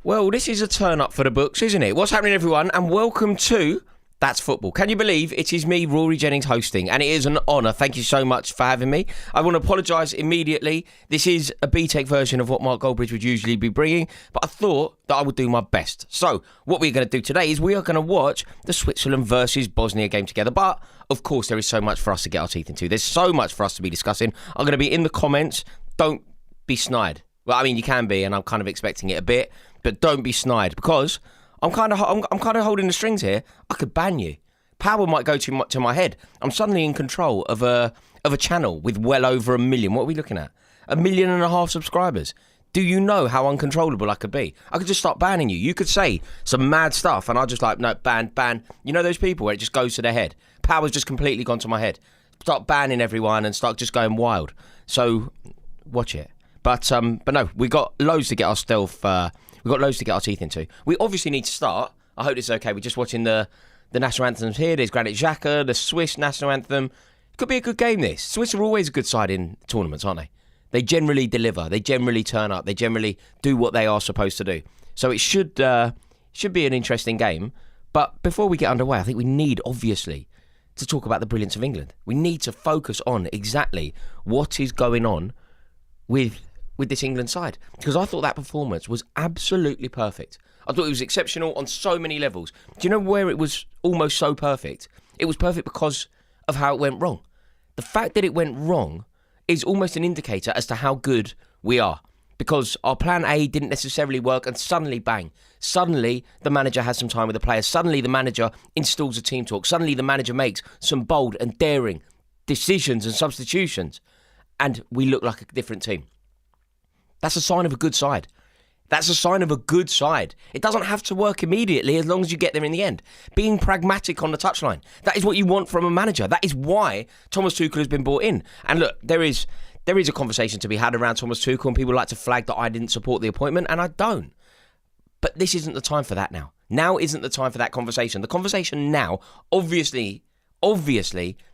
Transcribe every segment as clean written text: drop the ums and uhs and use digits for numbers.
Well, this is a turn up for the books, isn't it? What's happening, everyone? And welcome to That's Football. Can you believe it is me, Rory Jennings, hosting? And it is an honour. Thank you so much for having me. I want to apologise immediately. This is a B-Tech version of what Mark Goldbridge would usually be bringing, but I thought that I would do my best. So, what we're going to do today is we are going to watch the Switzerland versus Bosnia game together. But, of course, there is so much for us to get our teeth into. There's so much for us to be discussing. I'm going to be in the comments. Don't be snide. Well, I mean, you can be, and I'm kind of expecting it a bit. But don't be snide, because I'm kind of holding the strings here. I could ban you. Power might go to my head. I'm suddenly in control of a channel with well over 1 million. What are we looking at? 1.5 million subscribers. Do you know how uncontrollable I could be? I could just start banning you. You could say some mad stuff, and I'll just like, no, ban. You know those people where it just goes to their head? Power's just completely gone to my head. Start banning everyone and start just going wild. So watch it. But no, we got loads to get our stealth. We've got loads to get our teeth into. We obviously need to start. I hope this is okay. We're just watching the national anthems here. There's Granit Xhaka, the Swiss national anthem. It could be a good game, this. Swiss are always a good side in tournaments, aren't they? They generally deliver. They generally turn up. They generally do what they are supposed to do. So it should be an interesting game. But before we get underway, I think we need, obviously, to talk about the brilliance of England. We need to focus on exactly what is going on with this England side, because I thought that performance was absolutely perfect. I thought it was exceptional on so many levels. Do you know where it was almost so perfect? It was perfect because of how it went wrong. The fact that it went wrong is almost an indicator as to how good we are, because our plan A didn't necessarily work, and suddenly, bang, suddenly the manager has some time with the players. Suddenly the manager installs a team talk. Suddenly the manager makes some bold and daring decisions and substitutions, and we look like a different team. That's a sign of a good side. That's a sign of a good side. It doesn't have to work immediately as long as you get there in the end. Being pragmatic on the touchline. That is what you want from a manager. That is why Thomas Tuchel has been brought in. And look, there is a conversation to be had around Thomas Tuchel, and people like to flag that I didn't support the appointment, and I don't. But this isn't the time for that now. Now isn't the time for that conversation. The conversation now, obviously,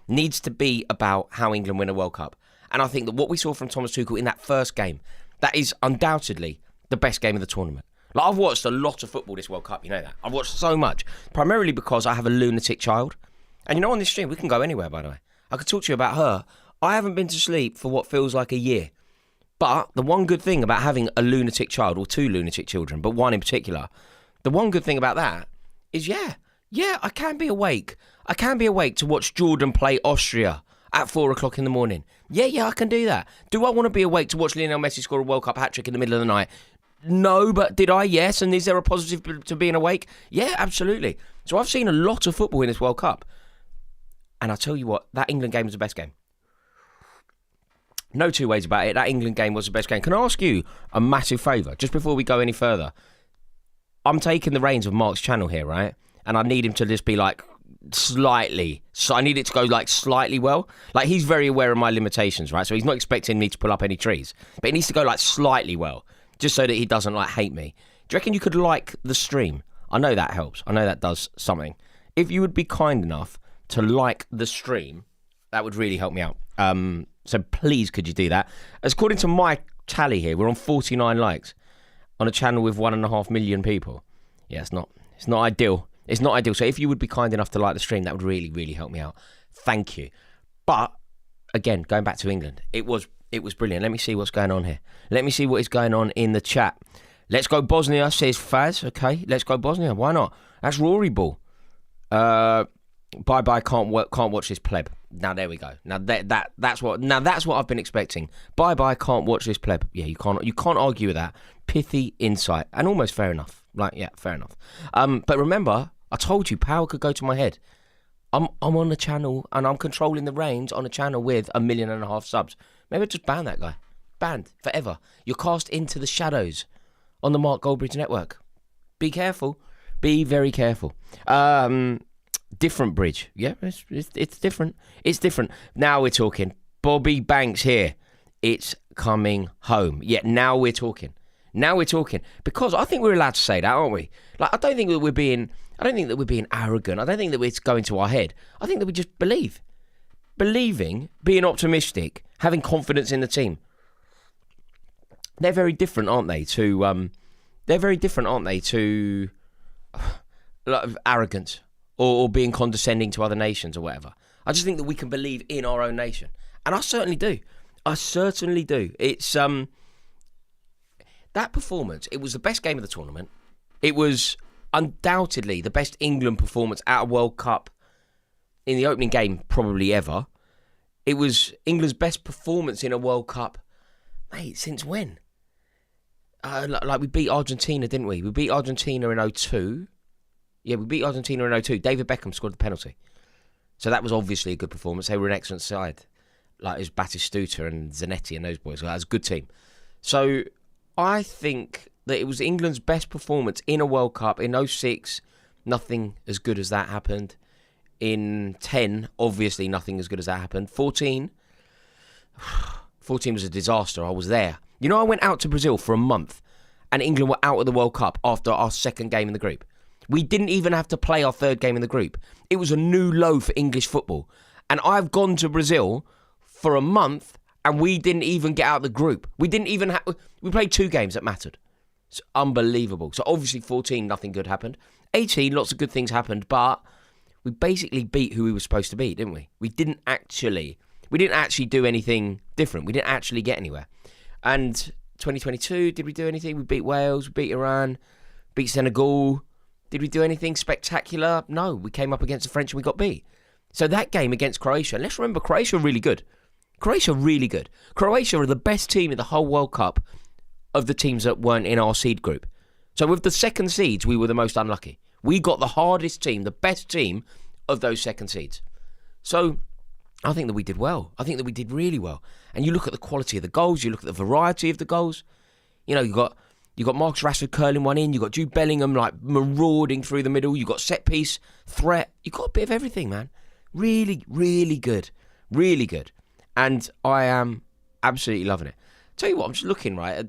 needs to be about how England win a World Cup. And I think that what we saw from Thomas Tuchel in that first game, that is undoubtedly the best game of the tournament. Like, I've watched a lot of football this World Cup, you know that. I've watched so much, primarily because I have a lunatic child. And you know, on this stream, we can go anywhere, by the way. I could talk to you about her. I haven't been to sleep for what feels like a year. But the one good thing about having a lunatic child, or two lunatic children, but one in particular, the one good thing about that is, yeah, I can be awake. I can be awake to watch Jordan play Austria at 4 o'clock in the morning. Yeah, I can do that. Do I want to be awake to watch Lionel Messi score a World Cup hat-trick in the middle of the night? No, but did I? Yes. And is there a positive to being awake? Yeah, absolutely. So I've seen a lot of football in this World Cup. And I'll tell you what, that England game was the best game. No two ways about it. That England game was the best game. Can I ask you a massive favour, just before we go any further? I'm taking the reins of Mark's channel here, right? And I need him to just be like, slightly. So I need it to go like slightly well. Like, he's very aware of my limitations, right? So he's not expecting me to pull up any trees. But it needs to go like slightly well, just so that he doesn't like hate me. Do you reckon you could like the stream? I know that helps. I know that does something. If you would be kind enough to like the stream, that would really help me out. So please, could you do that? As according to my tally here, we're on 49 likes on a channel with 1.5 million people. Yeah, it's not ideal. It's not ideal. So if you would be kind enough to like the stream, that would really, really help me out. Thank you. But again, going back to England, it was brilliant. Let me see what's going on here. Let me see what is going on in the chat. Let's go Bosnia, says Faz. Okay, let's go Bosnia. Why not? That's Rory Ball. Bye. Can't watch this pleb. Now there we go. Now that's what I've been expecting. Bye. Can't watch this pleb. Yeah, you can't argue with that. Pithy insight, and almost fair enough. Like, yeah, fair enough. But remember, I told you, power could go to my head. I'm on a channel, and I'm controlling the reins on a channel with 1.5 million subs. Maybe I'll just ban that guy. Banned forever. You're cast into the shadows on the Mark Goldbridge network. Be careful. Be very careful. Different bridge. Yeah, it's different. It's different. Now we're talking. Bobby Banks here. It's coming home. Yeah, now we're talking. Because I think we're allowed to say that, aren't we? Like, I don't think that we're being arrogant. I don't think that it's going to our head. I think that we just believe. Believing, being optimistic, having confidence in the team. They're very different, aren't they, to they're very different, aren't they, to like, arrogance or being condescending to other nations or whatever. I just think that we can believe in our own nation. And I certainly do. It's that performance, it was the best game of the tournament. It was undoubtedly the best England performance at a World Cup in the opening game probably ever. It was England's best performance in a World Cup, mate, since when? Like we beat Argentina, didn't we? We beat Argentina in 2002. Yeah, we beat Argentina in 2002. David Beckham scored the penalty. So that was obviously a good performance. They were an excellent side. Like it was Batistuta and Zanetti and those boys. That was a good team. So I think that it was England's best performance in a World Cup. In 2006, nothing as good as that happened. In 2010, obviously nothing as good as that happened. 2014 was a disaster. I was there. You know, I went out to Brazil for a month and England were out of the World Cup after our second game in the group. We didn't even have to play our third game in the group. It was a new low for English football. And I've gone to Brazil for a month and we didn't even get out of the group. We played 2 games that mattered. It's unbelievable. So obviously 14, nothing good happened. 18, lots of good things happened, but we basically beat who we were supposed to beat, didn't we? We didn't actually do anything different. We didn't actually get anywhere. And 2022, did we do anything? We beat Wales, we beat Iran, beat Senegal. Did we do anything spectacular? No, we came up against the French and we got beat. So that game against Croatia, let's remember Croatia are really good. Croatia are the best team in the whole World Cup of the teams that weren't in our seed group. So with the second seeds, we were the most unlucky. We got the hardest team, the best team of those second seeds. So I think that we did well. I think that we did really well. And you look at the quality of the goals, you look at the variety of the goals. You know, you got Marcus Rashford curling one in. You got Jude Bellingham like marauding through the middle. You got set piece, threat. You got a bit of everything, man. Really, really good. Really good. And I am absolutely loving it. Tell you what, I'm just looking right at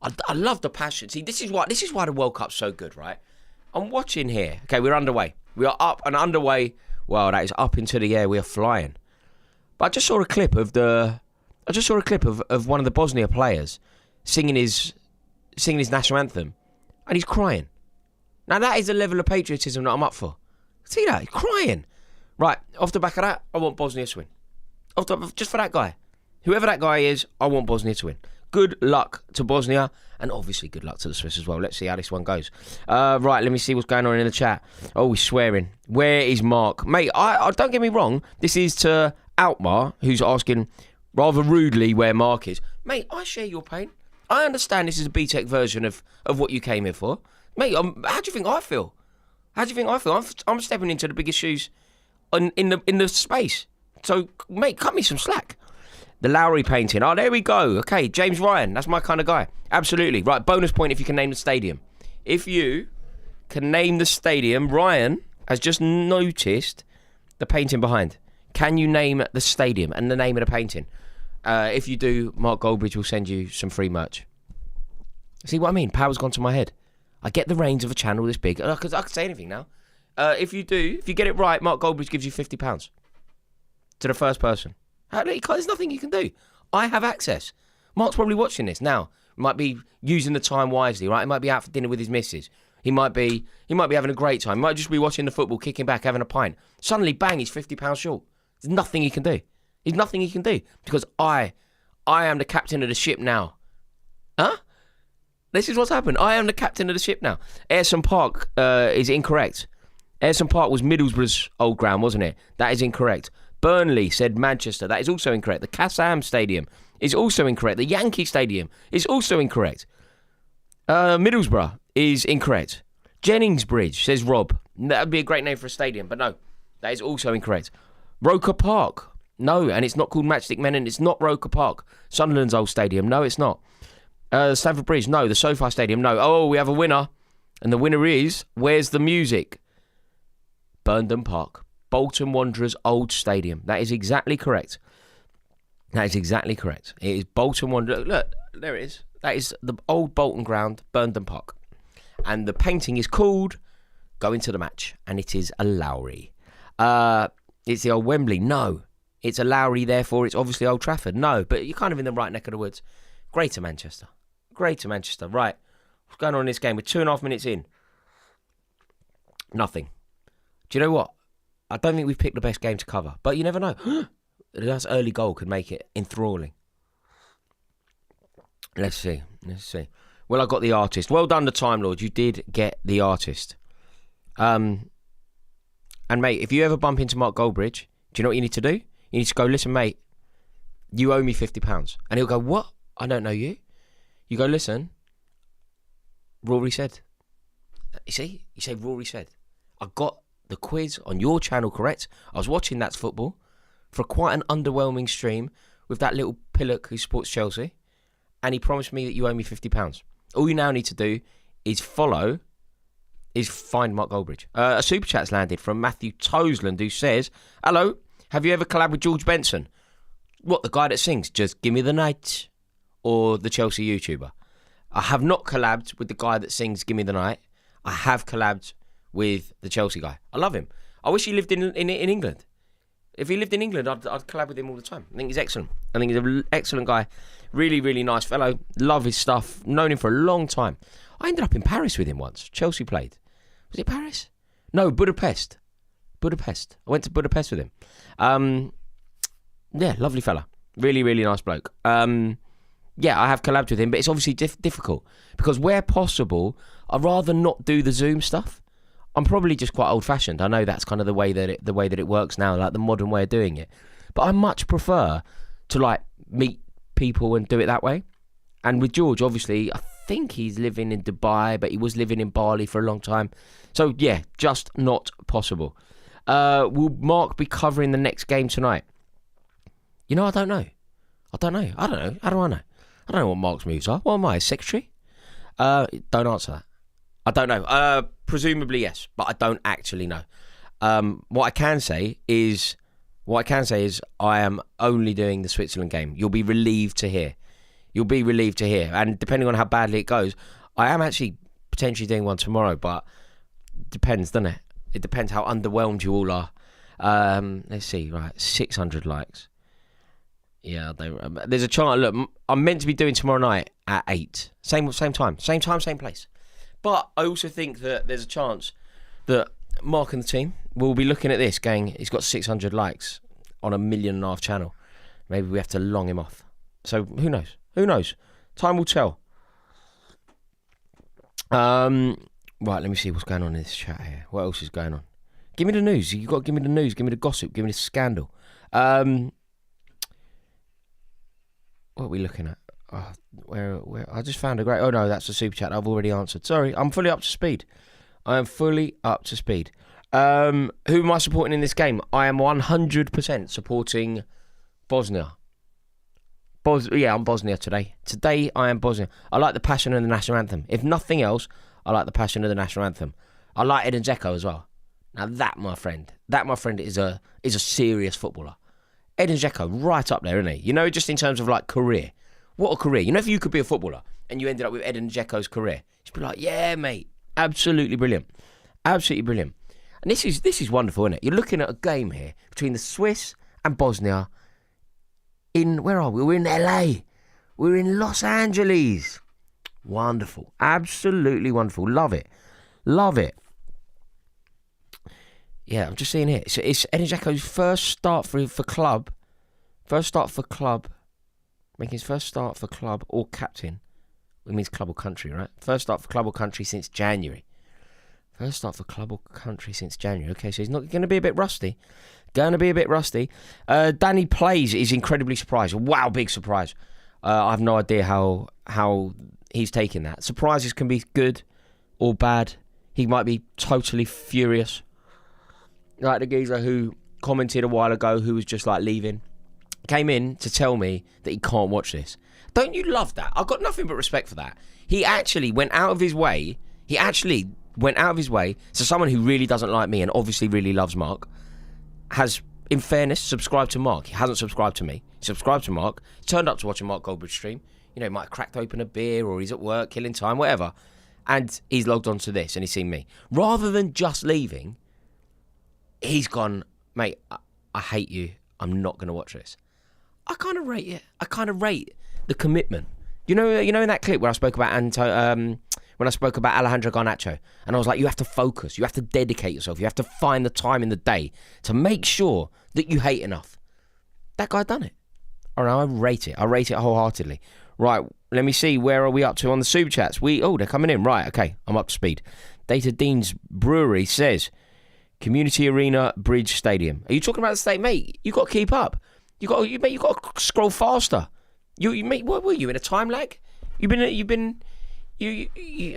I love the passion. See, this is why the World Cup's so good, right? I'm watching here. Okay, we're underway. We are up and underway. Well, that is up into the air. We are flying. But I just saw a clip of one of the Bosnia players singing his national anthem, and he's crying. Now that is a level of patriotism that I'm up for. See that? He's crying. Right, off the back of that, I want Bosnia to win. Just for that guy. Whoever that guy is, I want Bosnia to win. Good luck to Bosnia, and obviously good luck to the Swiss as well. Let's see how this one goes. Right, let me see what's going on in the chat. Oh, he's swearing. Where is Mark? Mate, I don't get me wrong. This is to Outmar, who's asking rather rudely where Mark is. Mate, I share your pain. I understand this is a BTEC version of what you came here for. Mate, how do you think I feel? I'm stepping into the biggest shoes in the space. So, mate, cut me some slack. The Lowry painting. Oh, there we go. Okay, James Ryan. That's my kind of guy. Absolutely. Right, bonus point if you can name the stadium. If you can name the stadium, Ryan has just noticed the painting behind. Can you name the stadium and the name of the painting? If you do, Mark Goldbridge will send you some free merch. See what I mean? Power's gone to my head. I get the reins of a channel this big. I could say anything now. If you get it right, Mark Goldbridge gives you £50 to the first person. There's nothing you can do. I have access. Mark's probably watching this now. He might be using the time wisely, right? He might be out for dinner with his missus. He might be having a great time. He might just be watching the football, kicking back, having a pint. Suddenly, bang, he's £50 short. There's nothing he can do. There's nothing he can do because I am the captain of the ship now. Huh? This is what's happened. I am the captain of the ship now. Ayresome Park is incorrect. Ayresome Park was Middlesbrough's old ground, wasn't it? That is incorrect. Burnley said Manchester. That is also incorrect. The Kassam Stadium is also incorrect. The Yankee Stadium is also incorrect. Middlesbrough is incorrect. Jennings Bridge, says Rob. That would be a great name for a stadium, but no. That is also incorrect. Roker Park. No, and it's not called Matchstick Men, and it's not Roker Park. Sunderland's old stadium. No, it's not. Stamford Bridge. No. The SoFi Stadium. No. Oh, we have a winner. And the winner is, where's the music? Burnden Park. Bolton Wanderers old stadium. That is exactly correct. It is Bolton Wanderers. Look, there it is. That is the old Bolton ground, Burnden Park. And the painting is called Going to the Match. And it is a Lowry. It's the old Wembley. No. It's a Lowry, therefore it's obviously Old Trafford. No, but you're kind of in the right neck of the woods. Greater Manchester. Right. What's going on in this game? We're 2.5 minutes in. Nothing. Do you know what? I don't think we've picked the best game to cover, but you never know. That early goal could make it enthralling. Let's see. Well, I got the artist. Well done, the Time Lord. You did get the artist. And mate, if you ever bump into Mark Goldbridge, do you know what you need to do? You need to go, listen, mate, you owe me £50. And he'll go, what? I don't know you. You go, listen, Rory said. You see? You say Rory said. I got the quiz on your channel correct. I was watching That's Football for quite an underwhelming stream with that little pillock who supports Chelsea. And he promised me that you owe me £50. All you now need to do is find Mark Goldbridge. A super chat's landed from Matthew Tosland, who says, hello, have you ever collabed with George Benson? What, the guy that sings Just Give Me the Night? Or the Chelsea YouTuber? I have not collabed with the guy that sings Give Me the Night. I have collabed with the Chelsea guy. I love him. I wish he lived in England. If he lived in England, I'd collab with him all the time. I think he's excellent. I think he's an excellent guy. Really, really nice fellow. Love his stuff. Known him for a long time. I ended up in Paris with him once. Chelsea played. Was it Paris? No, Budapest. I went to Budapest with him. Yeah, lovely fella. Really, really nice bloke. Yeah, I have collabed with him, but it's obviously difficult because where possible, I'd rather not do the Zoom stuff. I'm probably just quite old-fashioned. I know that's kind of the way that it works now, like the modern way of doing it. But I much prefer to like meet people and do it that way. And with George, obviously, I think he's living in Dubai, but he was living in Bali for a long time. So yeah, just not possible. Will Mark be covering the next game tonight? You know, I don't know. How do I know? I don't know what Mark's moves are. What am I, his secretary? Don't answer that. I don't know. Presumably yes, but I don't actually know. What I can say is I am only doing the Switzerland game. You'll be relieved to hear. And depending on how badly it goes, I am actually potentially doing one tomorrow, but it depends, doesn't it? It depends how underwhelmed you all are. Let's see, right, 600 likes. Yeah, there's a chance. Look, I'm meant to be doing tomorrow night at 8. Same time, same place. But I also think that there's a chance that Mark and the team will be looking at this going, he's got 600 likes on a 1.5 million channel. Maybe we have to long him off. So who knows? Time will tell. Right, let me see what's going on in this chat here. What else is going on? Give me the news. You've got to give me the news. Give me the gossip. Give me the scandal. What are we looking at? Oh, where? I just found a great... Oh, no, that's a super chat. I've already answered. Sorry, I'm fully up to speed. I am fully up to speed. Who am I supporting in this game? I am 100% supporting Bosnia. I'm Bosnia today. Today, I am Bosnia. I like the passion of the national anthem. If nothing else, I like the passion of the national anthem. I like Edin Dzeko as well. Now, that, my friend is a serious footballer. Edin Dzeko, right up there, isn't he? You know, just in terms of, like, career. What a career. You know, if you could be a footballer and you ended up with Edin Dzeko's career, you'd be like, yeah, mate, absolutely brilliant. Absolutely brilliant. And this is wonderful, isn't it? You're looking at a game here between the Swiss and Bosnia where are we? We're in LA. We're in Los Angeles. Wonderful. Absolutely wonderful. Love it. Yeah, I'm just seeing here. So it's Edin Dzeko's first start for club. Making his first start for club or captain. It means club or country, right? First start for club or country since January. Okay, so he's not going to be a bit rusty. Danny Plays is incredibly surprised. Wow, big surprise. I have no idea how he's taking that. Surprises can be good or bad. He might be totally furious. Like the geezer who commented a while ago who was just like leaving. Came in to tell me that he can't watch this. Don't you love that? I've got nothing but respect for that. He actually went out of his way. So someone who really doesn't like me and obviously really loves Mark has, in fairness, subscribed to Mark. He hasn't subscribed to me. He subscribed to Mark. Turned up to watch a Mark Goldbridge stream. You know, he might have cracked open a beer or he's at work, killing time, whatever. And he's logged on to this and he's seen me. Rather than just leaving, he's gone, mate, I hate you. I'm not going to watch this. I kind of rate it. I kind of rate the commitment. You know in that clip where I spoke about when I spoke about Alejandro Garnacho. And I was like, you have to focus. You have to dedicate yourself. You have to find the time in the day to make sure that you hate enough. That guy done it. All right, I rate it. I rate it wholeheartedly. Right, let me see. Where are we up to on the super chats? They're coming in. Right, okay, I'm up to speed. Data Dean's Brewery says, Community Arena Bridge Stadium. Are you talking about the state, mate? You got to keep up. You got to scroll faster. Mate, what were you in a time lag? You I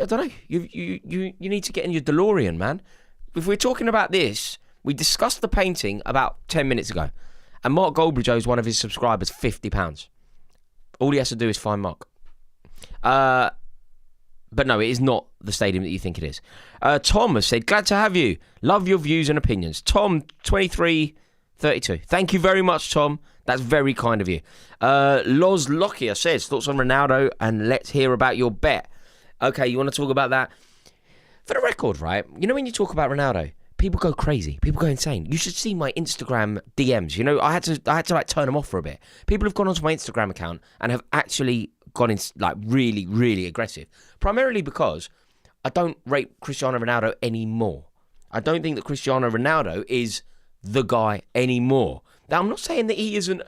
don't know. You need to get in your DeLorean, man. If we're talking about this, we discussed the painting about 10 minutes ago, and Mark Goldbridge owes one of his subscribers £50. All he has to do is find Mark. But no, it is not the stadium that you think it is. Tom has said, glad to have you. Love your views and opinions. Tom, 2332. Thank you very much, Tom. That's very kind of you. Loz Lockyer says, thoughts on Ronaldo, and let's hear about your bet. Okay, you want to talk about that? For the record, right? You know when you talk about Ronaldo, people go crazy. People go insane. You should see my Instagram DMs. You know, I had to like turn them off for a bit. People have gone onto my Instagram account and have actually gone in like really, really aggressive. Primarily because I don't rate Cristiano Ronaldo anymore. I don't think that Cristiano Ronaldo is the guy anymore. Now, I'm not saying that he isn't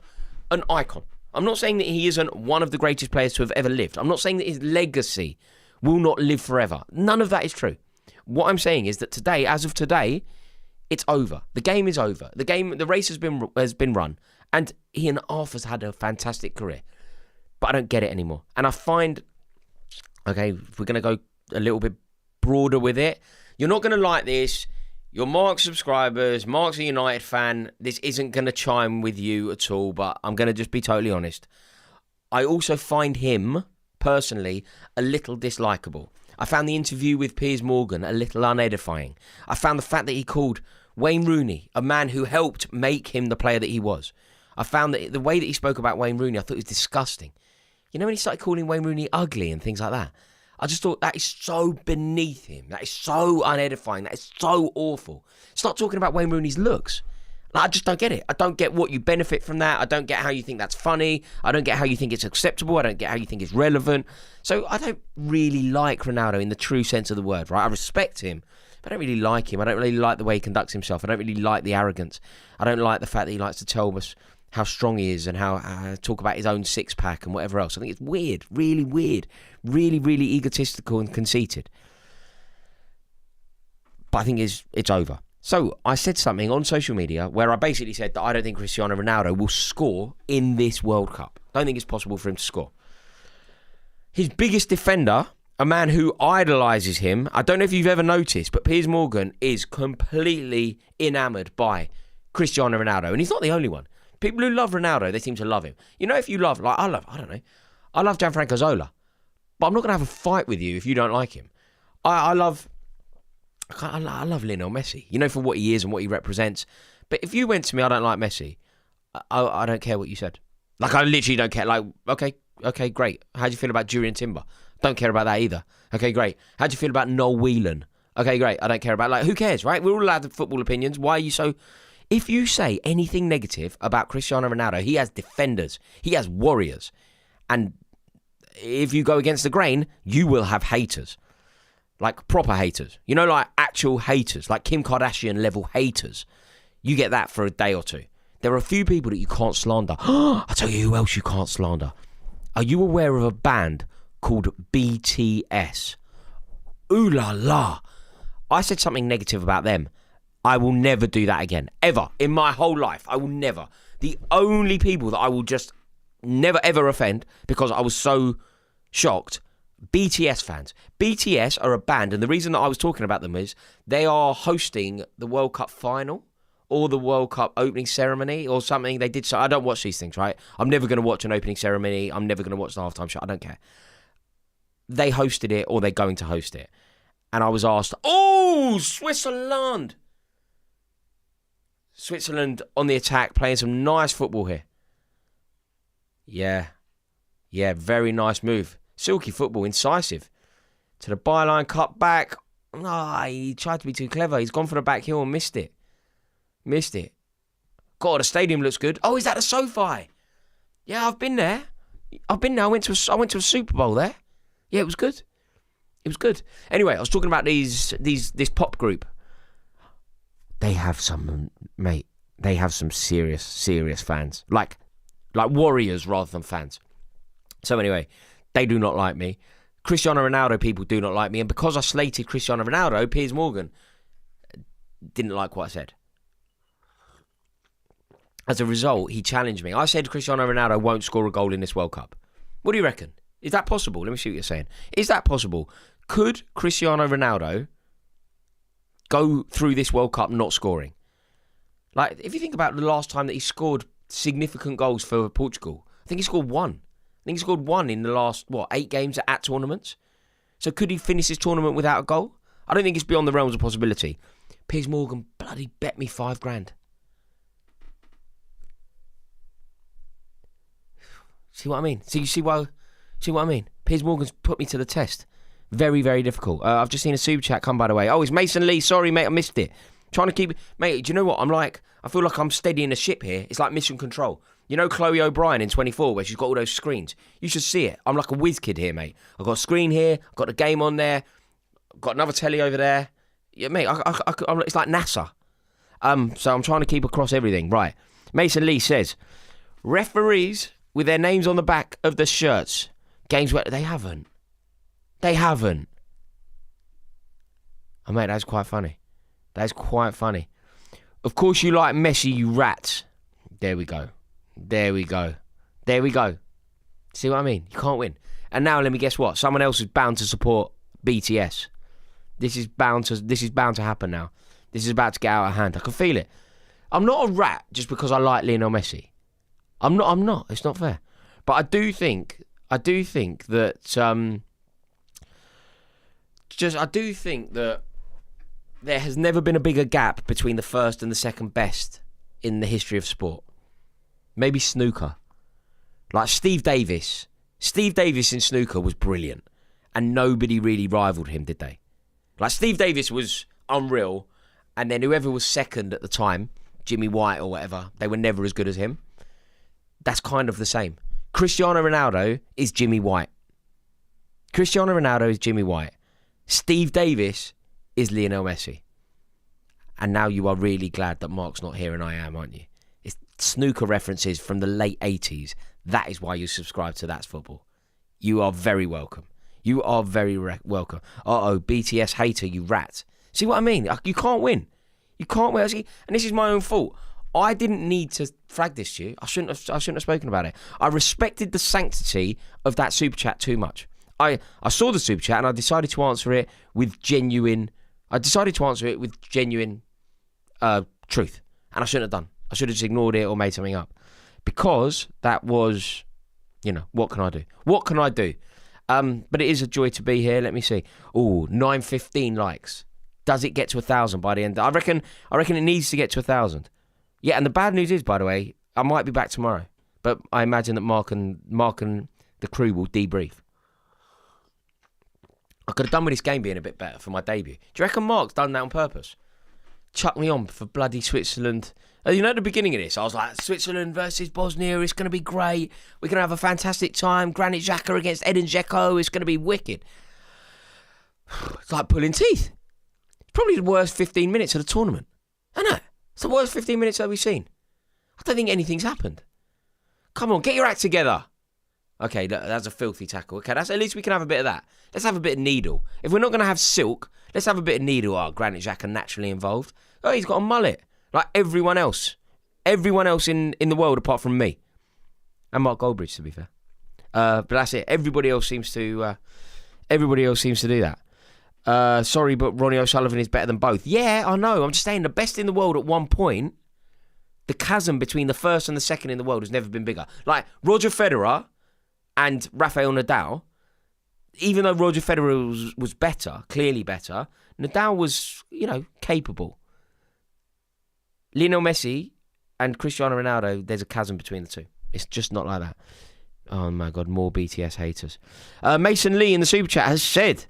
an icon. I'm not saying that he isn't one of the greatest players to have ever lived. I'm not saying that his legacy will not live forever. None of that is true. What I'm saying is that today, as of today, it's over. The game is over. The race has been run, and Ian Arthur's had a fantastic career. But I don't get it anymore. And I find, okay, if we're going to go a little bit broader with it, you're not going to like this. You're Mark's subscribers. Mark's a United fan. This isn't going to chime with you at all, but I'm going to just be totally honest. I also find him, personally, a little dislikable. I found the interview with Piers Morgan a little unedifying. I found the fact that he called Wayne Rooney, a man who helped make him the player that he was. I found that the way that he spoke about Wayne Rooney, I thought it was disgusting. You know when he started calling Wayne Rooney ugly and things like that? I just thought that is so beneath him. That is so unedifying. That is so awful. Start talking about Wayne Rooney's looks. Like, I just don't get it. I don't get what you benefit from that. I don't get how you think that's funny. I don't get how you think it's acceptable. I don't get how you think it's relevant. So I don't really like Ronaldo in the true sense of the word, right? I respect him, but I don't really like him. I don't really like the way he conducts himself. I don't really like the arrogance. I don't like the fact that he likes to tell us how strong he is and how talk about his own six-pack and whatever else. I think it's weird, really, really egotistical and conceited. But I think it's over. So I said something on social media where I basically said that I don't think Cristiano Ronaldo will score in this World Cup. I don't think it's possible for him to score. His biggest defender, a man who idolises him, I don't know if you've ever noticed, but Piers Morgan is completely enamoured by Cristiano Ronaldo. And he's not the only one. People who love Ronaldo, they seem to love him. You know, if you love, I love Gianfranco Zola. But I'm not going to have a fight with you if you don't like him. I love Lionel Messi, you know, for what he is and what he represents. But if you went to me, I don't like Messi, I don't care what you said. Like, I literally don't care. Like, okay, great. How do you feel about Jurriën Timber? Don't care about that either. Okay, great. How do you feel about Noel Whelan? Okay, great. I don't care about, like, who cares, right? We're all allowed to football opinions. Why are you so... If you say anything negative about Cristiano Ronaldo, he has defenders. He has warriors. And if you go against the grain, you will have haters. Like proper haters. You know, like actual haters. Like Kim Kardashian level haters. You get that for a day or two. There are a few people that you can't slander. I'll tell you who else you can't slander. Are you aware of a band called BTS? Ooh la la. I said something negative about them. I will never do that again. Ever. In my whole life. I will never. The only people that I will just never ever offend, because I was so shocked, BTS fans. BTS are a band, and the reason that I was talking about them is they are hosting the World Cup final or the World Cup opening ceremony or something. They did so. I don't watch these things, right? I'm never going to watch an opening ceremony. I'm never going to watch the halftime show. I don't care. They hosted it or they're going to host it. And I was asked, oh, Switzerland on the attack, playing some nice football here. Yeah, very nice move. Silky football, incisive. To the byline, cut back. He tried to be too clever. He's gone for the back heel and missed it. God, the stadium looks good. Oh, is that the SoFi? Yeah, I've been there. I went to a Super Bowl there. Yeah, it was good. It was good. Anyway, I was talking about this pop group. They have some, mate. They have some serious fans. Like warriors rather than fans. So anyway, they do not like me. Cristiano Ronaldo people do not like me. And because I slated Cristiano Ronaldo, Piers Morgan didn't like what I said. As a result, he challenged me. I said Cristiano Ronaldo won't score a goal in this World Cup. What do you reckon? Is that possible? Let me see what you're saying. Is that possible? Could Cristiano Ronaldo go through this World Cup not scoring? Like, if you think about the last time that he scored significant goals for Portugal, I think he scored one. I think he scored one in the last, 8 games at tournaments. So could he finish this tournament without a goal? I don't think it's beyond the realms of possibility. Piers Morgan bloody bet me $5,000. See what I mean? See what I mean? Piers Morgan's put me to the test. Very, very difficult. I've just seen a super chat come, by the way. Oh, it's Mason Lee. Sorry, mate, I missed it. Trying to keep... Mate, do you know what? I feel like I'm steadying a ship here. It's like Mission Control. You know Chloe O'Brien in 24, where she's got all those screens? You should see it. I'm like a whiz kid here, mate. I've got a screen here. I've got the game on there. I've got another telly over there. Yeah, mate, it's like NASA. So I'm trying to keep across everything. Right. Mason Lee says, referees with their names on the back of the shirts. Games where... They haven't. Oh, mate, that's quite funny. That's quite funny. Of course you like Messi, you rats. There we go. See what I mean? You can't win. And now let me guess what? Someone else is bound to support BTS. This is bound to happen now. This is about to get out of hand. I can feel it. I'm not a rat just because I like Lionel Messi. I'm not. It's not fair. But I do think that there has never been a bigger gap between the first and the second best in the history of sport. Maybe snooker. Like Steve Davis. Steve Davis in snooker was brilliant. And nobody really rivaled him, did they? Like Steve Davis was unreal. And then whoever was second at the time, Jimmy White or whatever, they were never as good as him. That's kind of the same. Cristiano Ronaldo is Jimmy White. Steve Davis is Lionel Messi. And now you are really glad that Mark's not here and I am, aren't you? It's snooker references from the late 80s. That is why you subscribe to That's Football. You are very welcome. Welcome. Uh-oh, BTS hater, you rat. See what I mean? You can't win. And this is my own fault. I didn't need to flag this to you. I shouldn't have spoken about it. I respected the sanctity of that super chat too much. I saw the super chat and I decided to answer it with genuine truth. And I shouldn't have done. I should have just ignored it or made something up. Because that was, what can I do? But it is a joy to be here. Let me see. 915 likes. Does it get to 1,000 by the end? I reckon it needs to get to 1,000. Yeah, and the bad news is, by the way, I might be back tomorrow. But I imagine that Mark and the crew will debrief. I could have done with this game being a bit better for my debut. Do you reckon Mark's done that on purpose? Chuck me on for bloody Switzerland. At the beginning of this, I was like, Switzerland versus Bosnia, it's going to be great. We're going to have a fantastic time. Granit Xhaka against Edin Dzeko, it's going to be wicked. It's like pulling teeth. It's probably the worst 15 minutes of the tournament. I know. It's the worst 15 minutes that we've seen. I don't think anything's happened. Come on, get your act together. Okay, that's a filthy tackle. Okay, at least we can have a bit of that. Let's have a bit of needle. If we're not going to have silk, let's have a bit of needle. Granit Xhaka naturally involved. Oh, he's got a mullet. Like everyone else. Everyone else in the world apart from me. And Mark Goldbridge, to be fair. But that's it. Everybody else seems to do that. Sorry, but Ronnie O'Sullivan is better than both. Yeah, I know. I'm just saying the best in the world at one point, the chasm between the first and the second in the world has never been bigger. Like Roger Federer and Rafael Nadal, even though Roger Federer was better, clearly better, Nadal was, capable. Lionel Messi and Cristiano Ronaldo, there's a chasm between the two. It's just not like that. Oh my God, more BTS haters. Mason Lee in the super chat has said,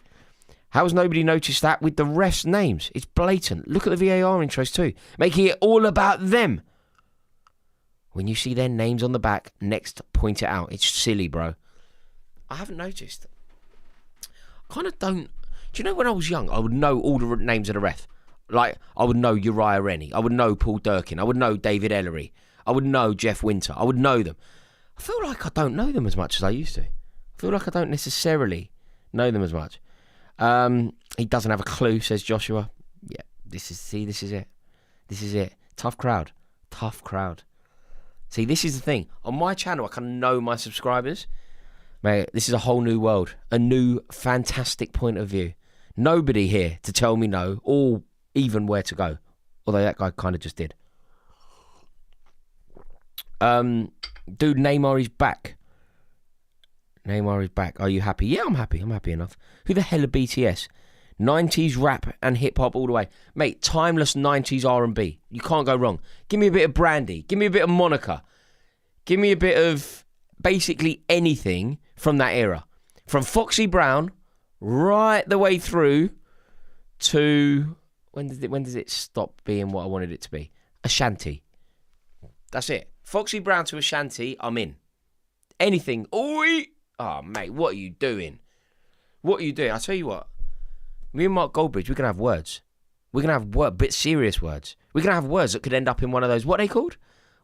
how has nobody noticed that with the refs' names? It's blatant. Look at the VAR intros too, making it all about them. When you see their names on the back, next point it out. It's silly, bro. I haven't noticed. I kind of don't. Do you know when I was young, I would know all the names of the ref. Like, I would know Uriah Rennie. I would know Paul Durkin. I would know David Ellery. I would know Jeff Winter. I would know them. I feel like I don't know them as much as I used to. I feel like I don't necessarily know them as much. He doesn't have a clue, says Joshua. Yeah, this is it. This is it. Tough crowd. See, this is the thing. On my channel, I can know my subscribers. Mate, this is a whole new world. A new, fantastic point of view. Nobody here to tell me no, or even where to go. Although that guy kind of just did. Dude, Neymar is back. Neymar is back. Are you happy? Yeah, I'm happy. I'm happy enough. Who the hell are BTS? 90s rap and hip-hop all the way. Mate, timeless 90s R&B. You can't go wrong. Give me a bit of Brandy. Give me a bit of Monica. Give me a bit of basically anything from that era. From Foxy Brown right the way through to... When does it stop being what I wanted it to be? Ashanti. That's it. Foxy Brown to Ashanti, I'm in. Anything. Oi! Oh, mate, what are you doing? What are you doing? I'll tell you what. Me and Mark Goldbridge, we're going to have words. We're going to have bit serious words. We're going to have words that could end up in one of those. What are they called?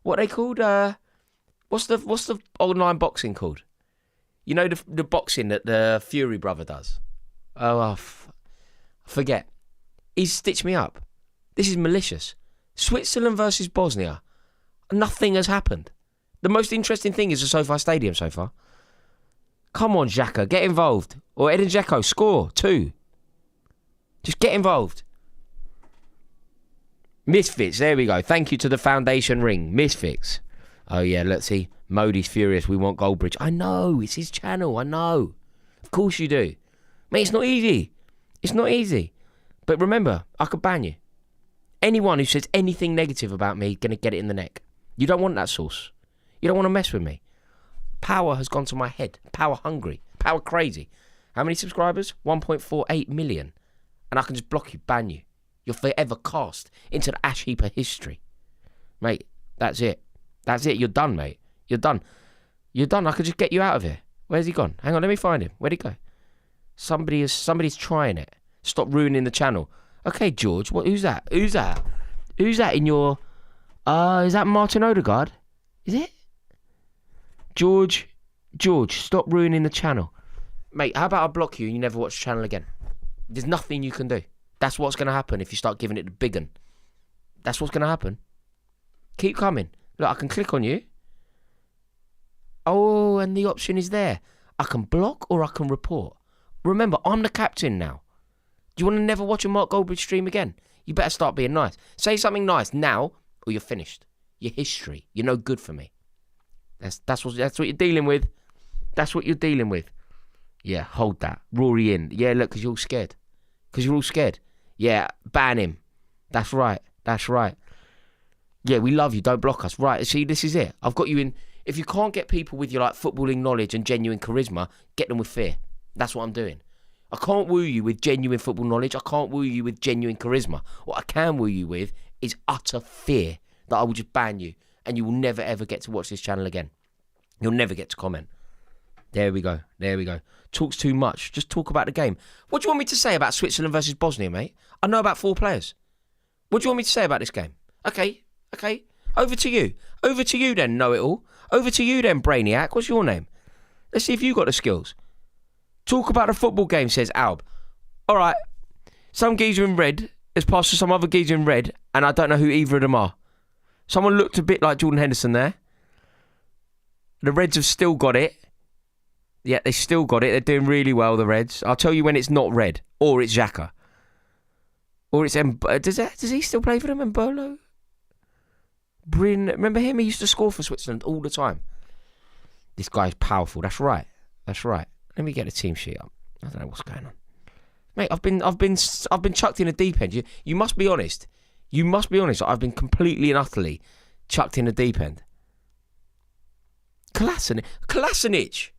What's the online boxing called? You know the boxing that the Fury brother does? Oh, I forget. He's stitched me up. This is malicious. Switzerland versus Bosnia. Nothing has happened. The most interesting thing is the SoFi Stadium so far. Come on, Xhaka, get involved. Or Edin Dzeko, score 2. Just get involved. Misfits, there we go. Thank you to the Foundation Ring. Misfits. Oh, yeah, let's see. Modi's furious. We want Goldbridge. I know. It's his channel. I know. Of course you do. Mate, it's not easy. It's not easy. But remember, I could ban you. Anyone who says anything negative about me, going to get it in the neck. You don't want that sauce. You don't want to mess with me. Power has gone to my head. Power hungry. Power crazy. How many subscribers? 1.48 million. And I can just block you, ban you. You're forever cast into the ash heap of history. Mate, that's it. That's it. You're done, mate. You're done. You're done. I could just get you out of here. Where's he gone? Hang on, let me find him. Where'd he go? Somebody's trying it. Stop ruining the channel. Okay, George. Who's that? Who's that in your... is that Martin Odegaard? Is it? George, stop ruining the channel. Mate, how about I block you and you never watch the channel again? There's nothing you can do. That's what's going to happen if you start giving it the big un. That's what's going to happen. Keep coming. Look, I can click on you. Oh, and the option is there. I can block or I can report. Remember, I'm the captain now. Do you want to never watch a Mark Goldbridge stream again? You better start being nice. Say something nice now or you're finished. You're history. You're no good for me. That's what you're dealing with. That's what you're dealing with. Yeah, hold that. Rory in. Yeah, look, because you're all scared. Because you're all scared. Yeah, ban him. That's right. That's right. Yeah, we love you. Don't block us. Right, see, this is it. I've got you in. If you can't get people with your like footballing knowledge and genuine charisma, get them with fear. That's what I'm doing. I can't woo you with genuine football knowledge. I can't woo you with genuine charisma. What I can woo you with is utter fear that I will just ban you and you will never ever get to watch this channel again. You'll never get to comment. There we go. There we go. Talks too much. Just talk about the game. What do you want me to say about Switzerland versus Bosnia, mate? I know about 4 players. What do you want me to say about this game? Okay. Over to you. Over to you then, know-it-all. Over to you then, Brainiac. What's your name? Let's see if you got the skills. Talk about the football game, says Alb. All right. Some geezer in red has passed to some other geezer in red, and I don't know who either of them are. Someone looked a bit like Jordan Henderson there. The Reds have still got it. Yeah, they still got it. They're doing really well, the Reds. I'll tell you when it's not red. Or it's Xhaka. Or it's... Does he still play for them? Mbolo? Bryn... Remember him? He used to score for Switzerland all the time. This guy's powerful. That's right. That's right. Let me get the team sheet up. I don't know what's going on. Mate, I've been chucked in a deep end. You must be honest. You must be honest. I've been completely and utterly chucked in a deep end. Kolasinac.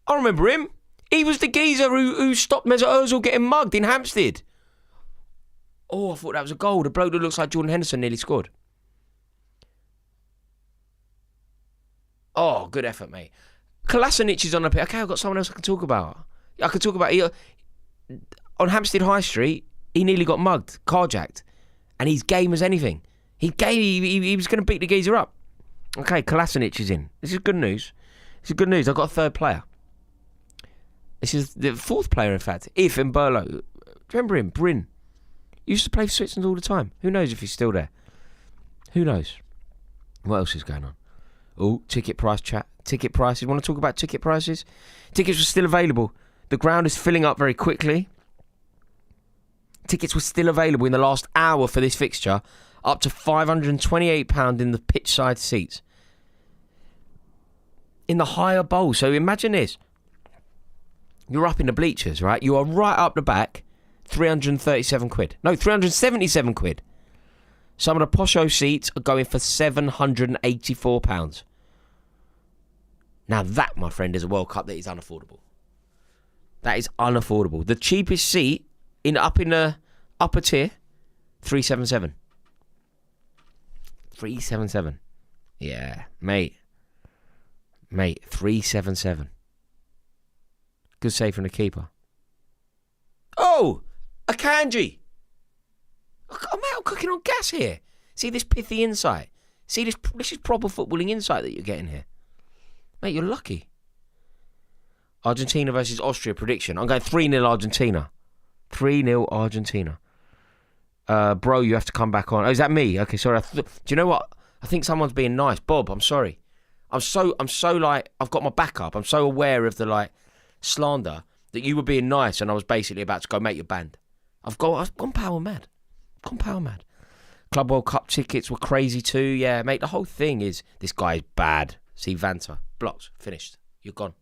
I remember him. He was the geezer who stopped Mesut Ozil getting mugged in Hampstead. Oh, I thought that was a goal. The bloke that looks like Jordan Henderson nearly scored. Oh, good effort, mate. Kolasinac is on the pitch. Okay, I've got someone else I can talk about. I can talk about... on Hampstead High Street, he nearly got mugged, carjacked, and he's game as anything. He was going to beat the geezer up. Okay, Kolasinac is in. This is good news. This is good news. I've got a third player. This is the fourth player, in fact. If and Burlow. Do you remember him? Bryn. He used to play for Switzerland all the time. Who knows if he's still there? Who knows? What else is going on? Oh, ticket price chat. Ticket prices. Want to talk about ticket prices? Tickets were still available. The ground is filling up very quickly. Tickets were still available in the last hour for this fixture. Up to £528 in the pitch side seats. In the higher bowl. So imagine this. You're up in the bleachers, right? You are right up the back. 337 quid. No, 377 quid. Some of the posho seats are going for £784. Now that, my friend, is a World Cup that is unaffordable. That is unaffordable. The cheapest seat up in the upper tier, 377. 377. Yeah, mate. Mate, 377. Good save from the keeper. Oh, a kanji. I'm cooking on gas here. See this pithy insight. See this is proper footballing insight that you're getting here. Mate, you're lucky. Argentina versus Austria prediction. I'm going 3-0 Argentina. 3-0 Argentina. Bro, you have to come back on. Oh, is that me? Okay, sorry. Do you know what? I think someone's being nice. Bob, I'm sorry. I'm so like, I've got my back up. I'm so aware of the like slander that you were being nice and I was basically about to go make your band. I've gone power mad. Gone power mad. Club World Cup tickets were crazy too. Yeah, mate, the whole thing is, this guy is bad. See, Vanta. Blocked. Finished. You're gone.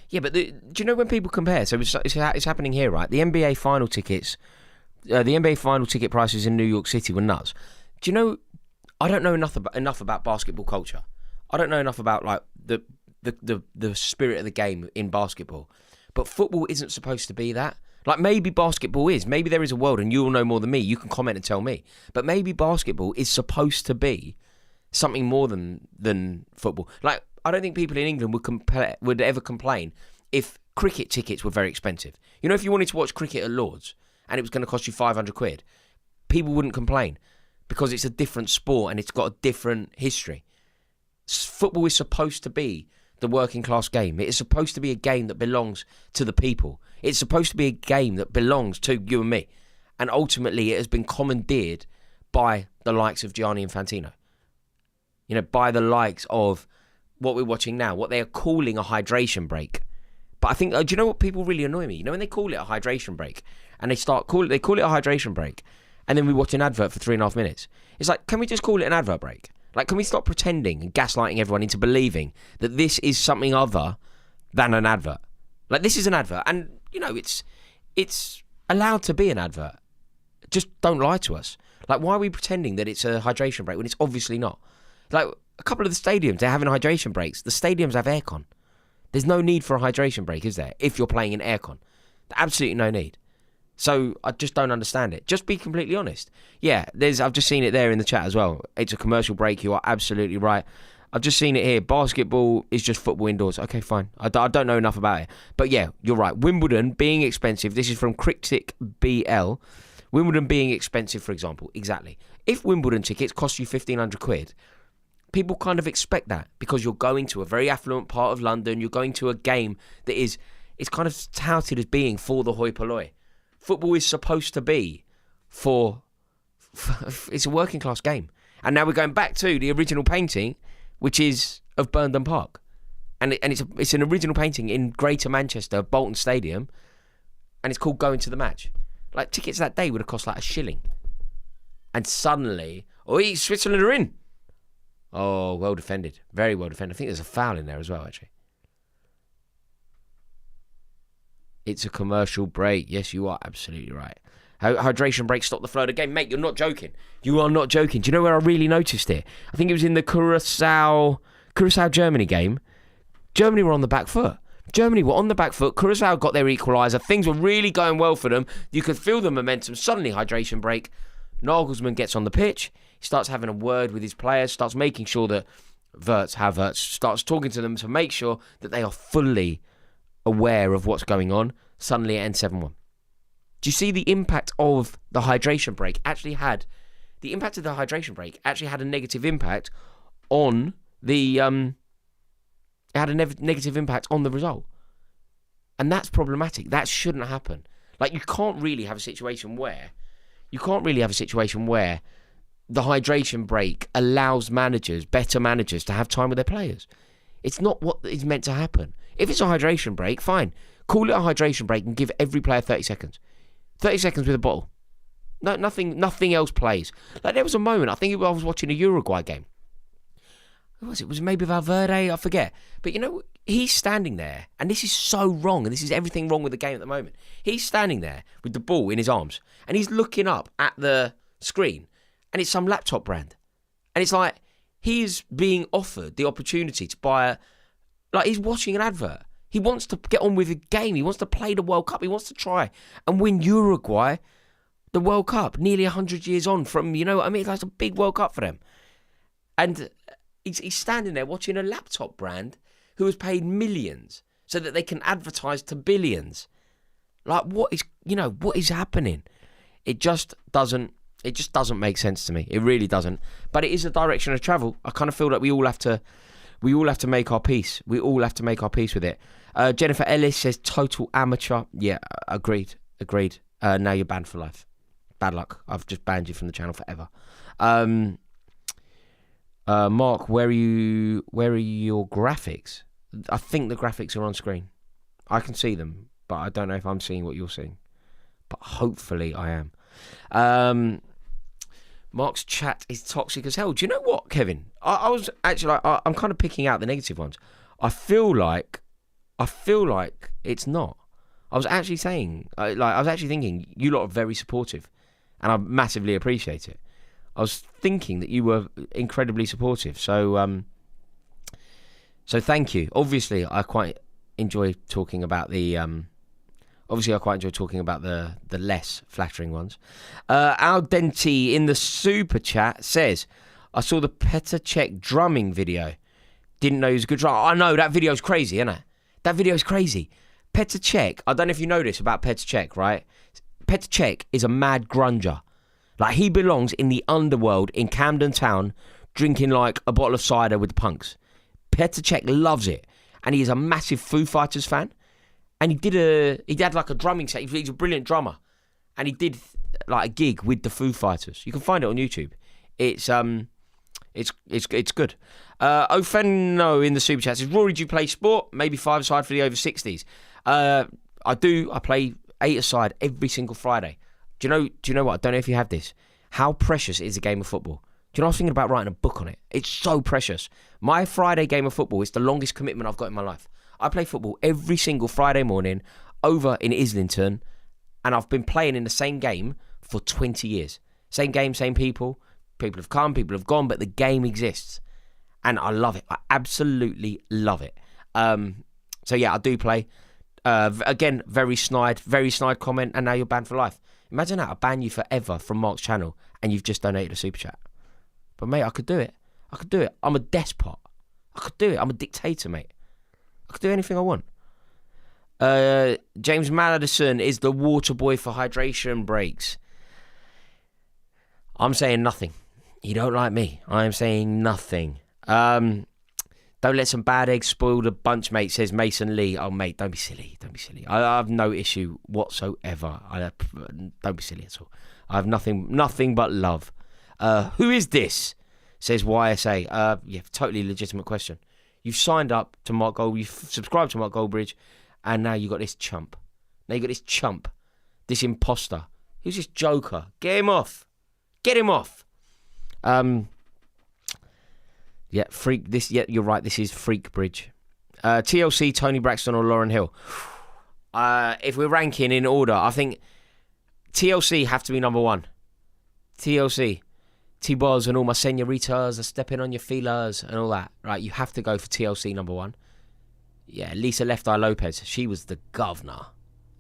Yeah, but do you know when people compare? So it's happening here, right? The NBA final tickets, the NBA final ticket prices in New York City were nuts. Do you know? I don't know enough about basketball culture. I don't know enough about like the spirit of the game in basketball. But football isn't supposed to be that. Like maybe basketball is. Maybe there is a world, and you'll know more than me. You can comment and tell me. But maybe basketball is supposed to be something more than football. Like I don't think people in England would ever complain if cricket tickets were very expensive. You know, if you wanted to watch cricket at Lord's and it was going to cost you 500 quid, people wouldn't complain because it's a different sport and it's got a different history. Football is supposed to be the working class game. It is supposed to be a game that belongs to the people. It's supposed to be a game that belongs to you and me. And ultimately it has been commandeered by the likes of Gianni Infantino. You know, by the likes of what we're watching now, what they are calling a hydration break. But I think, do you know what people really annoy me? You know when they call it a hydration break and they call it a hydration break and then we watch an advert for 3.5 minutes. It's like, can we just call it an advert break? Like, can we stop pretending and gaslighting everyone into believing that this is something other than an advert? Like, this is an advert and, you know, it's allowed to be an advert. Just don't lie to us. Like, why are we pretending that it's a hydration break when it's obviously not? Like, a couple of the stadiums, they're having hydration breaks. The stadiums have aircon. There's no need for a hydration break, is there? If you're playing in aircon. Absolutely no need. So I just don't understand it. Just be completely honest. Yeah, I've just seen it there in the chat as well. It's a commercial break. You are absolutely right. I've just seen it here. Basketball is just football indoors. Okay, fine. I don't know enough about it. But yeah, you're right. Wimbledon being expensive. This is from Cryptic BL. Wimbledon being expensive, for example. Exactly. If Wimbledon tickets cost you 1,500 quid, people kind of expect that because you're going to a very affluent part of London. You're going to a game that it's kind of touted as being for the hoi polloi. Football is supposed to be for it's a working class game. And now we're going back to the original painting, which is of Burnden Park. And it's an original painting in Greater Manchester, Bolton Stadium, and it's called Going to the Match. Like, tickets that day would have cost like £1. And suddenly, Switzerland are in. Oh, well defended. Very well defended. I think there's a foul in there as well, actually. It's a commercial break. Yes, you are absolutely right. Hydration break stopped the flow of the game. Mate, you're not joking. You are not joking. Do you know where I really noticed it? I think it was in the Curacao-Germany game. Germany were on the back foot. Germany were on the back foot. Curacao got their equaliser. Things were really going well for them. You could feel the momentum. Suddenly, hydration break. Nagelsmann gets on the pitch. He starts having a word with his players. Starts making sure that Havertz starts talking to them to make sure that they are fully aware of what's going on. Suddenly it ends 7-1. Do you see the impact of the hydration break actually had a negative impact on the negative impact on the result. And that's problematic. That shouldn't happen. Like, you can't really have a situation where the hydration break allows better managers to have time with their players. It's not what is meant to happen. If it's a hydration break, fine. Call it a hydration break and give every player 30 seconds. 30 seconds with a bottle. No, nothing else plays. Like, there was a moment, I think I was watching a Uruguay game. Who was it? Was it maybe Valverde? I forget. But, he's standing there, and this is so wrong, and this is everything wrong with the game at the moment. He's standing there with the ball in his arms, and he's looking up at the screen, and it's some laptop brand. And it's like, he is being offered the opportunity to buy he's watching an advert. He wants to get on with the game. He wants to play the World Cup. He wants to try and win Uruguay the World Cup, nearly 100 years on from, that's a big World Cup for them. And he's standing there watching a laptop brand who has paid millions so that they can advertise to billions. Like, what is happening? It just doesn't make sense to me. It really doesn't. But it is a direction of travel. I kind of feel that we all have to make our peace. We all have to make our peace with it. Jennifer Ellis says total amateur. Yeah, agreed. Now you're banned for life. Bad luck. I've just banned you from the channel forever. Mark, where are your graphics? I think the graphics are on screen. I can see them, but I don't know if I'm seeing what you're seeing. But hopefully I am. Mark's chat is toxic as hell. Do you know what, Kevin? I was actually I'm kind of picking out the negative ones. I feel like it's not. I was actually saying, I was actually thinking, you lot are very supportive, and I massively appreciate it. I was thinking that you were incredibly supportive, so thank you. Obviously, I quite enjoy talking about the less flattering ones. Al Denti in the super chat says, I saw the Petr Cech drumming video. Didn't know he was a good drummer. I know, that video's crazy, isn't it? That video's crazy. Petr Cech, I don't know if you know this about Petr Cech, right? Petr Cech is a mad grunger. Like, he belongs in the underworld in Camden Town, drinking like a bottle of cider with the punks. Petr Cech loves it, and he is a massive Foo Fighters fan. And he had like a drumming set. He's a brilliant drummer, and he did like a gig with the Foo Fighters. You can find it on YouTube. It's good. Ofeno in the super chat says, Rory, do you play sport? Maybe 5-a-side for the over 60s. I do. I play 8-a-side every single Friday. Do you know what? I don't know if you have this. How precious is a game of football? Do you know, I was thinking about writing a book on it. It's so precious. My Friday game of football is the longest commitment I've got in my life. I play football every single Friday morning over in Islington, and I've been playing in the same game for 20 years. Same game, same people. People have come, people have gone, but the game exists. And I love it. I absolutely love it. So yeah, I do play. Again, very snide comment, and now you're banned for life. Imagine that, I ban you forever from Mark's channel, and you've just donated a super chat. But mate, I could do it. I'm a despot. I could do it. I'm a dictator, mate. I could do anything I want. James Madison is the water boy for hydration breaks. I'm saying nothing. You don't like me. I'm saying nothing. Don't let some bad eggs spoil the bunch, mate, says Mason Lee. Oh, mate, don't be silly. I have no issue whatsoever. Don't be silly at all. I have nothing but love. Who is this? Says YSA. Yeah, totally legitimate question. You've signed up to Mark Gold. You've subscribed to Mark Goldbridge, and now you got this chump. This imposter. Who's this joker? Get him off. Yeah, freak. This. Yeah, you're right. This is Freak Bridge. TLC, Tony Braxton, or Lauren Hill. If we're ranking in order, I think TLC have to be number one. TLC. T-Boz and all my senoritas are stepping on your feelers and all that. Right, you have to go for TLC number one. Yeah, Lisa Left Eye Lopez. She was the governor.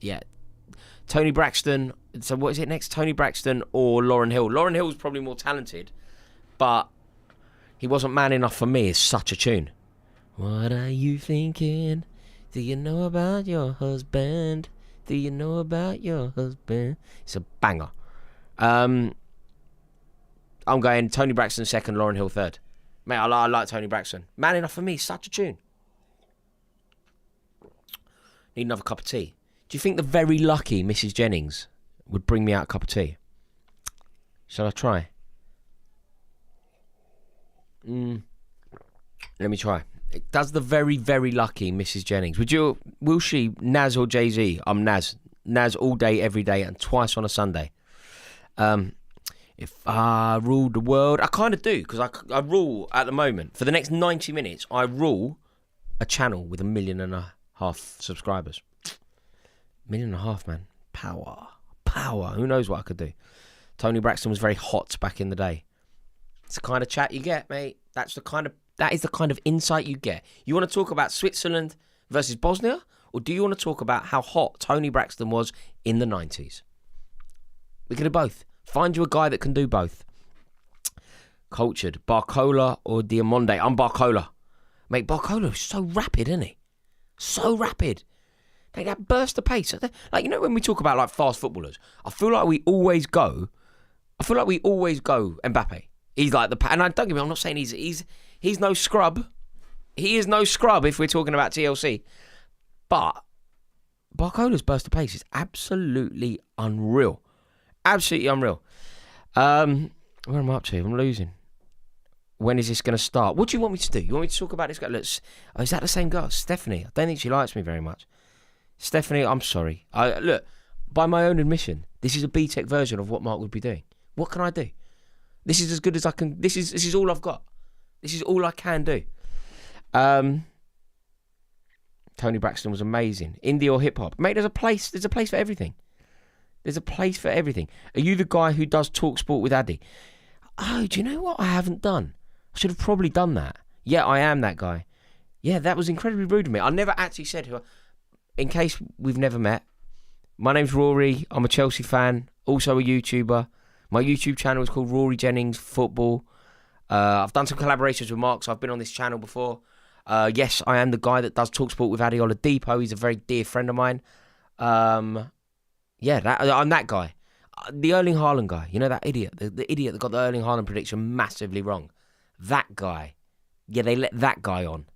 Yeah. Tony Braxton. So what is it next? Tony Braxton or Lauren Hill? Lauren Hill's probably more talented. But He Wasn't Man Enough for Me is such a tune. What are you thinking? Do you know about your husband? Do you know about your husband? It's a banger. I'm going Tony Braxton second, Lauryn Hill third. Mate, I like Tony Braxton. Man Enough for Me, such a tune. Need another cup of tea. Do you think the very lucky Mrs. Jennings would bring me out a cup of tea? Shall I try? Let me try. Does the very, very lucky Mrs. Jennings, will she, Naz or Jay-Z? I'm Naz. Naz all day, every day, and twice on a Sunday. If I ruled the world, I kind of do, because I rule at the moment. For the next 90 minutes, I rule a channel with 1.5 million subscribers. 1.5 million, man. Power. Who knows what I could do? Tony Braxton was very hot back in the day. It's the kind of chat you get, mate. That is the kind of insight you get. You want to talk about Switzerland versus Bosnia, or do you want to talk about how hot Tony Braxton was in the 90s? We can do both. Find you a guy that can do both. Cultured. Barcola or Diamonde? I'm Barcola. Mate, Barcola is so rapid, isn't he? So rapid. Like that burst of pace. Like, you know, when we talk about like fast footballers, I feel like we always go Mbappe. He's like and don't get me, I'm not saying he's no scrub. He is no scrub if we're talking about TLC. But Barcola's burst of pace is absolutely unreal. Absolutely unreal. Where am I up to? I'm losing. When is this going to start? What do you want me to do? You want me to talk about this guy? Look, is that the same girl? Stephanie. I don't think she likes me very much. Stephanie, I'm sorry. Look, by my own admission, this is a B-Tech version of what Mark would be doing. What can I do? This is as good as I can. This is all I've got. This is all I can do. Tony Braxton was amazing. Indie or hip hop, mate. There's a place for everything. There's a place for everything. Are you the guy who does talk sport with Addy? Oh, do you know what I haven't done? I should have probably done that. Yeah, I am that guy. Yeah, that was incredibly rude of me. I never actually said who. In case we've never met, my name's Rory. I'm a Chelsea fan, also a YouTuber. My YouTube channel is called Rory Jennings Football. I've done some collaborations with Mark, so I've been on this channel before. Yes, I am the guy that does talk sport with Addy Oladipo. He's a very dear friend of mine. Yeah, I'm that guy. The Erling Haaland guy. You know that idiot? The idiot that got the Erling Haaland prediction massively wrong. That guy. Yeah, they let that guy on.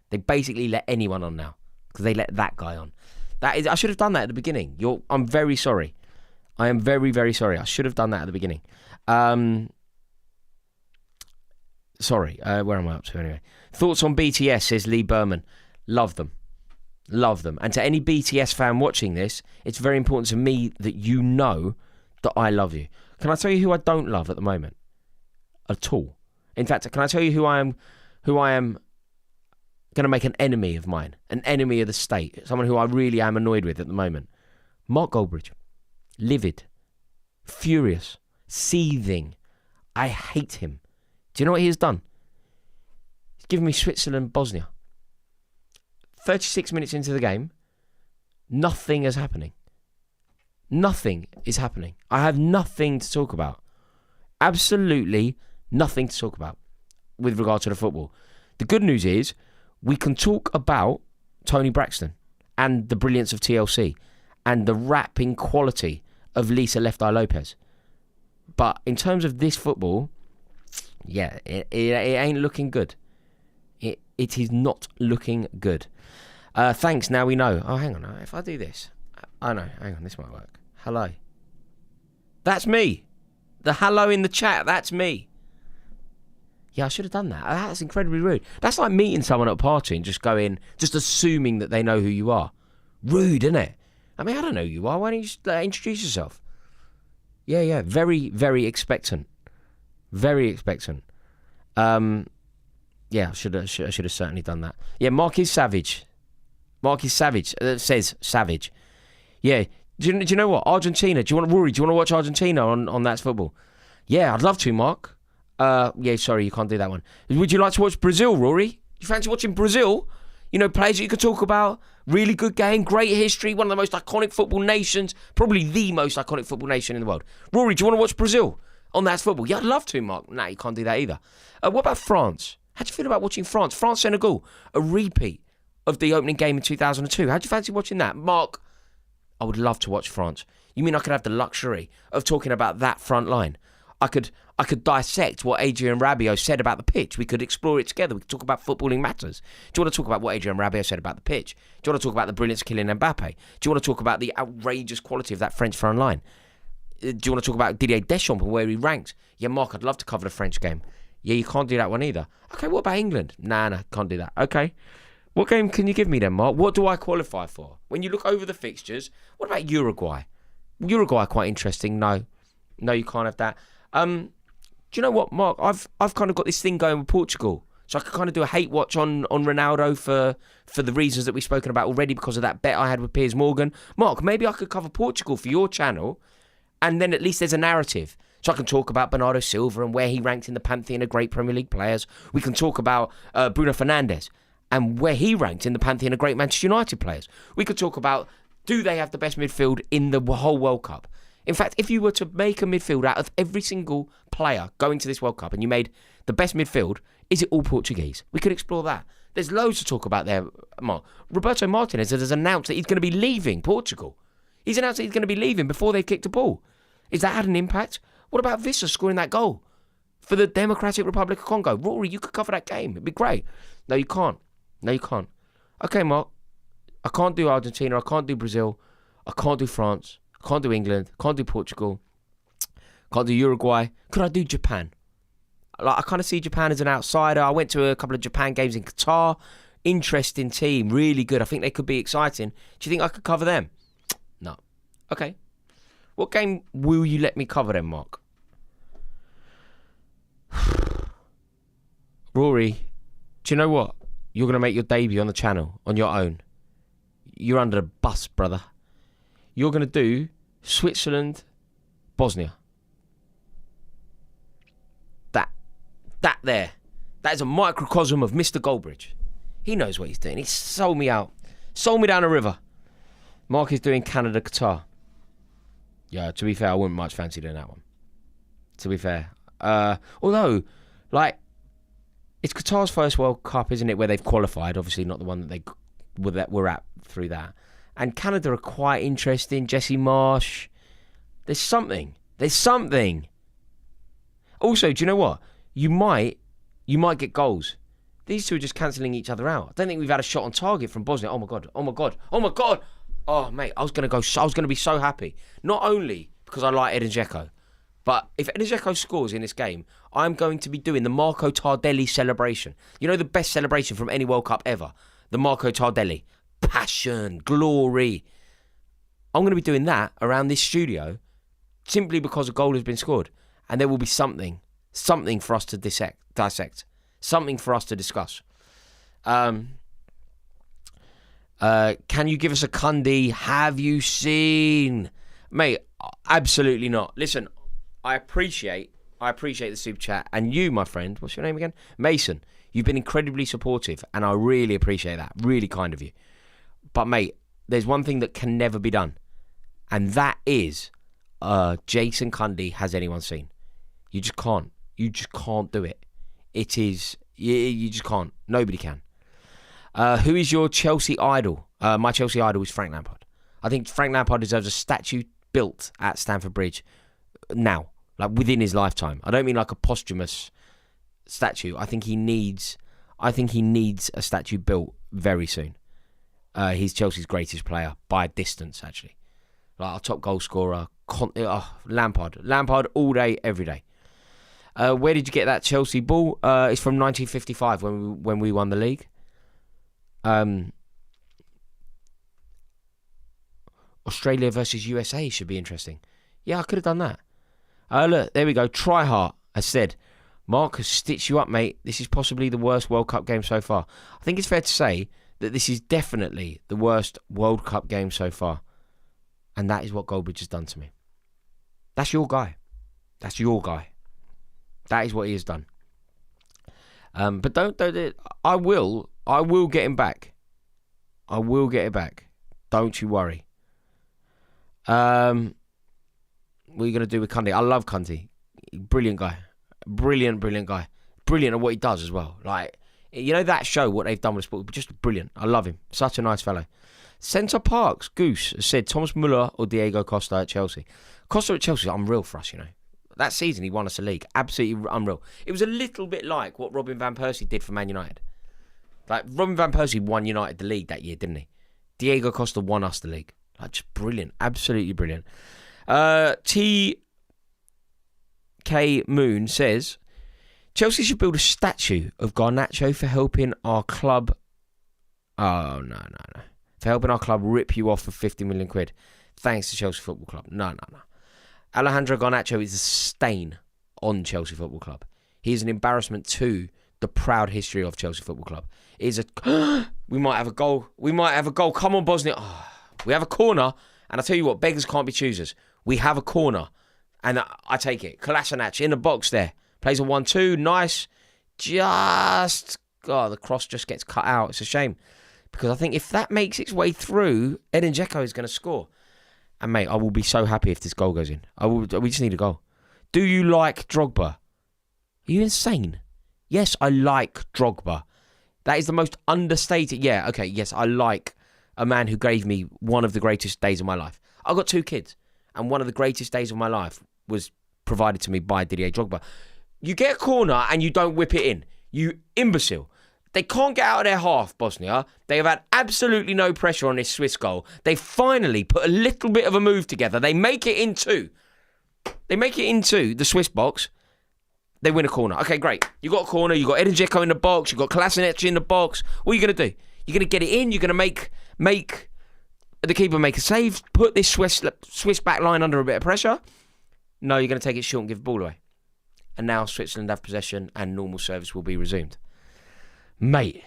They basically let anyone on now, because they let that guy on. I should have done that at the beginning. I'm very sorry. I am very, very sorry. I should have done that at the beginning. Sorry. Where am I up to anyway? Thoughts on BTS, says Lee Berman. Love them. Love them. And to any BTS fan watching this, it's very important to me that you know that I love you. Can I tell you who I don't love at the moment? At all. In fact, can I tell you who I am going to make an enemy of mine? An enemy of the state. Someone who I really am annoyed with at the moment. Mark Goldbridge. Livid. Furious. Seething. I hate him. Do you know what he has done? He's given me Switzerland, Bosnia. 36 minutes into the game, nothing is happening. Nothing is happening. I have nothing to talk about. Absolutely nothing to talk about with regard to the football. The good news is we can talk about Tony Braxton and the brilliance of TLC and the rapping quality of Lisa Left Eye Lopez. But in terms of this football, yeah, it ain't looking good. It is not looking good. Thanks, now we know. Oh, hang on. If I do this. Oh, no. Hang on. This might work. Hello. That's me. The hello in the chat. That's me. Yeah, I should have done that. That's incredibly rude. That's like meeting someone at a party and just assuming that they know who you are. Rude, isn't it? I mean, I don't know who you are. Why don't you just introduce yourself? Yeah. Very, very expectant. Very expectant. Yeah, I should have certainly done that. Yeah, Mark is savage. Mark is savage. Says savage. Yeah. Do you know what? Argentina. Do you want to watch Argentina on That's Football? Yeah, I'd love to, Mark. Yeah, sorry, you can't do that one. Would you like to watch Brazil, Rory? You fancy watching Brazil? You know, players that you could talk about. Really good game, great history, one of the most iconic football nations, probably the most iconic football nation in the world. Rory, do you want to watch Brazil? on That's Football. Yeah, I'd love to, Mark. Nah, you can't do that either. What about France? How do you feel about watching France? France-Senegal, a repeat of the opening game in 2002. How do you fancy watching that? Mark, I would love to watch France. You mean I could have the luxury of talking about that front line? I could dissect what Adrien Rabiot said about the pitch. We could explore it together. We could talk about footballing matters. Do you want to talk about what Adrien Rabiot said about the pitch? Do you want to talk about the brilliance of Kylian Mbappe? Do you want to talk about the outrageous quality of that French front line? Do you want to talk about Didier Deschamps and where he ranked? Yeah, Mark, I'd love to cover the French game. Yeah, you can't do that one either. Okay, what about England? Nah, can't do that. Okay. What game can you give me then, Mark? What do I qualify for? When you look over the fixtures, what about Uruguay? Uruguay quite interesting. No, you can't have that. Do you know what, Mark? I've kind of got this thing going with Portugal. So I could kind of do a hate watch on Ronaldo for the reasons that we've spoken about already because of that bet I had with Piers Morgan. Mark, maybe I could cover Portugal for your channel and then at least there's a narrative. So I can talk about Bernardo Silva and where he ranked in the pantheon of great Premier League players. We can talk about Bruno Fernandes and where he ranked in the pantheon of great Manchester United players. We could talk about, do they have the best midfield in the whole World Cup? In fact, if you were to make a midfield out of every single player going to this World Cup and you made the best midfield, is it all Portuguese? We could explore that. There's loads to talk about there, Mark. Roberto Martinez has announced that he's going to be leaving Portugal. He's announced that he's going to be leaving before they've kicked a ball. Is that had an impact? What about Vissa scoring that goal for the Democratic Republic of Congo? Rory, you could cover that game. It'd be great. No, you can't. Okay, Mark. I can't do Argentina. I can't do Brazil. I can't do France. I can't do England. I can't do Portugal. I can't do Uruguay. Could I do Japan? I kind of see Japan as an outsider. I went to a couple of Japan games in Qatar. Interesting team. Really good. I think they could be exciting. Do you think I could cover them? No. Okay. What game will you let me cover then, Mark? Rory, do you know what? You're going to make your debut on the channel on your own. You're under the bus, brother. You're going to do Switzerland, Bosnia. That is a microcosm of Mr. Goldbridge. He knows what he's doing. He sold me out. Sold me down a river. Mark is doing Canada, Qatar. Yeah, to be fair, I wouldn't much fancy doing that one. To be fair. Although, it's Qatar's first World Cup, isn't it, where they've qualified. Obviously not the one that we're at through that. And Canada are quite interesting. Jesse Marsh. There's something. Also, do you know what? You might get goals. These two are just cancelling each other out. I don't think we've had a shot on target from Bosnia. Oh my god. Oh mate, I was going to be so happy. Not only because I like Edin Dzeko, but if Edin Dzeko scores in this game, I'm going to be doing the Marco Tardelli celebration. You know, the best celebration from any World Cup ever. The Marco Tardelli. Passion, glory. I'm going to be doing that around this studio simply because a goal has been scored. And there will be something for us to dissect, something for us to discuss. Can you give us a Cundy? Have you seen? Mate, absolutely not. Listen, I appreciate the super chat. And you, my friend, what's your name again? Mason, you've been incredibly supportive and I really appreciate that. Really kind of you. But mate, there's one thing that can never be done. And that is Jason Cundy has anyone seen. You just can't. You just can't do it. It is... You just can't. Nobody can. Who is your Chelsea idol? My Chelsea idol is Frank Lampard. I think Frank Lampard deserves a statue built at Stamford Bridge now. Within his lifetime. I don't mean like a posthumous statue. I think he needs a statue built very soon. He's Chelsea's greatest player by a distance, actually. Our top goal scorer. Lampard all day, every day. Where did you get that Chelsea ball? It's from 1955 when we won the league. Australia versus USA should be interesting. Yeah, I could have done that. Look, there we go. Tryhart has said, Mark has stitched you up, mate. This is possibly the worst World Cup game so far. I think it's fair to say that this is definitely the worst World Cup game so far. And that is what Goldbridge has done to me. That's your guy. That is what he has done. But don't I will get him back. I will get it back. Don't you worry. What are you going to do with Cundy? I love Cundy. Brilliant guy. Brilliant guy. Brilliant at what he does as well. Like, you know that show, what they've done with sport, just brilliant. I love him. Such a nice fellow. Centre Parks, Goose, said Thomas Muller or Diego Costa at Chelsea. Costa at Chelsea is unreal for us, you know. That season he won us a league. Absolutely unreal. It was a little bit like what Robin Van Persie did for Man United. Like, Robin Van Persie won United the league that year, didn't he? Diego Costa won us the league. Like, just brilliant. Absolutely brilliant. TK Moon says, Chelsea should build a statue of Garnacho for helping our club... Oh, no. For helping our club rip you off for 50 million quid. Thanks to Chelsea Football Club. No. Alejandro Garnacho is a stain on Chelsea Football Club. He is an embarrassment to the proud history of Chelsea Football Club. It is a... We might have a goal. Come on, Bosnia. Oh, we have a corner. And I tell you what, beggars can't be choosers. We have a corner. And I take it. Kolasinac in the box there. Plays a 1-2. Nice. God, the cross just gets cut out. It's a shame. Because I think if that makes its way through, Edin Dzeko is going to score. And, mate, I will be so happy if this goal goes in. We just need a goal. Do you like Drogba? Are you insane? Yes, I like Drogba. That is the most understated... Yeah, okay, yes, I like a man who gave me one of the greatest days of my life. I've got 2 kids. And one of the greatest days of my life was provided to me by Didier Drogba. You get a corner and you don't whip it in. You imbecile. They can't get out of their half, Bosnia. They have had absolutely no pressure on this Swiss goal. They finally put a little bit of a move together. They make it into the Swiss box. They win a corner. Okay, great. You got a corner. You got Edin Dzeko in the box. You got Kolasinac in the box. What are you going to do? You're going to get it in. You're going to make the keeper make a save. Put this Swiss back line under a bit of pressure. No, you're going to take it short and give the ball away. And now Switzerland have possession and normal service will be resumed. Mate.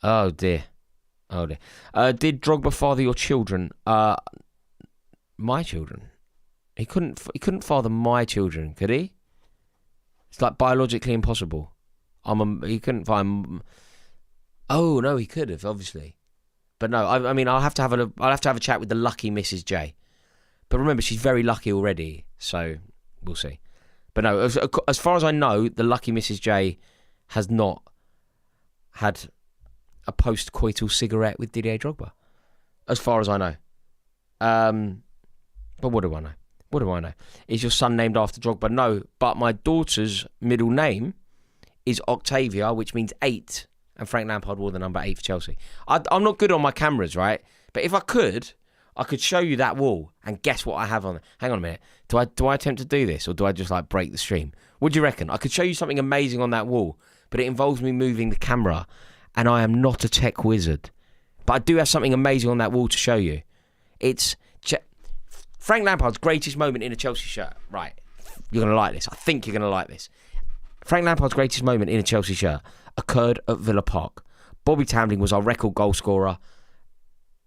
Oh dear. Did Drogba father your children? My children. He couldn't father my children, could he? It's like biologically impossible. He couldn't find. Oh no, he could have obviously, but no. I mean, I'll have to have a chat with the lucky Mrs. J. But remember, she's very lucky already, so we'll see. But no, as far as I know, the lucky Mrs. J has not had a post-coital cigarette with Didier Drogba. As far as I know. But what do I know? Is your son named after Drogba? No, but my daughter's middle name is Octavia, which means 8. And Frank Lampard wore the number 8 for Chelsea. I'm not good on my cameras, right? But if I could show you that wall and guess what I have on it. Hang on a minute. Do I attempt to do this or do I just like break the stream? What do you reckon? I could show you something amazing on that wall, but it involves me moving the camera and I am not a tech wizard. But I do have something amazing on that wall to show you. It's Frank Lampard's greatest moment in a Chelsea shirt. Right. You're going to like this. I think you're going to like this. Frank Lampard's greatest moment in a Chelsea shirt occurred at Villa Park. Bobby Tambling was our record goal scorer.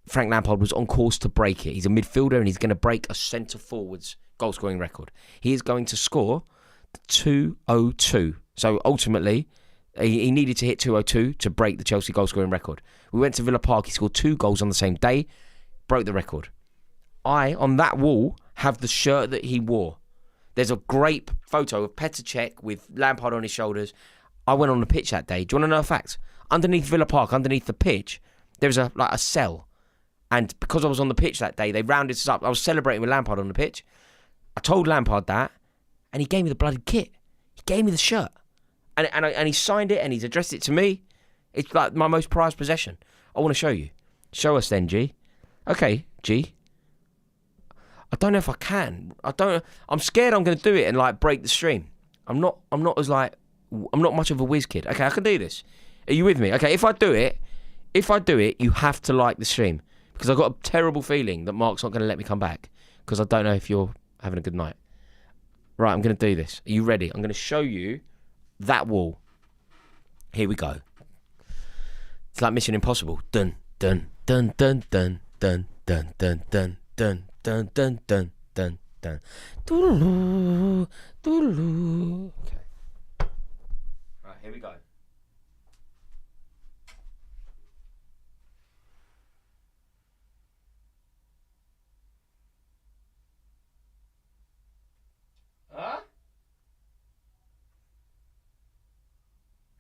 Frank Lampard was on course to break it. He's a midfielder and he's going to break a centre-forward's goal-scoring record. He is going to score the 202. So ultimately, he needed to hit 202 to break the Chelsea goal-scoring record. We went to Villa Park. He scored 2 goals on the same day, broke the record. I, on that wall, have the shirt that he wore. There's a great photo of Petr Cech with Lampard on his shoulders. I went on the pitch that day. Do you want to know a fact? Underneath Villa Park, underneath the pitch, there was a cell. And because I was on the pitch that day, they rounded us up. I was celebrating with Lampard on the pitch. I told Lampard that, and he gave me the bloody kit. He gave me the shirt. And he signed it, and he's addressed it to me. It's like my most prized possession. I want to show you. Show us then, G. Okay, G. I don't know if I can. I'm scared I'm going to do it and like break the stream. I'm not much of a whiz kid. Okay, I can do this. Are you with me? Okay, if I do it, you have to like the stream. Because I've got a terrible feeling that Mark's not going to let me come back. Because I don't know if you're having a good night. Right, I'm going to do this. Are you ready? I'm going to show you that wall. Here we go. It's like Mission Impossible. Dun, dun, dun, dun, dun, dun, dun, dun, dun, dun, dun, dun, dun, dun, dun. Doodaloo, doodaloo. Okay. Right, here we go.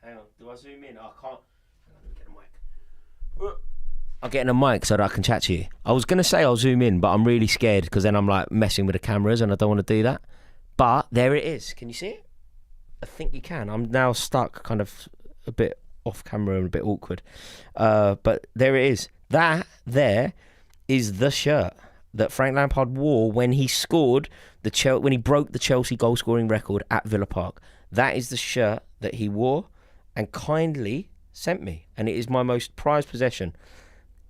Hang on. Do I zoom in? I can't. Hang on, let me get a mic. I'm getting a mic so that I can chat to you. I was going to say I'll zoom in, but I'm really scared because then I'm like messing with the cameras and I don't want to do that. But there it is. Can you see it? I think you can. I'm now stuck kind of a bit off camera and a bit awkward. But there it is. That there is the shirt that Frank Lampard wore when he scored when he broke the Chelsea goal scoring record at Villa Park. That is the shirt that he wore and kindly sent me, and it is my most prized possession.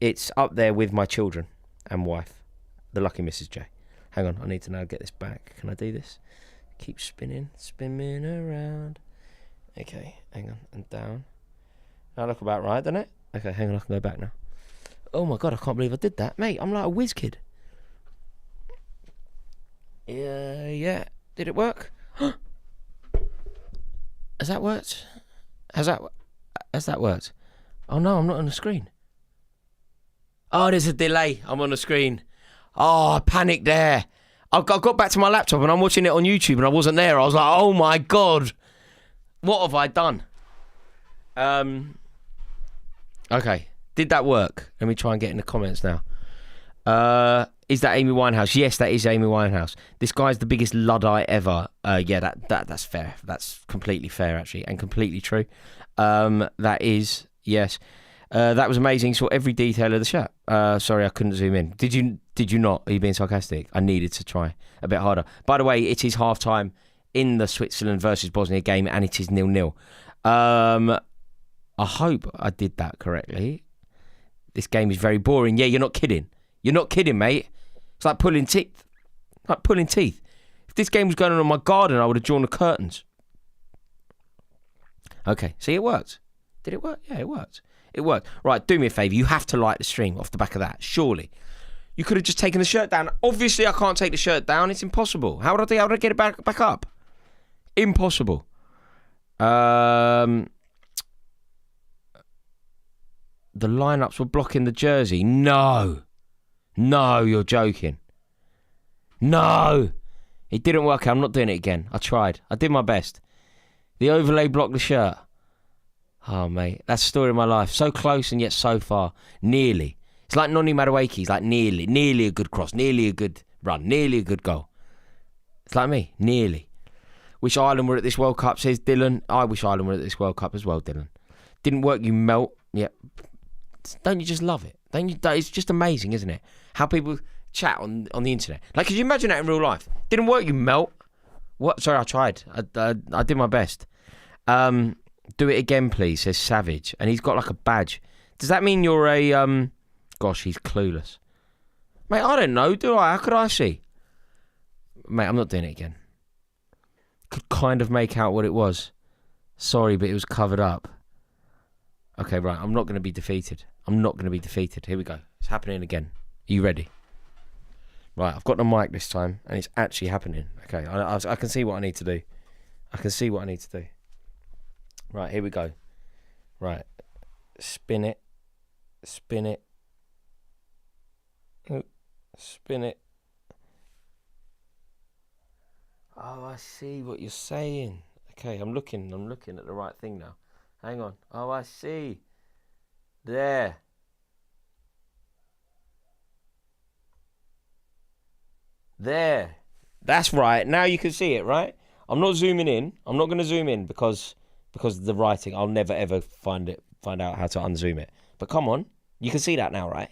It's up there with my children and wife, the lucky Mrs. J. Hang on, I need to now get this back. Can I do this? Keep spinning around. Okay, hang on, and down. That look about right, doesn't it? Okay, hang on, I can go back now. Oh my God, I can't believe I did that. Mate, I'm like a whiz kid. Yeah. Did it work? Has that worked? Has that worked? Oh no, I'm not on the screen. Oh, there's a delay. I'm on the screen. Oh, I panicked there. I got back to my laptop and I'm watching it on YouTube and I wasn't there. I was like, oh my God. What have I done? Okay. Did that work? Let me try and get in the comments now. Is that Amy Winehouse? Yes, that is Amy Winehouse. This guy's the biggest Luddite ever. Yeah, that's fair. That's completely fair, actually, and completely true. That is, yes. That was amazing. Saw every detail of the shirt. Sorry, I couldn't zoom in. Did you not? Are you being sarcastic? I needed to try a bit harder. By the way, it is half-time in the Switzerland versus Bosnia game, and it is 0-0. I hope I did that correctly. This game is very boring. Yeah, you're not kidding. You're not kidding, mate. It's like pulling teeth. If this game was going on in my garden, I would have drawn the curtains. Okay, see, it worked. Did it work? Yeah, it worked. It worked. Right, do me a favour. You have to like the stream off the back of that, surely. You could have just taken the shirt down. Obviously, I can't take the shirt down. It's impossible. How would I get it back up? Impossible. The lineups were blocking the jersey. No, you're joking. No, it didn't work out. I'm not doing it again. I tried. I did my best. The overlay blocked the shirt. Oh, mate, that's the story of my life. So close and yet so far. Nearly. It's like Noni Madueke's, like nearly a good cross, nearly a good run, nearly a good goal. It's like me, nearly. Wish Ireland were at this World Cup, says Dylan. I wish Ireland were at this World Cup as well, Dylan. Didn't work, you melt. Yeah. Don't you just love it? Don't you? It's just amazing, isn't it? How people chat on the internet. Like, could you imagine that in real life? Didn't work, you melt. What? Sorry, I tried. I did my best. Do it again, please, says Savage. And he's got like a badge. Does that mean you're a... Gosh, he's clueless. Mate, I don't know, do I? How could I see? Mate, I'm not doing it again. Could kind of make out what it was. Sorry, but it was covered up. Okay, right. I'm not going to be defeated. Here we go. It's happening again. Are you ready? Right, I've got the mic this time, and it's actually happening. Okay, I can see what I need to do. Right, here we go. Right. Spin it. Oh, spin it. Oh, I see what you're saying. Okay, I'm looking at the right thing now. Hang on. Oh, I see. There. That's right. Now you can see it, right? I'm not zooming in. I'm not going to zoom in because of the writing. I'll never ever find out how to unzoom it. But come on. You can see that now, right?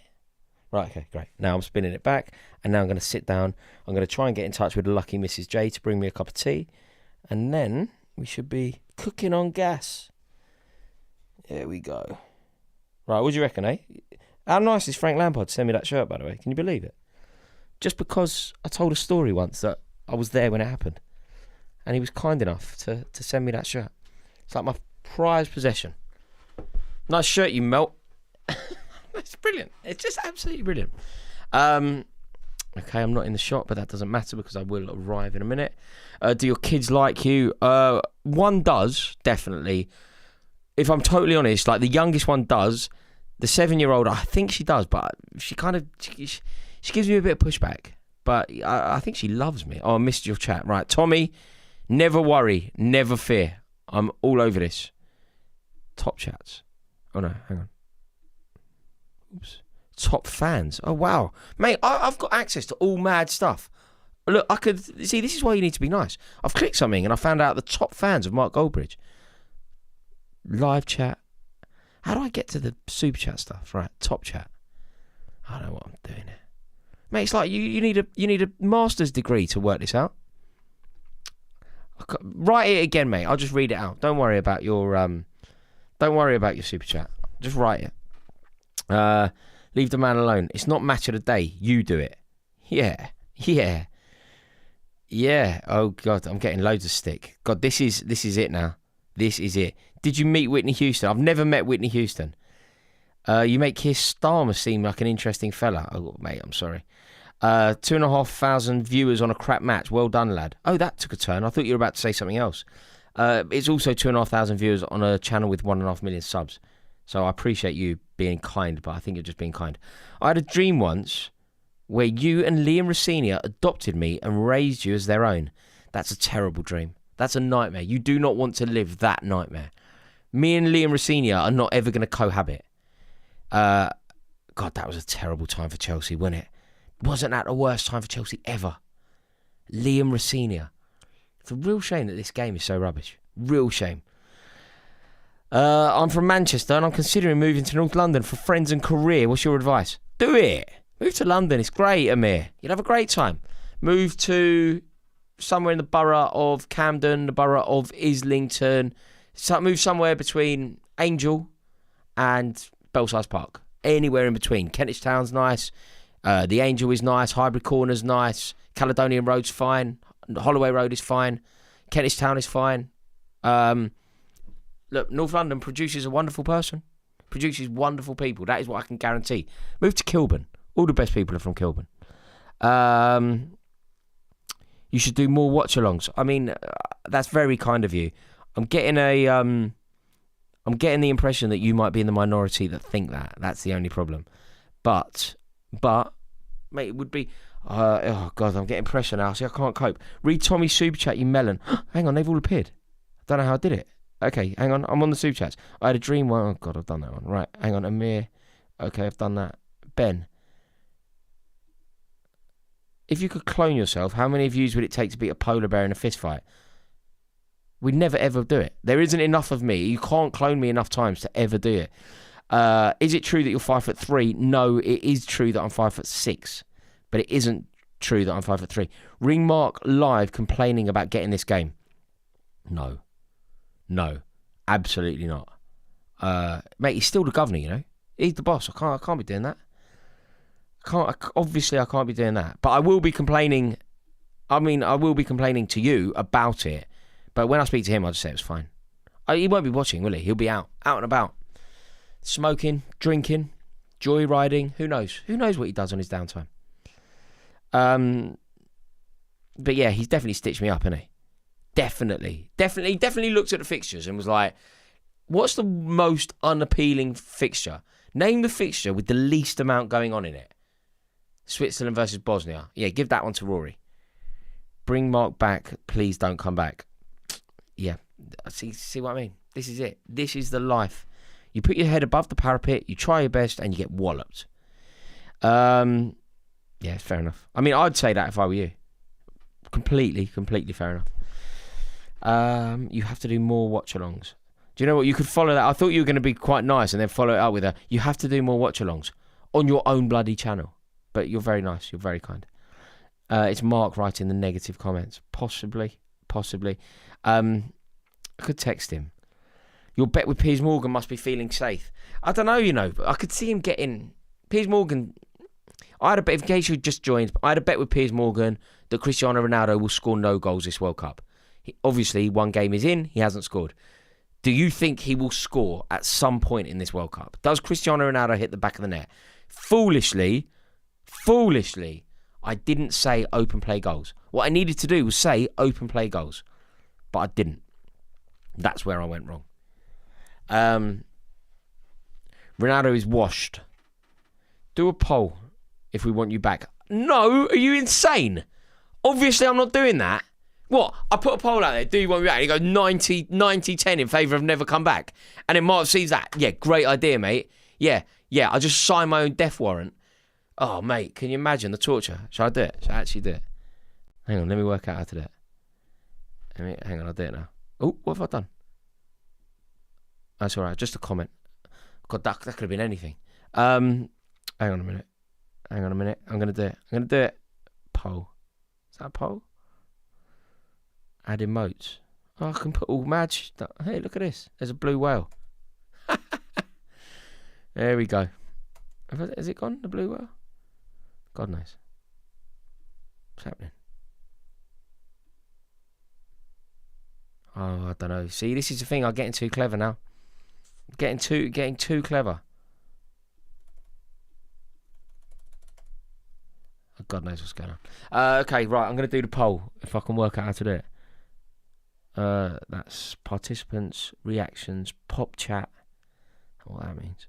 Right, okay, great. Now I'm spinning it back, and now I'm going to sit down. I'm going to try and get in touch with the lucky Mrs. J to bring me a cup of tea, and then we should be cooking on gas. There we go. Right, what do you reckon, eh? How nice is Frank Lampard to send me that shirt, by the way? Can you believe it? Just because I told a story once that I was there when it happened, and he was kind enough to send me that shirt. It's like my prized possession. Nice shirt, you melt. It's brilliant. It's just absolutely brilliant. Okay, I'm not in the shot, but that doesn't matter because I will arrive in a minute. Do your kids like you? One does, definitely. If I'm totally honest, like the youngest one does. The 7-year-old, I think she does, but she kind of... She gives me a bit of pushback. But I think she loves me. Oh, I missed your chat. Right, Tommy, never worry, never fear. I'm all over this. Top chats. Oh no, hang on. Oops. Top fans. Oh wow, mate, I've got access to all mad stuff. Look, I could see. This is why you need to be nice. I've clicked something and I found out the top fans of Mark Goldbridge. Live chat. How do I get to the super chat stuff? Right, top chat. I don't know what I'm doing here, mate. It's like you need a master's degree to work this out. Write it again, mate. I'll just read it out. Don't worry about your super chat. Just write it. Leave the man alone. It's not match of the day. You do it. Yeah. Oh God, I'm getting loads of stick. God, this is it now. This is it. Did you meet Whitney Houston? I've never met Whitney Houston. You make Keir Starmer seem like an interesting fella. Oh, mate, I'm sorry. 2,500 viewers on a crap match. Well done, lad. Oh, that took a turn. I thought you were about to say something else. It's also 2,500 viewers on a channel with 1.5 million subs. So I appreciate you being kind, but I think you're just being kind. I had a dream once where you and Liam Rossini adopted me and raised you as their own. That's a terrible dream. That's a nightmare. You do not want to live that nightmare. Me and Liam Rossini are not ever going to cohabit. God, that was a terrible time for Chelsea, wasn't it? Wasn't that the worst time for Chelsea ever? Liam Rossini. It's a real shame that this game is so rubbish. Real shame. I'm from Manchester and I'm considering moving to North London for friends and career. What's your advice? Do it. Move to London. It's great, Amir. You'll have a great time. Move to somewhere in the borough of Camden, the borough of Islington. Move somewhere between Angel and Belsize Park. Anywhere in between. Kentish Town's nice. The Angel is nice. Highbury Corner's nice. Caledonian Road's fine. Holloway Road is fine. Kentish Town is fine. Look, North London produces a wonderful person. Produces wonderful people. That is what I can guarantee. Move to Kilburn. All the best people are from Kilburn. You should do more watch-alongs. I mean, that's very kind of you. I'm getting the impression that you might be in the minority that think that. That's the only problem. But, mate, it would be. Oh God, I'm getting pressure now. See, I can't cope. Read Tommy's super chat, you melon. Hang on, they've all appeared. I don't know how I did it. Okay, hang on. I'm on the super chats. I had a dream one. Oh God, I've done that one. Right, hang on. Amir. Okay, I've done that. Ben. If you could clone yourself, how many views would it take to beat a polar bear in a fist fight? We'd never ever do it. There isn't enough of me. You can't clone me enough times to ever do it. Is it true that you're 5'3"? No, it is true that I'm 5'6", but it isn't true that I'm 5'3". Ring Mark live complaining about getting this game. No, absolutely not. Mate, he's still the governor, you know. He's the boss. I can't be doing that. Obviously, I can't be doing that. But I will be complaining. I mean, I will be complaining to you about it. But when I speak to him, I'll just say it was fine. He won't be watching, will he? He'll be out and about. Smoking, drinking, joyriding. Who knows? Who knows what he does on his downtime? But yeah, he's definitely stitched me up, hasn't he? Definitely looked at the fixtures and was like, what's the most unappealing fixture? Name the fixture with the least amount going on in it. Switzerland versus Bosnia. Yeah, give that one to Rory. Bring Mark back. Please don't come back. Yeah, see what I mean? This is it. This is the life. You put your head above the parapet, you try your best, and you get walloped. Yeah, fair enough. I mean, I'd say that if I were you. Completely fair enough. You have to do more watch-alongs. Do you know what? You could follow that. I thought you were going to be quite nice and then follow it up with you have to do more watch-alongs on your own bloody channel. But you're very nice. You're very kind. It's Mark writing the negative comments. Possibly. I could text him. Your bet with Piers Morgan must be feeling safe. I don't know, you know, but I could see him getting... Piers Morgan... I had a bet, in case you just joined, I had a bet with Piers Morgan that Cristiano Ronaldo will score no goals this World Cup. Obviously, one game is in, he hasn't scored. Do you think he will score at some point in this World Cup? Does Cristiano Ronaldo hit the back of the net? Foolishly, I didn't say open play goals. What I needed to do was say open play goals. But I didn't. That's where I went wrong. Ronaldo is washed. Do a poll if we want you back. No, are you insane? Obviously, I'm not doing that. What? I put a poll out there. Do you want me back? And he goes 90-10 in favour of never come back. And then Mark sees that. Yeah, great idea, mate. Yeah. I just signed my own death warrant. Oh, mate, can you imagine the torture? Shall I do it? Shall I actually do it? Hang on, let me work out how to do it. Hang on, I'll do it now. Oh, what have I done? That's all right, just a comment. God, that could have been anything. Hang on a minute. I'm going to do it. Poll. Is that a poll? Add emotes. Oh, I can put all mad stuff. Hey, look at this. There's a blue whale. There we go. Has it gone, the blue whale? God knows. What's happening? Oh, I don't know. See, this is the thing. I'm getting too clever now. Getting too clever. Oh, God knows what's going on. Okay, right. I'm going to do the poll if I can work out how to do it. That's participants, reactions, pop chat. What that means.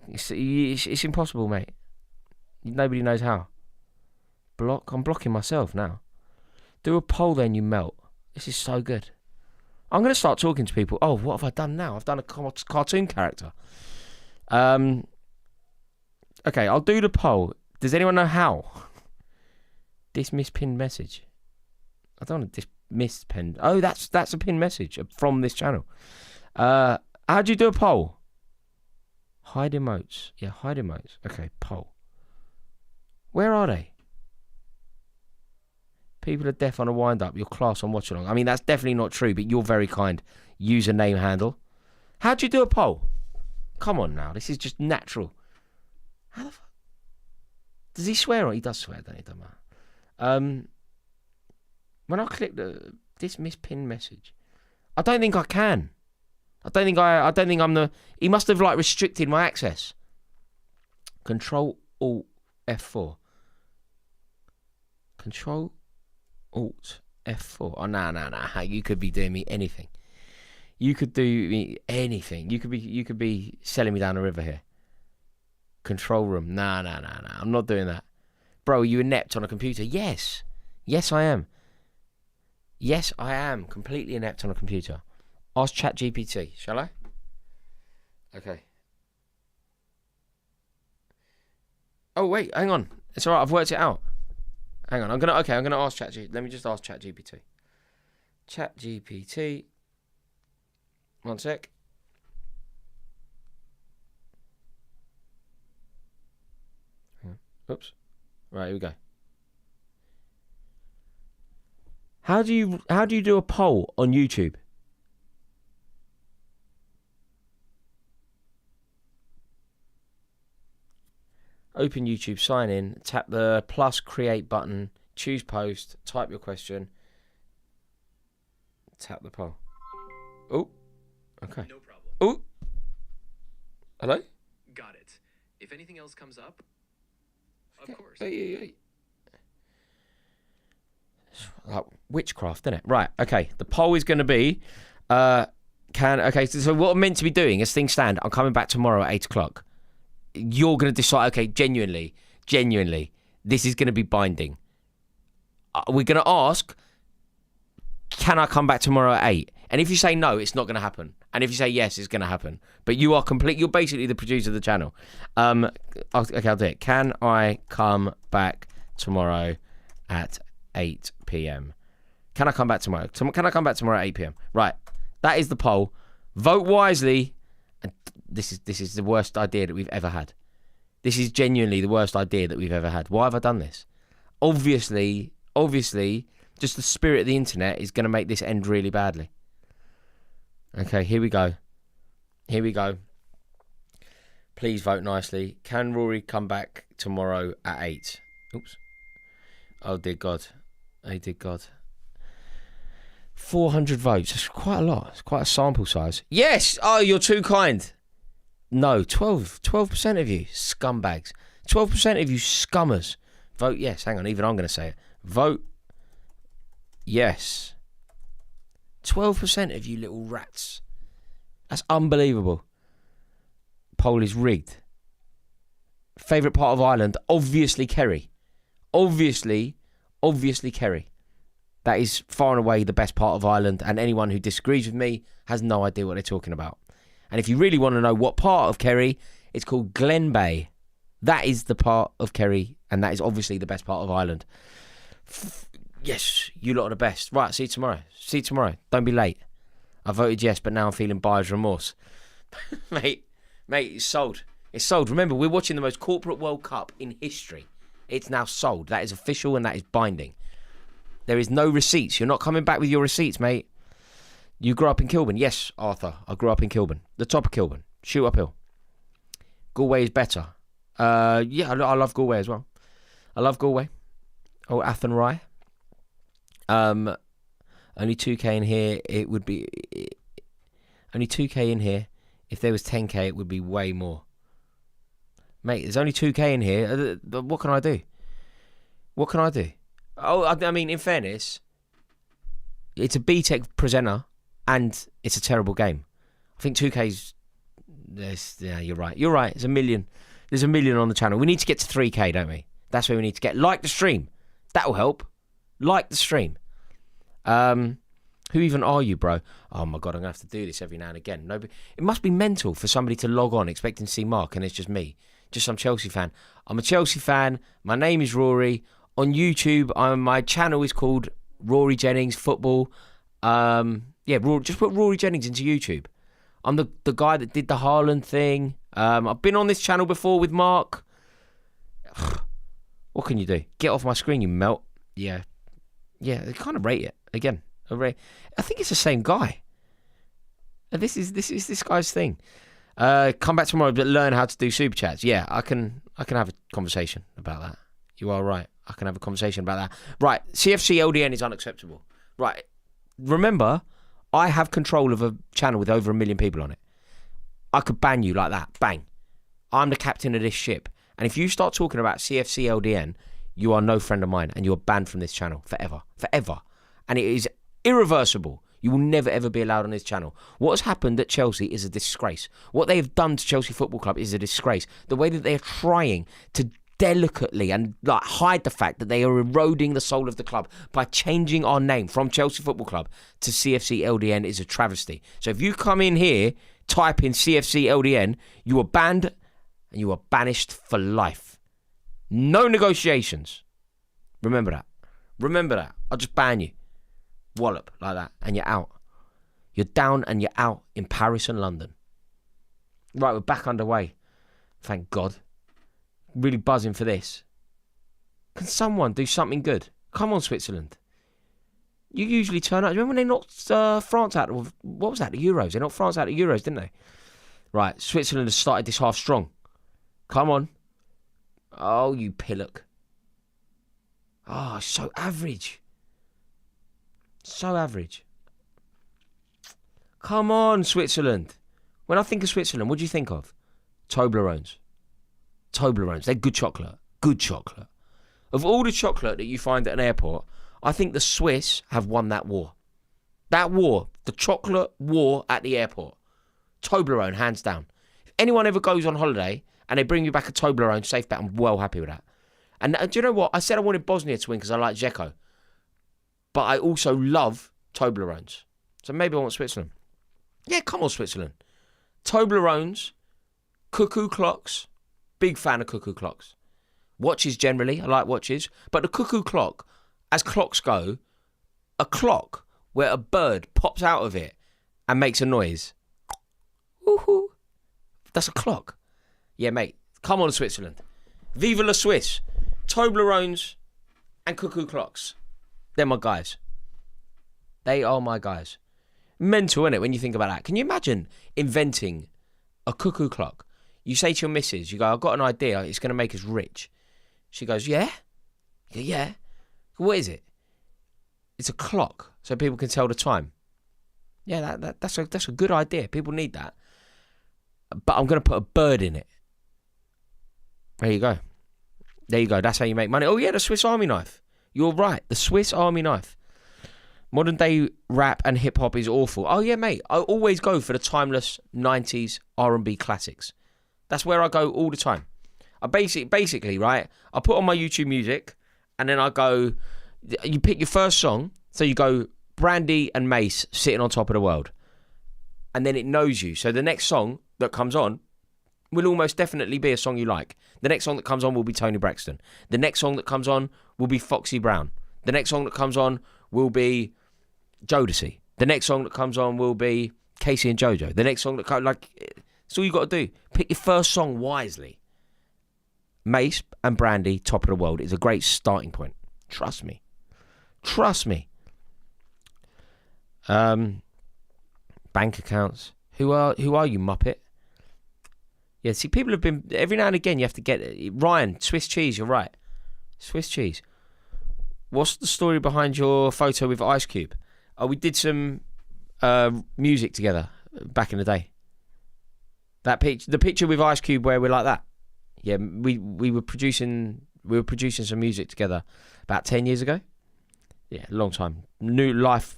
It's impossible, mate. Nobody knows how. I'm blocking myself now. Do a poll, then you melt. This is so good. I'm going to start talking to people. Oh, what have I done now? I've done a cartoon character. Okay, I'll do the poll. Does anyone know how? Dismiss pinned message. I don't want to dismiss pinned. Oh, that's a pinned message from this channel. How do you do a poll? Hide emotes. Yeah, hide emotes. Okay, poll. Where are they? People are deaf on a wind-up. Your class on Watchalong. I mean, that's definitely not true, but you're very kind. Username handle. How do you do a poll? Come on now. This is just natural. How the fuck? Does he swear or he does swear? Don't he? Doesn't matter. When I click the dismiss pin message, I don't think I can. I don't think I'm the. He must have like restricted my access. Control Alt F4. Control Alt F4. Oh no. You could be doing me anything. You could do me anything. You could be selling me down the river here. Control room. Nah. I'm not doing that. Bro, are you inept on a computer? Yes. Yes, I am. Yes, I am completely inept on a computer. Ask ChatGPT, shall I? Okay. Oh wait, hang on. It's alright, I've worked it out. Hang on, I'm gonna ask ChatGPT. Let me just ask ChatGPT. ChatGPT. One sec. Oops. Right, here we go. How do you do a poll on YouTube? Open YouTube, sign in, tap the plus create button, choose post, type your question, tap the poll. Oh, okay. No problem. Oh, hello? Got it. If anything else comes up, of course. Hey. Like witchcraft, isn't it? Right, okay. The poll is going to be, so what I'm meant to be doing as things stand, I'm coming back tomorrow at 8 o'clock. You're going to decide, okay, genuinely, this is going to be binding. We're going to ask, can I come back tomorrow at 8? And if you say no, it's not going to happen. And if you say yes, it's going to happen. But you're basically the producer of the channel. Okay, I'll do it. Can I come back tomorrow at 8 p.m? Can I come back tomorrow? Can I come back tomorrow at 8 p.m? Right, that is the poll. Vote wisely. And this is the worst idea that we've ever had. This is genuinely the worst idea that we've ever had. Why have I done this? Obviously, just the spirit of the internet is going to make this end really badly. Okay, here we go. Please vote nicely. Can Rory come back tomorrow at 8? Oops. Oh, dear God. 400 votes. That's quite a lot. It's quite a sample size. Yes! Oh, you're too kind. No, 12% of you scumbags. 12% of you scummers. Vote yes. Hang on, even I'm going to say it. Vote yes. 12% of you little rats. That's unbelievable. Poll is rigged. Favourite part of Ireland? Obviously Kerry. Obviously Kerry. That is far and away the best part of Ireland, and anyone who disagrees with me has no idea what they're talking about. And if you really want to know what part of Kerry, it's called Glenbeigh. That is the part of Kerry, and that is obviously the best part of Ireland. Yes, you lot are the best. Right, see you tomorrow. See you tomorrow. Don't be late. I voted yes, but now I'm feeling buyer's remorse. Mate, it's sold. It's sold. Remember, we're watching the most corporate World Cup in history. It's now sold. That is official and that is binding. There is no receipts. You're not coming back with your receipts, mate. You grew up in Kilburn. Yes, Arthur, I grew up in Kilburn. The top of Kilburn. Shoot uphill. Galway is better. Yeah, I love Galway as well. I love Galway. Oh, Athenry. Only 2k in here. It would be... Only 2k in here. If there was 10k, it would be way more. Mate, there's only 2k in here. What can I do? What can I do? Oh, I mean, in fairness, it's a BTEC presenter and it's a terrible game. I think 2k's... Yeah, you're right. You're right. It's 1 million. There's 1 million on the channel. We need to get to 3k, don't we? That's where we need to get. Like the stream. That'll help. Like the stream. Who even are you, bro? Oh my God, I'm going to have to do this every now and again. Nobody, it must be mental for somebody to log on expecting to see Mark and it's just me. Just some Chelsea fan. I'm a Chelsea fan. My name is Rory. On YouTube, my channel is called Rory Jennings Football. Just put Rory Jennings into YouTube. I'm the guy that did the Haaland thing. I've been on this channel before with Mark. What can you do? Get off my screen, you melt. Yeah, they kind of rate it again. I think it's the same guy. This is this guy's thing. Come back tomorrow, but learn how to do super chats. Yeah, I can have a conversation about that. You are right. I can have a conversation about that. Right, CFC LDN is unacceptable. Right, remember, I have control of a channel with over 1 million people on it. I could ban you like that. Bang. I'm the captain of this ship. And if you start talking about CFC LDN, you are no friend of mine and you're banned from this channel forever. Forever. And it is irreversible. You will never, ever be allowed on this channel. What has happened at Chelsea is a disgrace. What they have done to Chelsea Football Club is a disgrace. The way that they are trying to delicately and hide the fact that they are eroding the soul of the club by changing our name from Chelsea Football Club to CFC LDN is a travesty. So if you come in here, type in CFC LDN, you are banned and you are banished for life. No negotiations. Remember that. Remember that. I'll just ban you. Wallop like that and you're out. You're down and you're out in Paris and London. Right, we're back underway. Thank God. Really buzzing for this. Can someone do something good? Come on, Switzerland. You usually turn up. Remember when they knocked France out of... What was that? The Euros. They knocked France out of Euros, didn't they? Right, Switzerland has started this half strong. Come on. Oh, you pillock. Oh, so average. So average. Come on, Switzerland. When I think of Switzerland, what do you think of? Toblerones. Toblerones. They're good chocolate. Good chocolate. Of all the chocolate that you find at an airport, I think the Swiss have won that war. That war. The chocolate war at the airport. Toblerone, hands down. If anyone ever goes on holiday and they bring you back a Toblerone safe bet, I'm well happy with that. And do you know what? I said I wanted Bosnia to win because I like Dzeko. But I also love Toblerones. So maybe I want Switzerland. Yeah, come on, Switzerland. Toblerones, cuckoo clocks. Big fan of cuckoo clocks. Watches generally, I like watches. But the cuckoo clock, as clocks go, a clock where a bird pops out of it and makes a noise. Woohoo. That's a clock. Yeah, mate. Come on, Switzerland. Viva la Suisse. Toblerones and cuckoo clocks. They're my guys. They are my guys. Mental, innit, when you think about that. Can you imagine inventing a cuckoo clock? You say to your missus, you go, I've got an idea, it's going to make us rich. She goes, yeah? Yeah. What is it? It's a clock, so people can tell the time. Yeah, that's a good idea. People need that. But I'm going to put a bird in it. There you go. There you go. That's how you make money. Oh, yeah, the Swiss Army knife. You're right. The Swiss Army knife. Modern day rap and hip hop is awful. Oh, yeah, mate. I always go for the timeless 90s R&B classics. That's where I go all the time. I basically, right, I put on my YouTube music and then I go, you pick your first song So you go Brandy and Mace sitting on top of the world. And then it knows you. So the next song that comes on will almost definitely be a song you like. The next song that comes on will be Tony Braxton. The next song that comes on will be Foxy Brown. The next song that comes on will be Jodeci. The next song that comes on will be Casey and JoJo. The next song that comes, like, it's all you got to do. Pick your first song wisely. Mace and Brandy, Top of the World, is a great starting point. Trust me. Trust me. Bank accounts. Who are you, Muppet? Yeah, see, people have been... Every now and again, you have to get... Ryan, Swiss cheese, you're right. Swiss cheese. What's the story behind your photo with Ice Cube? Oh, we did some music together back in the day. The picture with Ice Cube where we're like that. Yeah, we were producing some music together about 10 years ago. Yeah, a long time. New life,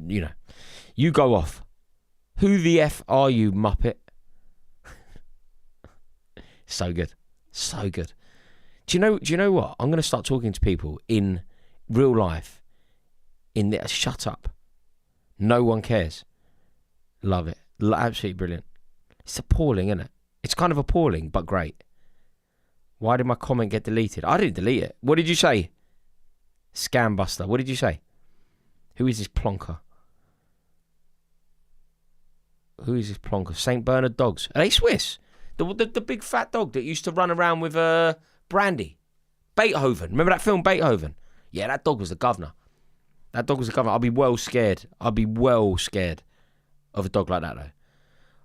you know. You go off. Who the F are you, Muppet? So good. So good. Do you know what? I'm going to start talking to people in real life. Shut up. No one cares. Love it. Absolutely brilliant. It's appalling, isn't it? It's kind of appalling, but great. Why did my comment get deleted? I didn't delete it. What did you say? Scam buster. What did you say? Who is this plonker? Who is this plonker? St. Bernard dogs. Are they Swiss? The big fat dog that used to run around with Brandy. Beethoven. Remember that film, Beethoven? Yeah, that dog was the governor. That dog was the governor. I'd be well scared. I'd be well scared of a dog like that, though.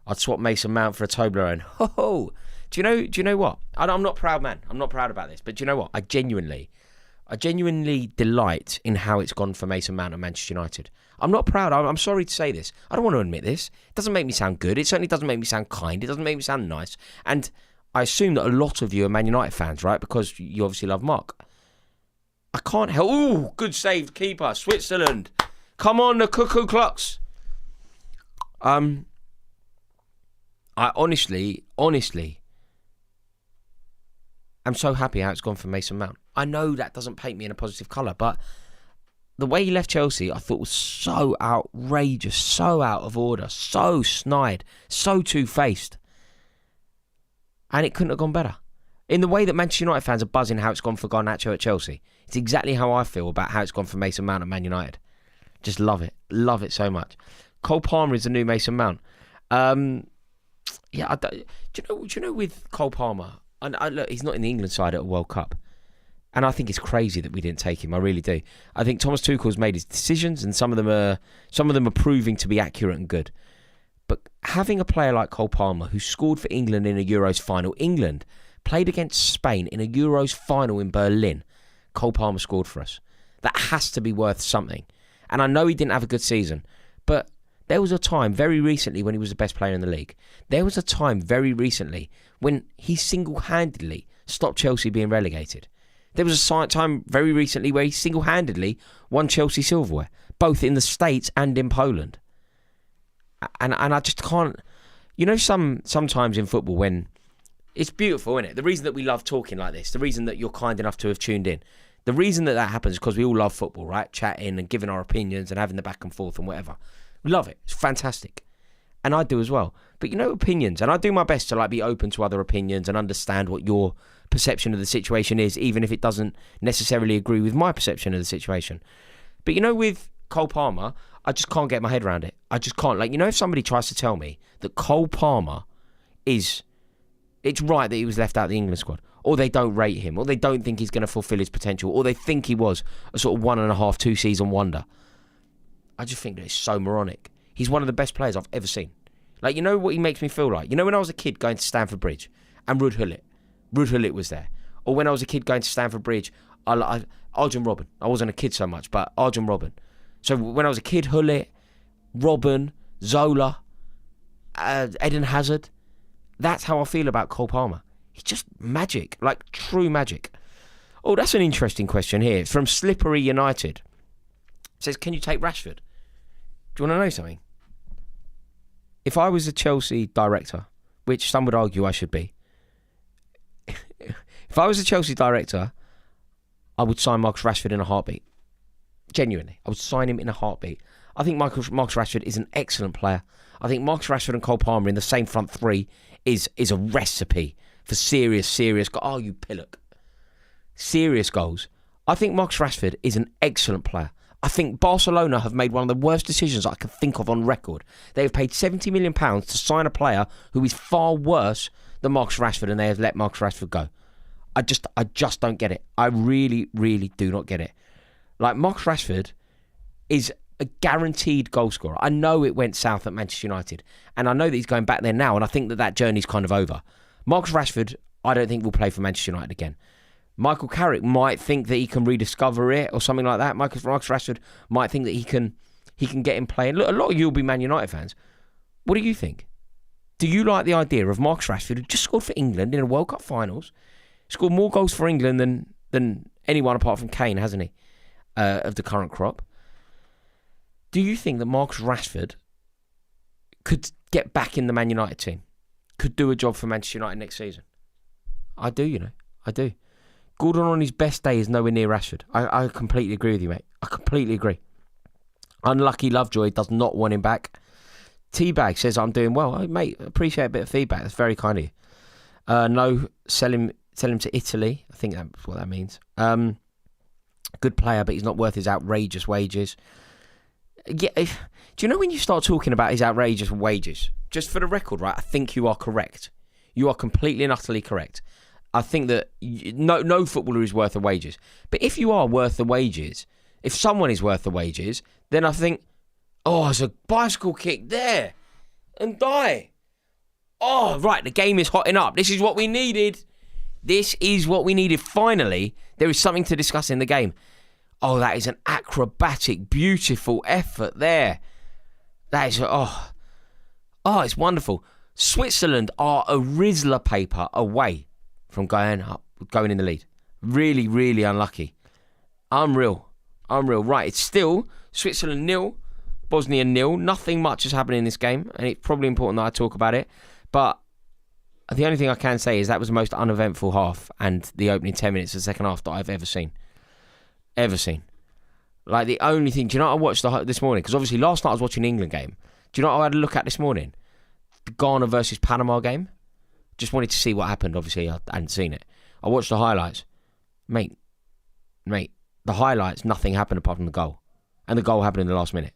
I'd swap Mason Mount for a Toblerone. Ho! Do you know what? I'm not proud, man. I'm not proud about this. But do you know what? I genuinely delight in how it's gone for Mason Mount and Manchester United. I'm not proud. I'm sorry to say this. I don't want to admit this. It doesn't make me sound good. It certainly doesn't make me sound kind. It doesn't make me sound nice. And I assume that a lot of you are Man United fans, right? Because you obviously love Mark. I can't help... Ooh, good save, keeper. Switzerland. Come on, the cuckoo clocks. I honestly, I'm so happy how it's gone for Mason Mount. I know that doesn't paint me in a positive colour, but the way he left Chelsea, I thought was so outrageous, so out of order, so snide, so two-faced. And it couldn't have gone better. In the way that Manchester United fans are buzzing how it's gone for Garnacho at Chelsea, it's exactly how I feel about how it's gone for Mason Mount at Man United. Just love it. Love it so much. Cole Palmer is the new Mason Mount. Yeah, do you know with Cole Palmer, look, he's not in the England side at a World Cup. And I think it's crazy that we didn't take him. I really do. I think Thomas Tuchel's made his decisions, and some of them are proving to be accurate and good. But having a player like Cole Palmer, who scored for England in a Euros final, England played against Spain in a Euros final in Berlin. Cole Palmer scored for us. That has to be worth something. And I know he didn't have a good season, but there was a time very recently when he was the best player in the league. There was a time very recently when he single-handedly stopped Chelsea being relegated. There was a time very recently where he single-handedly won Chelsea silverware, both in the States and in Poland. And I just can't... You know, sometimes in football when... It's beautiful, isn't it? The reason that we love talking like this, the reason that you're kind enough to have tuned in, the reason that happens is because we all love football, right? Chatting and giving our opinions and having the back and forth and whatever. We love it. It's fantastic. And I do as well. But you know, opinions, and I do my best to like be open to other opinions and understand what your perception of the situation is, even if it doesn't necessarily agree with my perception of the situation. But you know, with Cole Palmer, I just can't get my head around it. I just can't. Like, you know, if somebody tries to tell me that Cole Palmer is... It's right that he was left out of the England squad, or they don't rate him, or they don't think he's going to fulfil his potential, or they think he was a sort of 1.5, 2 season wonder. I just think that it's so moronic. He's one of the best players I've ever seen. Like, you know what he makes me feel like? You know when I was a kid going to Stamford Bridge and Ruud Gullit was there. Or when I was a kid going to Stamford Bridge, Arjen Robben. I wasn't a kid so much, but Arjen Robben. So when I was a kid, Gullit, Robben, Zola, Eden Hazard. That's how I feel about Cole Palmer. He's just magic, like true magic. Oh, that's an interesting question here. It's from Slippery United. It says, can you take Rashford? Do you want to know something? If I was a Chelsea director, which some would argue I should be, if I was a Chelsea director, I would sign Marcus Rashford in a heartbeat. Genuinely, I would sign him in a heartbeat. I think Marcus Rashford is an excellent player. I think Marcus Rashford and Cole Palmer in the same front three is a recipe for serious goals. Oh, you pillock. Serious goals. I think Marcus Rashford is an excellent player. I think Barcelona have made one of the worst decisions I can think of on record. They have paid £70 million to sign a player who is far worse than Marcus Rashford, and they have let Marcus Rashford go. I just don't get it. I really, really do not get it. Like, Marcus Rashford is a guaranteed goal scorer. I know it went south at Manchester United, and I know that he's going back there now, and I think that journey's kind of over. Marcus Rashford, I don't think will play for Manchester United again. Michael Carrick might think that he can rediscover it or something like that. Marcus Rashford might think that he can get him playing. Look, a lot of you will be Man United fans. What do you think? Do you like the idea of Marcus Rashford, who just scored for England in a World Cup finals, scored more goals for England than anyone apart from Kane, hasn't he, of the current crop? Do you think that Marcus Rashford could get back in the Man United team? Could do a job for Manchester United next season? I do, I do. Gordon on his best day is nowhere near Rashford. I completely agree with you, mate. I completely agree. Unlucky Lovejoy does not want him back. Teabag says, I'm doing well. Oh, mate, appreciate a bit of feedback. That's very kind of you. No, sell him to Italy. I think that's what that means. Good player, but he's not worth his outrageous wages. Yeah, do you know when you start talking about his outrageous wages? Just for the record, right? I think you are correct. You are completely and utterly correct. I think that no footballer is worth the wages. But if you are worth the wages, if someone is worth the wages, then I think, oh, there's a bicycle kick there. And die. Oh, right, the game is hotting up. This is what we needed. This is what we needed. Finally, there is something to discuss in the game. Oh, that is an acrobatic, beautiful effort there. That is, it's wonderful. Switzerland are a Rizzler paper away from going in the lead. Really, really unlucky. Unreal. Right, it's still Switzerland 0, Bosnia 0. Nothing much is happening in this game, and it's probably important that I talk about it. But the only thing I can say is that was the most uneventful half and the opening 10 minutes of the second half that I've ever seen. Like, the only thing... Do you know what I watched this morning? Because obviously last night I was watching the England game. Do you know what I had a look at this morning? The Ghana versus Panama game. Just wanted to see what happened. Obviously, I hadn't seen it. I watched the highlights. Mate, the highlights, nothing happened apart from the goal. And the goal happened in the last minute.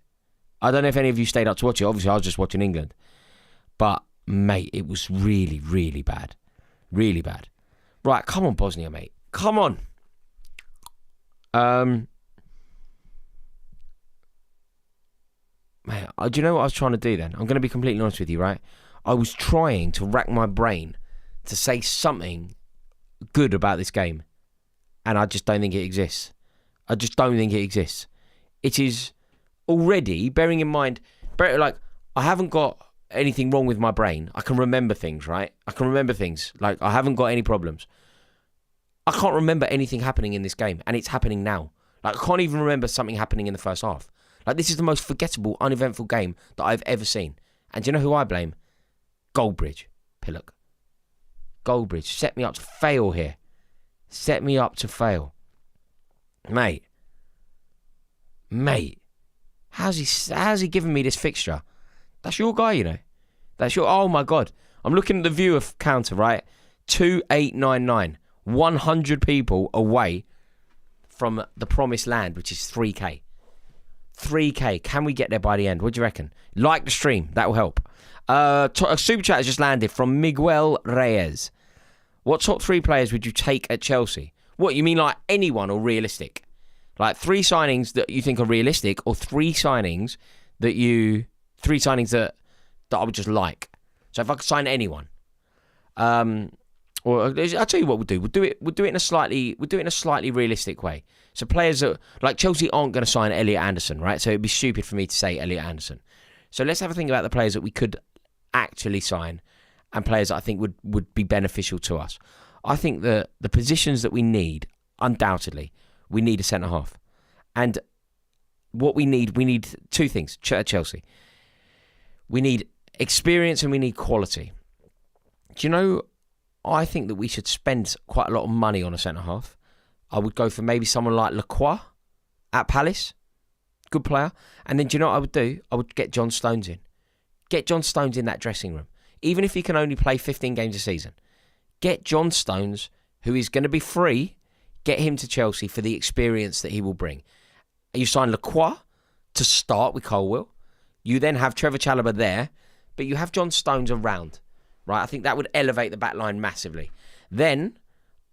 I don't know if any of you stayed up to watch it. Obviously, I was just watching England. But, mate, it was really, really bad. Really bad. Right, come on, Bosnia, mate. Come on. Mate, do you know what I was trying to do then? I'm going to be completely honest with you, right? I was trying to rack my brain to say something good about this game. And I just don't think it exists. It is already, bearing in mind, like, I haven't got anything wrong with my brain. I can remember things, right? Like, I haven't got any problems. I can't remember anything happening in this game, and it's happening now. Like, I can't even remember something happening in the first half. Like, this is the most forgettable, uneventful game that I've ever seen. And do you know who I blame? Goldbridge. Pillock. Goldbridge. Set me up to fail here. Mate. How's he giving me this fixture? That's your guy, you know. Oh my God. I'm looking at the viewer counter, right? 2899. 100 people away from the promised land, which is 3K. 3K. Can we get there by the end? What do you reckon? Like the stream. That will help. A super chat has just landed from Miguel Reyes. What top 3 players would you take at Chelsea? What, you mean like anyone or realistic? Like 3 signings that you think are realistic, or 3 signings that I would just like. So if I could sign anyone, or I'll tell you what we'll do. We'll do it in a slightly realistic way. So players that, like, Chelsea aren't going to sign Elliot Anderson, right? So it'd be stupid for me to say Elliot Anderson. So let's have a think about the players that we could actually sign, and players that I think would be beneficial to us. I think that the positions that we need, undoubtedly, we need a centre half, and what we need 2 things at Chelsea. We need experience and we need quality. Do you know? I think that we should spend quite a lot of money on a centre half. I would go for maybe someone like Lacroix at Palace. Good player. And then do you know what I would do? I would get John Stones in. Get John Stones in that dressing room. Even if he can only play 15 games a season. Get John Stones, who is going to be free, get him to Chelsea for the experience that he will bring. You sign Lacroix to start with Colwill. You then have Trevor Chalobah there, but you have John Stones around, right? I think that would elevate the back line massively. Then,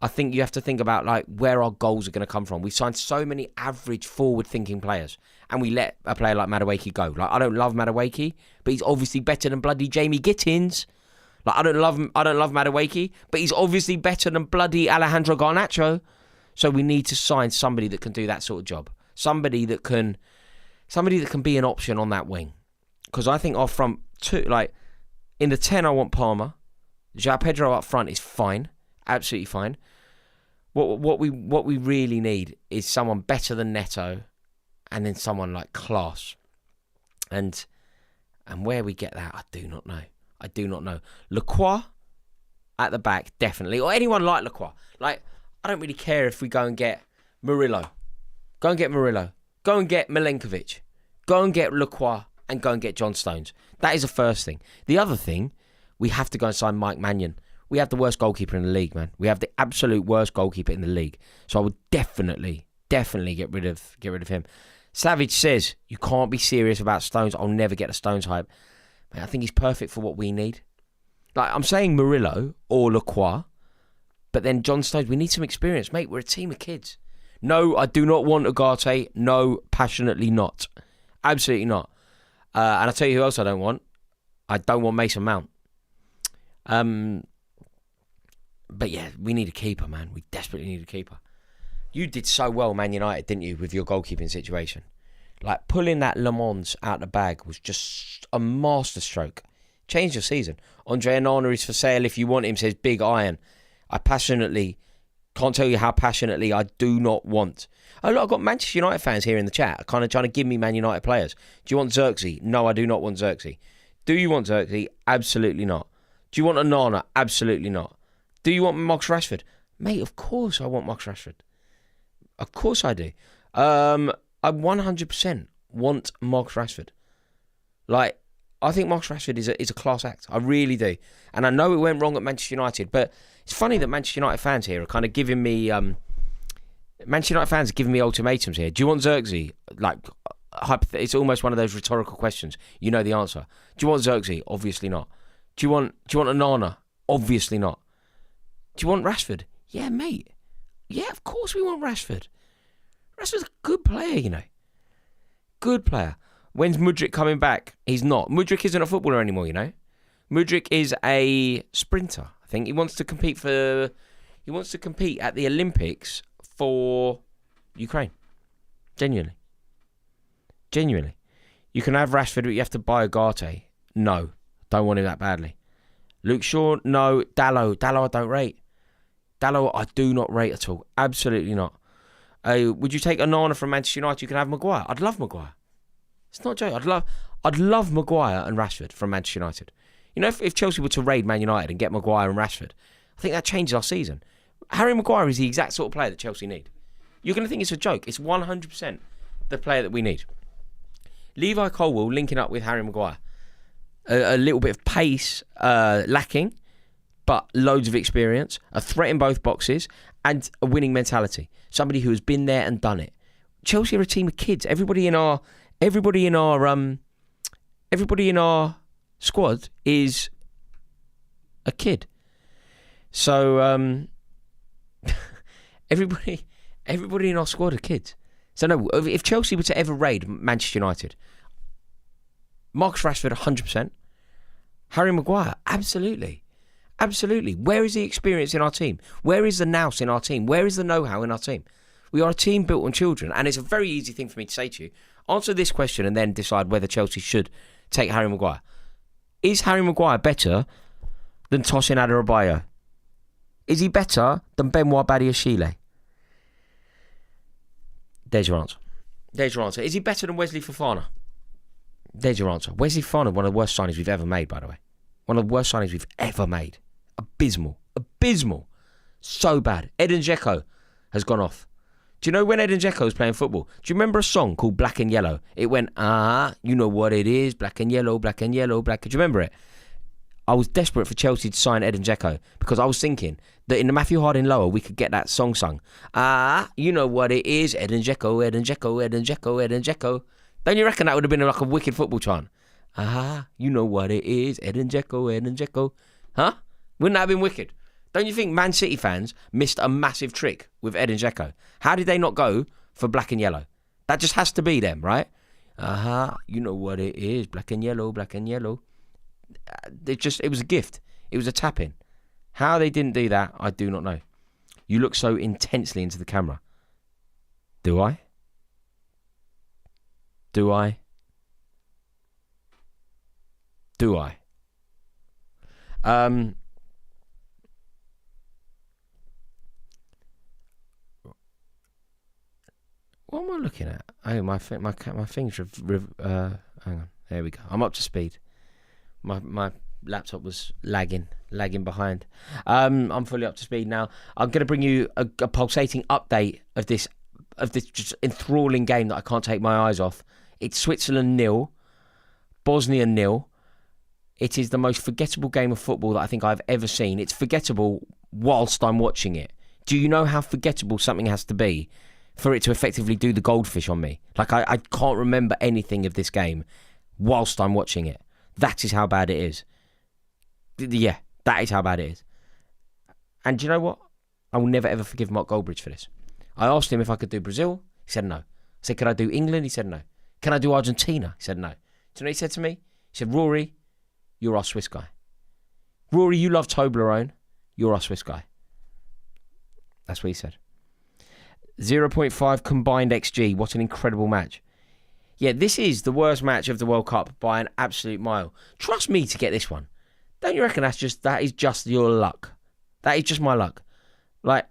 I think you have to think about like where our goals are going to come from. We've signed so many average forward-thinking players, and we let a player like Madueke go. Like, I don't love Madueke, but he's obviously better than bloody Jamie Gittins. Like, I don't love Madueke, but he's obviously better than bloody Alejandro Garnacho. So we need to sign somebody that can do that sort of job. Somebody that can be an option on that wing. Because I think our front two, like in the 10, I want Palmer. João Pedro up front is fine, absolutely fine. What we really need is someone better than Neto, and then someone like class. And where we get that, I do not know. Lacroix at the back, definitely, or anyone like Lacroix. Like, I don't really care if we go and get Murillo. Go and get Murillo. Go and get Milenkovic. Go and get Lacroix and go and get John Stones. That is the first thing. The other thing, we have to go and sign Mike Mannion. We have the worst goalkeeper in the league, man. We have the absolute worst goalkeeper in the league. So I would definitely get rid of him. Savage says, you can't be serious about Stones. I'll never get a Stones hype. Man, I think he's perfect for what we need. Like, I'm saying Murillo or Lacroix, but then John Stones, we need some experience. Mate, we're a team of kids. No, I do not want Ugarte. No, passionately not. Absolutely not. And I'll tell you who else I don't want. I don't want Mason Mount. But yeah, we need a keeper, man. We desperately need a keeper. You did so well, Man United, didn't you, with your goalkeeping situation? Like, pulling that Le Mans out the bag was just a masterstroke. Changed your season. Andre Onana is for sale if you want him, says Big Iron. I passionately, can't tell you how passionately I do not want. Oh, look, I've got Manchester United fans here in the chat, kind of trying to give me Man United players. Do you want Xerxes? No, I do not want Xerxes. Do you want Xerxes? Absolutely not. Do you want Onana? Absolutely not. Do you want Marcus Rashford? Mate, of course I want Marcus Rashford. Of course I do. I 100% want Marcus Rashford. Like, I think Marcus Rashford is a class act. I really do. And I know it went wrong at Manchester United, but it's funny that Manchester United fans here are kind of giving me... Manchester United fans are giving me ultimatums here. Do you want Xerxes? Like, it's almost one of those rhetorical questions. You know the answer. Do you want Xerxes? Obviously not. Do you want Onana? Obviously not. Do you want Rashford? Yeah, mate. Yeah, of course we want Rashford. Rashford's a good player, you know. Good player. When's Mudryk coming back? He's not. Mudryk isn't a footballer anymore, you know. Mudryk is a sprinter. I think he wants to compete at the Olympics for Ukraine. Genuinely. You can have Rashford, but you have to buy Ugarte. No. Don't want him that badly. Luke Shaw, no. Dallo I don't rate. Dallo I do not rate at all. Absolutely not. Would you take Onana from Manchester United? You can have Maguire. I'd love Maguire. It's not a joke. I'd love Maguire and Rashford from Manchester United. You know, if Chelsea were to raid Man United and get Maguire and Rashford, I think that changes our season. Harry Maguire is the exact sort of player that Chelsea need. You're going to think it's a joke. It's 100% the player that we need. Levi Colwill linking up with Harry Maguire. A little bit of pace lacking, but loads of experience, a threat in both boxes, and a winning mentality. Somebody who has been there and done it. Chelsea are a team of kids. Everybody in our squad is a kid. So everybody in our squad are kids. So no, if Chelsea were to ever raid Manchester United, Marcus Rashford 100%, Harry Maguire absolutely. Where is the experience in our team? Where is the nous in our team? Where is the know-how in our team? We are a team built on children, and it's a very easy thing for me to say to you. Answer this question and then decide whether Chelsea should take Harry Maguire. Is Harry Maguire better than Tosin Adarabioyo? Is he better than Benoit Badiashile? There's your answer. Is he better than Wesley Fofana? There's your answer. Wesley Fofana, one of the worst signings we've ever made, by the way. One of the worst signings we've ever made. Abysmal. So bad. Edin Dzeko has gone off. Do you know when Edin Dzeko was playing football? Do you remember a song called Black and Yellow? It went, you know what it is, black and yellow, black and yellow, black. Do you remember it? I was desperate for Chelsea to sign Edin Dzeko because I was thinking that in the Matthew Harding lower we could get that song sung. You know what it is, Edin Dzeko, Edin Dzeko, Edin Dzeko, Edin Dzeko. Don't you reckon that would have been like a wicked football chant? You know what it is, Edin Dzeko, Edin Dzeko. Huh? Wouldn't that have been wicked? Don't you think Man City fans missed a massive trick with Edin Dzeko? How did they not go for black and yellow? That just has to be them, right? You know what it is, black and yellow, black and yellow. It was a gift. It was a tap-in. How they didn't do that, I do not know. You look so intensely into the camera. Do I? Do I? Do I? What am I looking at? Oh, my things. Hang on. There we go. I'm up to speed. My laptop was lagging behind. I'm fully up to speed now. I'm going to bring you a pulsating update of this just enthralling game that I can't take my eyes off. It's Switzerland 0, Bosnia 0. It is the most forgettable game of football that I think I've ever seen. It's forgettable whilst I'm watching it. Do you know how forgettable something has to be for it to effectively do the goldfish on me? Like, I can't remember anything of this game whilst I'm watching it. That is how bad it is. Yeah, that is how bad it is. And do you know what? I will never ever forgive Mark Goldbridge for this. I asked him if I could do Brazil. He said no. I said, could I do England? He said no. Can I do Argentina? He said no. Do you know what he said to me? He said, Rory, you're our Swiss guy. Rory, you love Toblerone. You're our Swiss guy. That's what he said. 0.5 combined XG. What an incredible match. Yeah, this is the worst match of the World Cup by an absolute mile. Trust me to get this one. Don't you reckon that is just your luck? That is just my luck. Like,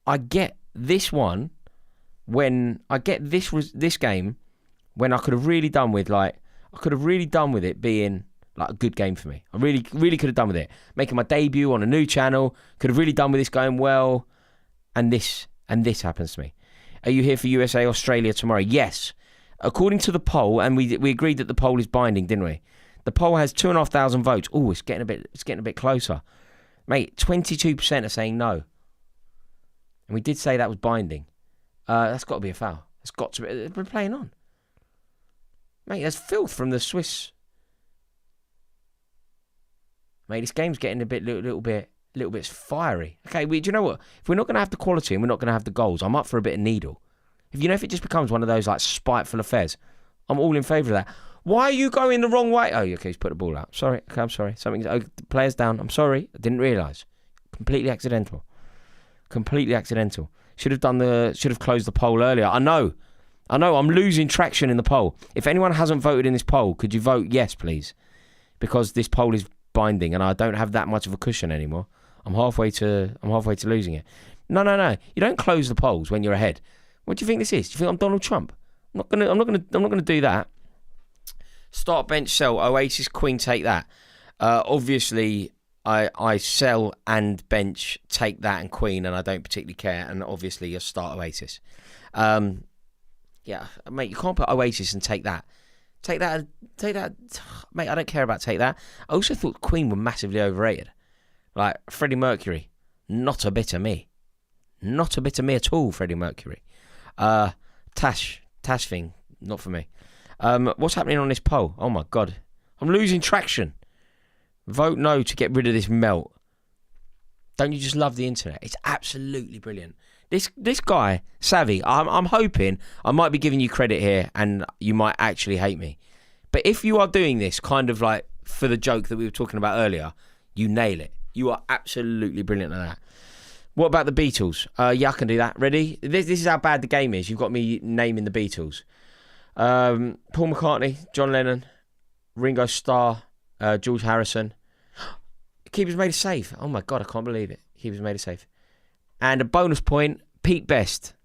I get this one when I get this game when I could have really done with it being like a good game for me. I really could have done with it. Making my debut on a new channel, could have really done with this going well, and this happens to me. Are you here for USA Australia tomorrow? Yes. According to the poll, and we agreed that the poll is binding, didn't we? The poll has 2,500 votes. Oh, it's getting a bit closer, mate. 22% are saying no, and we did say that was binding. That's got to be a foul. It's got to be. We're playing on, mate. There's filth from the Swiss, mate. This game's getting a little bit fiery. Okay, do you know what? If we're not going to have the quality and we're not going to have the goals, I'm up for a bit of needle. If it just becomes one of those like spiteful affairs, I'm all in favour of that. Why are you going the wrong way? Oh, okay, he's put the ball out. Sorry, okay, I'm sorry. The player's down. I'm sorry. I didn't realise. Completely accidental. Should have closed the poll earlier. I know. I'm losing traction in the poll. If anyone hasn't voted in this poll, could you vote yes, please? Because this poll is binding, and I don't have that much of a cushion anymore. I'm halfway to losing it. No. You don't close the polls when you're ahead. What do you think this is? Do you think I'm Donald Trump? I'm not gonna do that. Start, bench, sell. Oasis, Queen, take that. Obviously, I sell and bench, take that, and Queen, and I don't particularly care. And obviously, you start Oasis. Yeah, mate, you can't put Oasis and take that. Take that, mate. I don't care about take that. I also thought Queen were massively overrated. Like Freddie Mercury, not a bit of me at all. Freddie Mercury. Tash thing, not for me. What's happening on this poll? Oh my god, I'm losing traction. Vote no to get rid of this melt. Don't you just love the internet? It's absolutely brilliant. This guy, Savvy, I'm hoping I might be giving you credit here and you might actually hate me. But if you are doing this kind of like for the joke that we were talking about earlier, you nail it. You are absolutely brilliant at that. What about the Beatles? Yeah, I can do that. Ready? This is how bad the game is. You've got me naming the Beatles. Paul McCartney, John Lennon, Ringo Starr, George Harrison. Keeper's made a save. Oh my god, I can't believe it. Keeper's made a save. And a bonus point, Pete Best.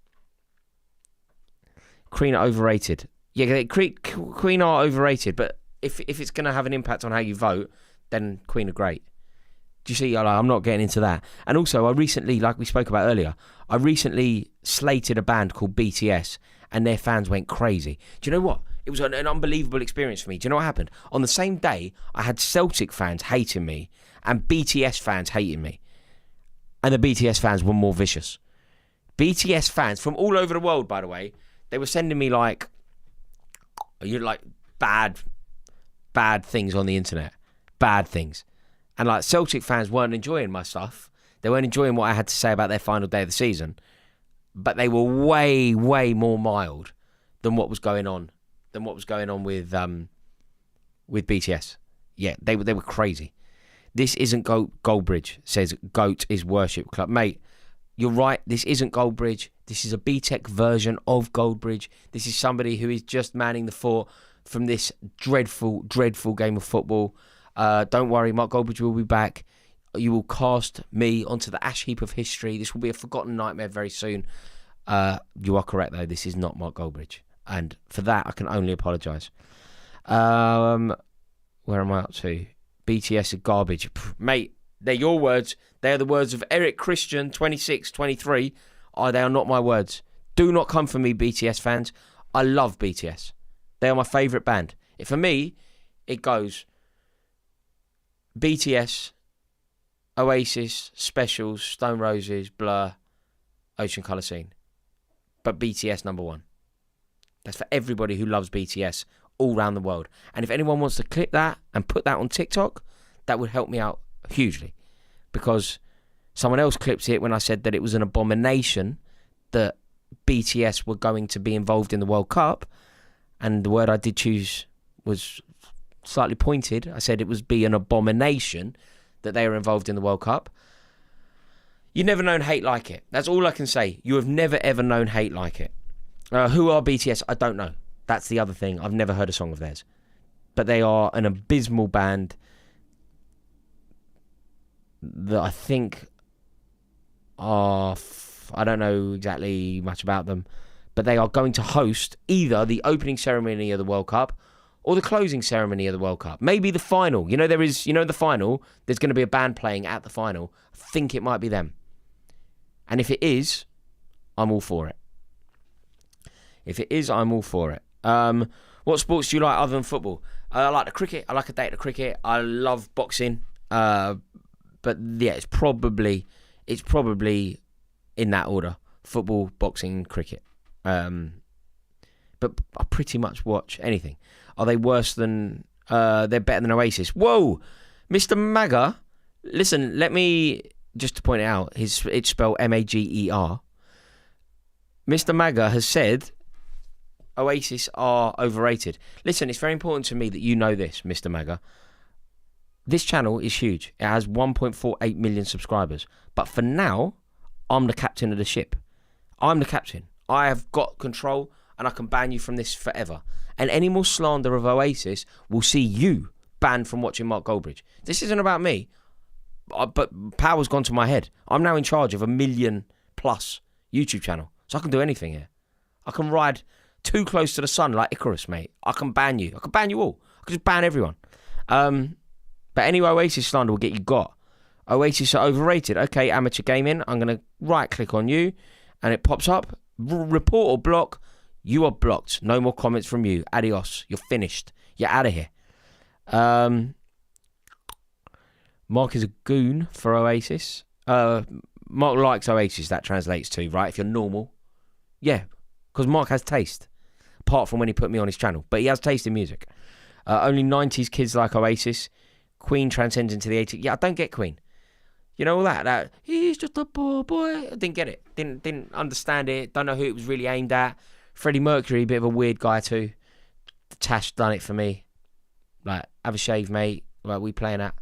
Queen are overrated. Yeah, Queen are overrated, but if it's going to have an impact on how you vote, then Queen are great. Do you see? I'm not getting into that. And also, I recently, like we spoke about earlier, I recently slated a band called BTS, and their fans went crazy. Do you know what? It was an unbelievable experience for me. Do you know what happened? On the same day, I had Celtic fans hating me and BTS fans hating me. And the BTS fans were more vicious. BTS fans from all over the world, by the way, they were sending me like bad things on the internet. Bad things. And like Celtic fans weren't enjoying my stuff. They weren't enjoying what I had to say about their final day of the season. But they were way, way more mild than what was going on. With BTS. Yeah, they were crazy. This isn't Goldbridge, says Goat is Worship Club. Mate, you're right. This isn't Goldbridge. This is a B-Tech version of Goldbridge. This is somebody who is just manning the fort from this dreadful, dreadful game of football. Don't worry, Mark Goldbridge will be back. You will cast me onto the ash heap of history. This will be a forgotten nightmare very soon. You are correct, though. This is not Mark Goldbridge. And for that, I can only apologise. Where am I up to? BTS are garbage. Mate, they're your words. They are the words of Eric Christian, 26, 23. They are not my words. Do not come for me, BTS fans. I love BTS. They are my favourite band. For me, it goes BTS, Oasis, Specials, Stone Roses, Blur, Ocean Colour Scene. But BTS number one. That's for everybody who loves BTS all around the world. And if anyone wants to clip that and put that on TikTok, that would help me out hugely. Because someone else clipped it when I said that it was an abomination that BTS were going to be involved in the World Cup. And the word I did choose was slightly pointed. I said it was be an abomination that they were involved in the World Cup. You've never known hate like it. That's all I can say. You have never, ever known hate like it. Who are BTS? I don't know. That's the other thing. I've never heard a song of theirs. But they are an abysmal band that I think are... I don't know exactly much about them. But they are going to host either the opening ceremony of the World Cup or the closing ceremony of the World Cup. Maybe the final. The final, there's going to be a band playing at the final. I think it might be them. And if it is, I'm all for it. If it is, I'm all for it. What sports do you like other than football? I like the cricket. I like a day at the cricket. I love boxing. But yeah, it's probably in that order. Football, boxing, cricket. But I pretty much watch anything. Are they worse than... they're better than Oasis? Whoa! Mr. Magger, listen, let me... Just to point it out, it's spelled Mager. Mr. Magger has said Oasis are overrated. Listen, it's very important to me that you know this, Mr. Magger. This channel is huge. It has 1.48 million subscribers. But for now, I'm the captain of the ship. I'm the captain. I have got control and I can ban you from this forever. And any more slander of Oasis will see you banned from watching Mark Goldbridge. This isn't about me. But power's gone to my head. I'm now in charge of a 1 million+ YouTube channel. So I can do anything here. I can ride too close to the sun like Icarus, mate. I can ban you. I can ban you all. I can just ban everyone. But any Oasis slander will get you got. Oasis are overrated. Okay, amateur gaming. I'm going to right click on you and it pops up. Report or block. You are blocked. No more comments from you. Adios. You're finished. You're out of here. Mark is a goon for Oasis. Mark likes Oasis, that translates to, right? If you're normal. Yeah, because Mark has taste. Apart from when he put me on his channel. But he has taste in music. Only 90s kids like Oasis. Queen transcends into the 80s. Yeah, I don't get Queen. You know all that he's just a poor boy. I didn't get it. Didn't understand it. Don't know who it was really aimed at. Freddie Mercury, a bit of a weird guy too. Tash done it for me. Like, have a shave, mate. Like, we playing at.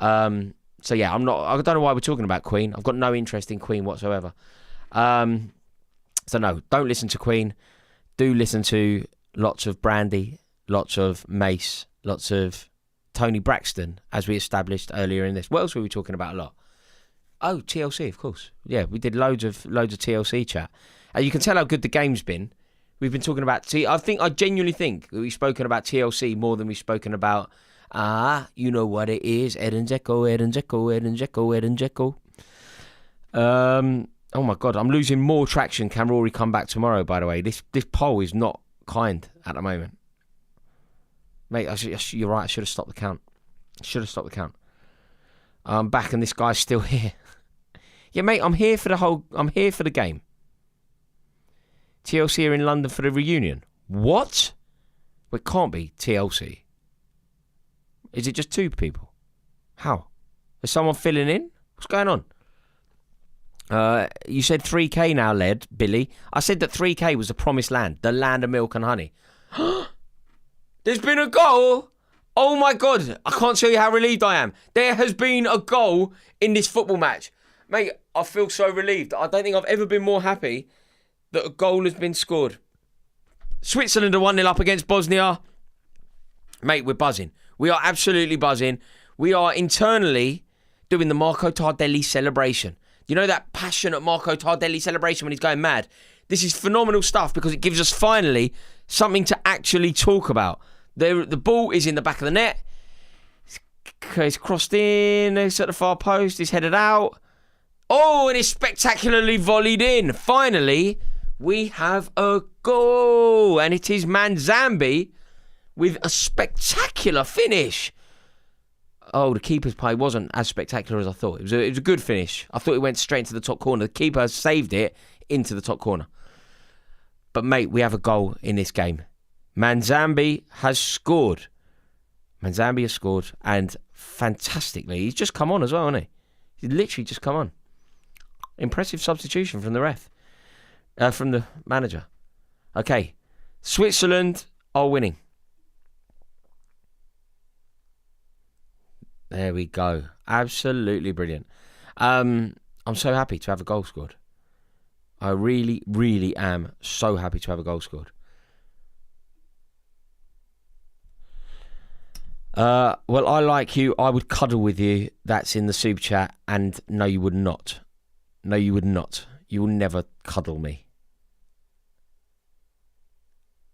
So yeah, I don't know why we're talking about Queen. I've got no interest in Queen whatsoever. So no, don't listen to Queen. Do listen to lots of Brandy, lots of Mace, lots of Tony Braxton, as we established earlier in this. What else were we talking about a lot? Oh, TLC, of course. Yeah, we did loads of TLC chat. You can tell how good the game's been. We've been talking about I genuinely think that we've spoken about TLC more than we've spoken about You know what it is. Edin Dzeko, Edin Dzeko, Edin Dzeko, Edin Dzeko. Oh my God, I'm losing more traction. Can Rory come back tomorrow, by the way? This poll is not kind at the moment. Mate, you're right, I should have stopped the count. I'm back and this guy's still here. Yeah, mate, I'm here for the game. TLC are in London for the reunion. What? Well, it can't be TLC. Is it just two people? How? Is someone filling in? What's going on? You said 3K now, led, Billy. I said that 3K was the promised land, the land of milk and honey. There's been a goal. Oh my God. I can't tell you how relieved I am. There has been a goal in this football match. Mate, I feel so relieved. I don't think I've ever been more happy that a goal has been scored. Switzerland are 1-0 up against Bosnia. Mate, we're buzzing. We are absolutely buzzing. We are internally doing the Marco Tardelli celebration. You know that passionate Marco Tardelli celebration when he's going mad? This is phenomenal stuff because it gives us finally something to actually talk about. The ball is in the back of the net. It's crossed in. It's at the far post. It's headed out. Oh, and it's spectacularly volleyed in. Finally, we have a goal. And it is Manzambi with a spectacular finish. Oh, the keeper's play wasn't as spectacular as I thought. It was a good finish. I thought it went straight into the top corner. The keeper saved it into the top corner. But, mate, we have a goal in this game. Manzambi has scored. Manzambi has scored, and fantastically. He's just come on as well, hasn't he? He's literally just come on. Impressive substitution from the ref. From the manager. Okay. Switzerland are winning. There we go. Absolutely brilliant. I'm so happy to have a goal scored. I really, really am so happy to have a goal scored. Well, I like you. I would cuddle with you. That's in the super chat. And no, you would not. No, you would not. You will never cuddle me.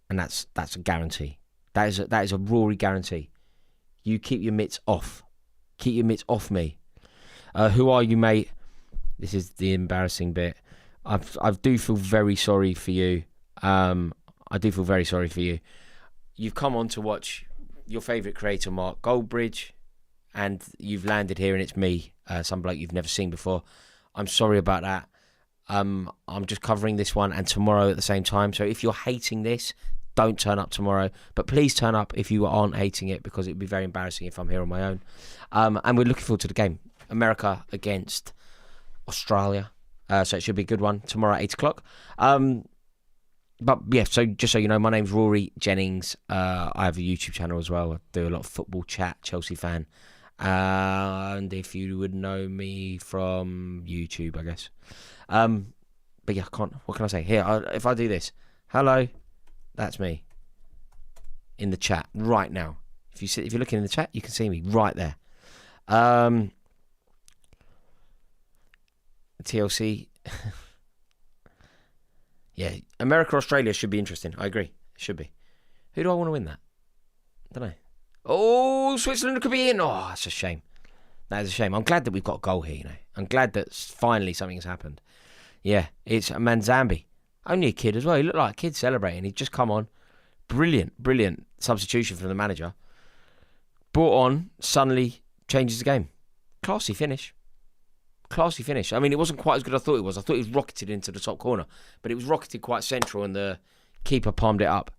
And that's a guarantee. That is a Rory guarantee. You keep your mitts off. Keep your mitts off me. Who are you, mate? This is the embarrassing bit. I do feel very sorry for you. I do feel very sorry for you. You've come on to watch your favourite creator, Mark Goldbridge, and you've landed here and it's me, some bloke you've never seen before. I'm sorry about that. I'm just covering this one and tomorrow at the same time. So if you're hating this, don't turn up tomorrow. But please turn up if you aren't hating it, because it would be very embarrassing if I'm here on my own. And we're looking forward to the game. America against Australia. So it should be a good one tomorrow at 8 o'clock. But yeah, so just so you know, my name's Rory Jennings. I have a YouTube channel as well. I do a lot of football chat, Chelsea fan. And if you would know me from YouTube, I guess. But yeah, I can't. What can I say? Here, if I do this, hello, that's me in the chat right now. If you're looking in the chat, you can see me right there. TLC. Yeah, America, Australia should be interesting. I agree. It should be. Who do I want to win that? I don't know. Oh, Switzerland could be in. Oh, that's a shame. That is a shame. I'm glad that we've got a goal here, you know. I'm glad that finally something has happened. Yeah, it's Manzambi. Only a kid as well. He looked like a kid celebrating. He'd just come on. Brilliant, brilliant substitution from the manager. Brought on, suddenly changes the game. Classy finish. Classy finish. I mean, it wasn't quite as good as I thought it was. I thought it was rocketed into the top corner. But it was rocketed quite central and the keeper palmed it up.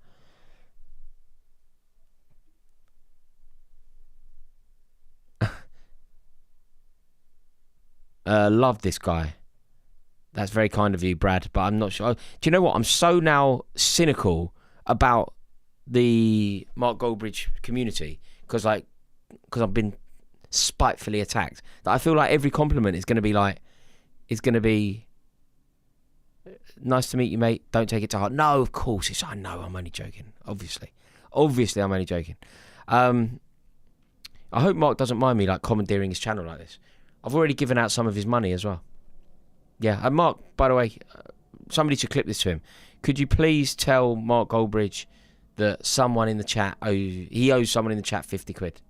Love this guy. That's very kind of you, Brad, but I'm not sure. Do you know what? I'm so now cynical about the Mark Goldbridge community because I've been spitefully attacked that I feel like every compliment is going to be nice to meet you, mate. Don't take it to heart. No, of course. I know. I'm only joking. Obviously, I'm only joking. I hope Mark doesn't mind me like commandeering his channel like this. I've already given out some of his money as well. Yeah, and Mark, by the way, somebody should clip this to him. Could you please tell Mark Goldbridge that someone in the chat he owes someone in the chat 50 quid?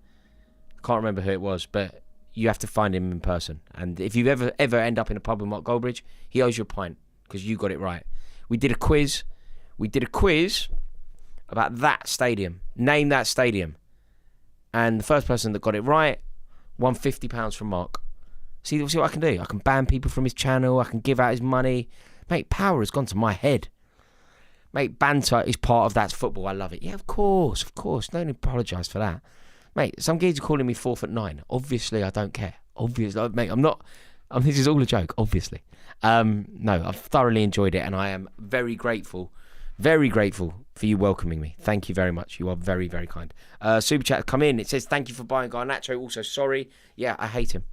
I can't remember who it was, but you have to find him in person. And if you ever end up in a pub with Mark Goldbridge, he owes you a pint because you got it right. We did a quiz about that stadium. Name that stadium. And the first person that got it right won £50 from Mark. See what I can do? I can ban people from his channel. I can give out his money. Mate, power has gone to my head. Mate, banter is part of That's Football. I love it. Yeah, of course. Don't apologise for that. Mate, some kids are calling me 4'9". Obviously, I don't care. Obviously, mate, I'm not... this is all a joke, obviously. No, I've thoroughly enjoyed it, and I am very grateful for you welcoming me. Thank you very much. You are very, very kind. Super chat come in. It says, thank you for buying Garnacho. Also, sorry. Yeah, I hate him.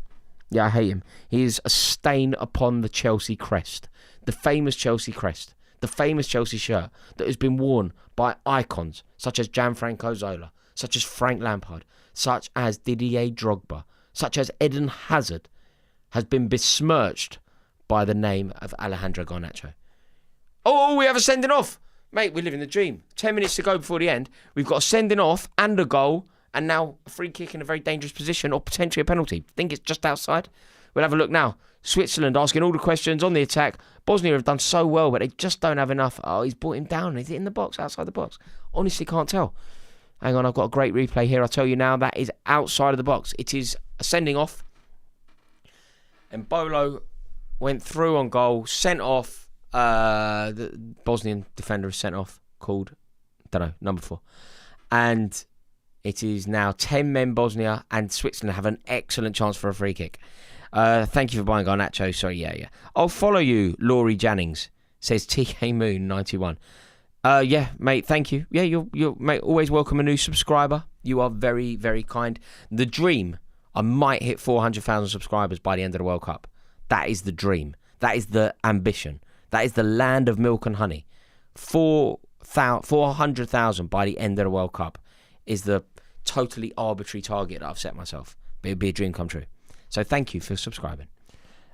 He is a stain upon the Chelsea crest. The famous Chelsea crest. The famous Chelsea shirt that has been worn by icons such as Gianfranco Zola, such as Frank Lampard, such as Didier Drogba, such as Eden Hazard, has been besmirched by the name of Alejandro Garnacho. Oh, we have a sending off. Mate, we're living the dream. 10 minutes to go before the end. We've got a sending off and a goal, and now a free kick in a very dangerous position, or potentially a penalty. I think it's just outside. We'll have a look now. Switzerland asking all the questions on the attack. Bosnia have done so well, but they just don't have enough. Oh, he's brought him down. Is it in the box, outside the box? Honestly, can't tell. Hang on, I've got a great replay here. I'll tell you now, that is outside of the box. It is a sending off. And Bolo went through on goal, sent off. The Bosnian defender is sent off, called, don't know, number 4. And it is now 10 men Bosnia, and Switzerland have an excellent chance for a free kick. Thank you for buying Garnacho. Sorry, yeah. I'll follow you, Laurie Jannings, says TK Moon 91. Yeah, mate, thank you. Yeah, you're mate, always welcome a new subscriber. You are very, very kind. The dream, I might hit 400,000 subscribers by the end of the World Cup. That is the dream. That is the ambition. That is the land of milk and honey. 400,000 by the end of the World Cup is the totally arbitrary target that I've set myself. But it'd be a dream come true. So thank you for subscribing.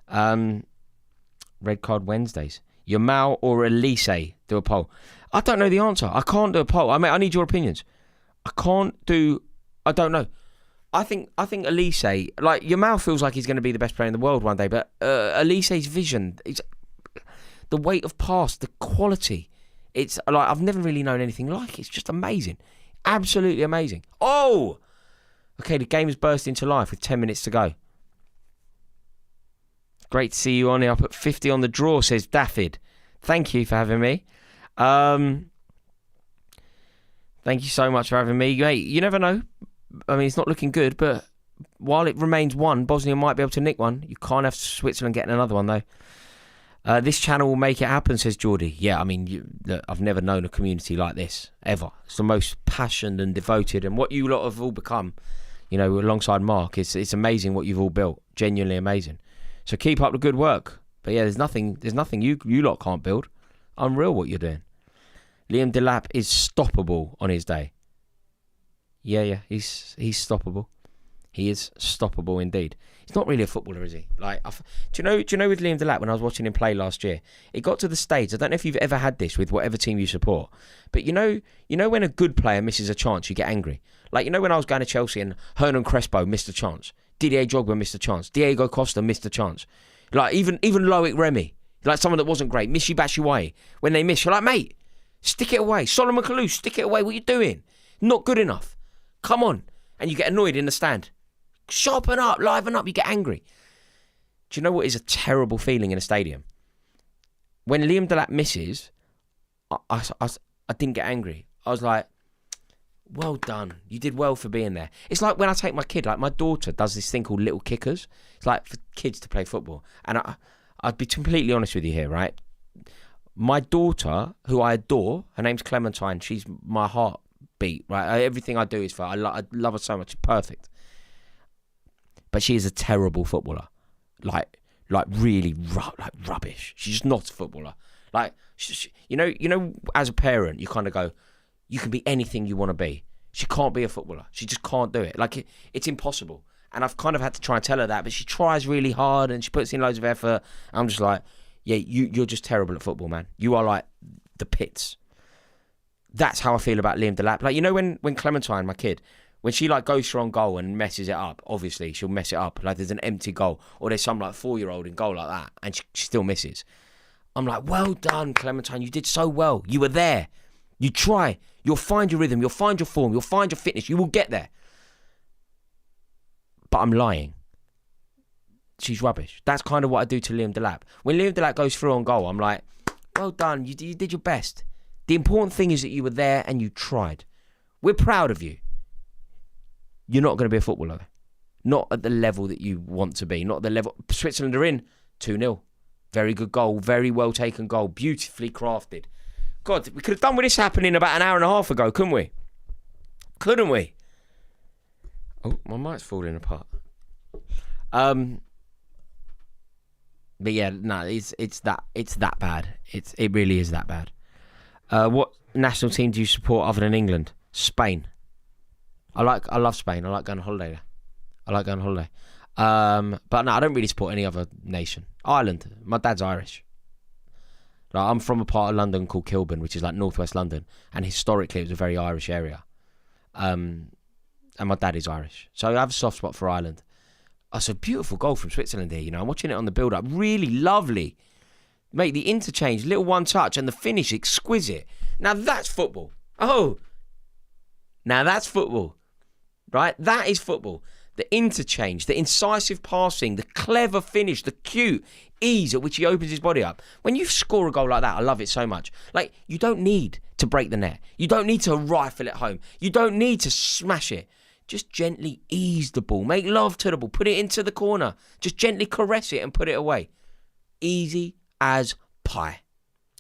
Red Card Wednesdays. Yamal or Elise do a poll. I don't know the answer. I can't do a poll. I need your opinions. I don't know. I think Elise, like, Yamal feels like he's going to be the best player in the world one day, but Elise's vision, the weight of pass, the quality, it's like I've never really known anything like it. It's just amazing. Absolutely amazing. Oh! Okay, the game has burst into life with 10 minutes to go. Great to see you on here. I put 50 on the draw, says Daffyd. Thank you for having me. Thank you so much for having me. Mate, you never know. I mean, it's not looking good, but while it remains 1, Bosnia might be able to nick one. You can't have Switzerland getting another one, though. This channel will make it happen, says Geordie. Yeah, I mean, I've never known a community like this, ever. It's the most passionate and devoted, and what you lot have all become, you know, alongside Mark, it's amazing what you've all built. Genuinely amazing. So keep up the good work. But yeah, there's nothing you lot can't build. Unreal what you're doing. Liam Delap is stoppable on his day. Yeah, he's stoppable. He is stoppable indeed. He's not really a footballer, is he? Like, do you know with Liam Delap, when I was watching him play last year, it got to the stage. I don't know if you've ever had this with whatever team you support, but you know when a good player misses a chance, you get angry. Like, you know when I was going to Chelsea and Hernan Crespo missed a chance, Didier Drogba missed a chance, Diego Costa missed a chance, like even Loic Remy, like someone that wasn't great, Michy Batshuayi, when they miss, you're like, mate, stick it away. Solomon Kalou, stick it away. What are you doing? Not good enough. Come on. And you get annoyed in the stand. Sharpen up, liven up, you get angry. Do you know what is a terrible feeling in a stadium? When Liam Delap misses, I didn't get angry. I was like, well done. You did well for being there. It's like when I take my kid, like my daughter does this thing called little kickers. It's like for kids to play football. And I'd be completely honest with you here, right? My daughter, who I adore, her name's Clementine. She's my heartbeat, right? Everything I do is for her. I love her so much. She's perfect. But she is a terrible footballer. Like really rubbish. She's just not a footballer. Like, you know, as a parent, you kind of go, you can be anything you want to be. She can't be a footballer. She just can't do it. Like, it's impossible. And I've kind of had to try and tell her that, but she tries really hard and she puts in loads of effort. I'm just like, yeah, you're just terrible at football, man. You are like the pits. That's how I feel about Liam Delap. Like, you know when Clementine, my kid, When she like goes for on goal and messes it up, obviously she'll mess it up. Like there's an empty goal, or there's some like 4-year-old in goal like that, and she still misses. I'm like, well done, Clementine. You did so well. You were there. You try. You'll find your rhythm. You'll find your form. You'll find your fitness. You will get there. But I'm lying. She's rubbish. That's kind of what I do to Liam Delap. When Liam Delap goes through on goal, I'm like, well done. You did your best. The important thing is that you were there and you tried. We're proud of you. You're not going to be a footballer. Not at the level that you want to be. Not at the level. Switzerland are in 2-0. Very good goal. Very well taken goal. Beautifully crafted. God, we could have done with this happening about an hour and a half ago, couldn't we? Couldn't we? Oh, my mic's falling apart. But yeah, no, it's that bad. It really is that bad. What national team do you support other than England? Spain. I love Spain. I like going on holiday there. But no, I don't really support any other nation. Ireland. My dad's Irish. Like, I'm from a part of London called Kilburn, which is like northwest London, and historically it was a very Irish area. And my dad is Irish, so I have a soft spot for Ireland. It's a beautiful goal from Switzerland here. You know, I'm watching it on the build-up. Really lovely, mate. The interchange, little one touch, and the finish exquisite. Now that's football. Oh, now that's football, right? That is football. The interchange, the incisive passing, the clever finish, the cute ease at which he opens his body up. When you score a goal like that, I love it so much. Like, you don't need to break the net. You don't need to rifle it home. You don't need to smash it. Just gently ease the ball. Make love to the ball. Put it into the corner. Just gently caress it and put it away. Easy as pie.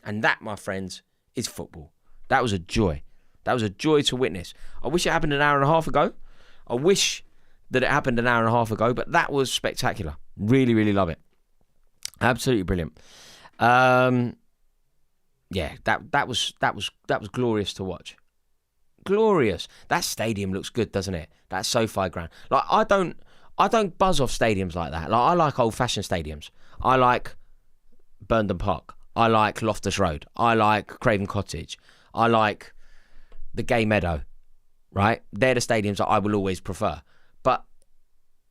And that, my friends, is football. That was a joy. That was a joy to witness. I wish it happened an hour and a half ago. I wish that it happened an hour and a half ago, but that was spectacular. Really, really love it. Absolutely brilliant. Yeah, that was glorious to watch. Glorious. That stadium looks good, doesn't it? That SoFi ground. Like, I don't buzz off stadiums like that. Like, I like old-fashioned stadiums. I like Burndon Park. I like Loftus Road. I like Craven Cottage. I like the Gay Meadow. Right? They're the stadiums that I will always prefer. But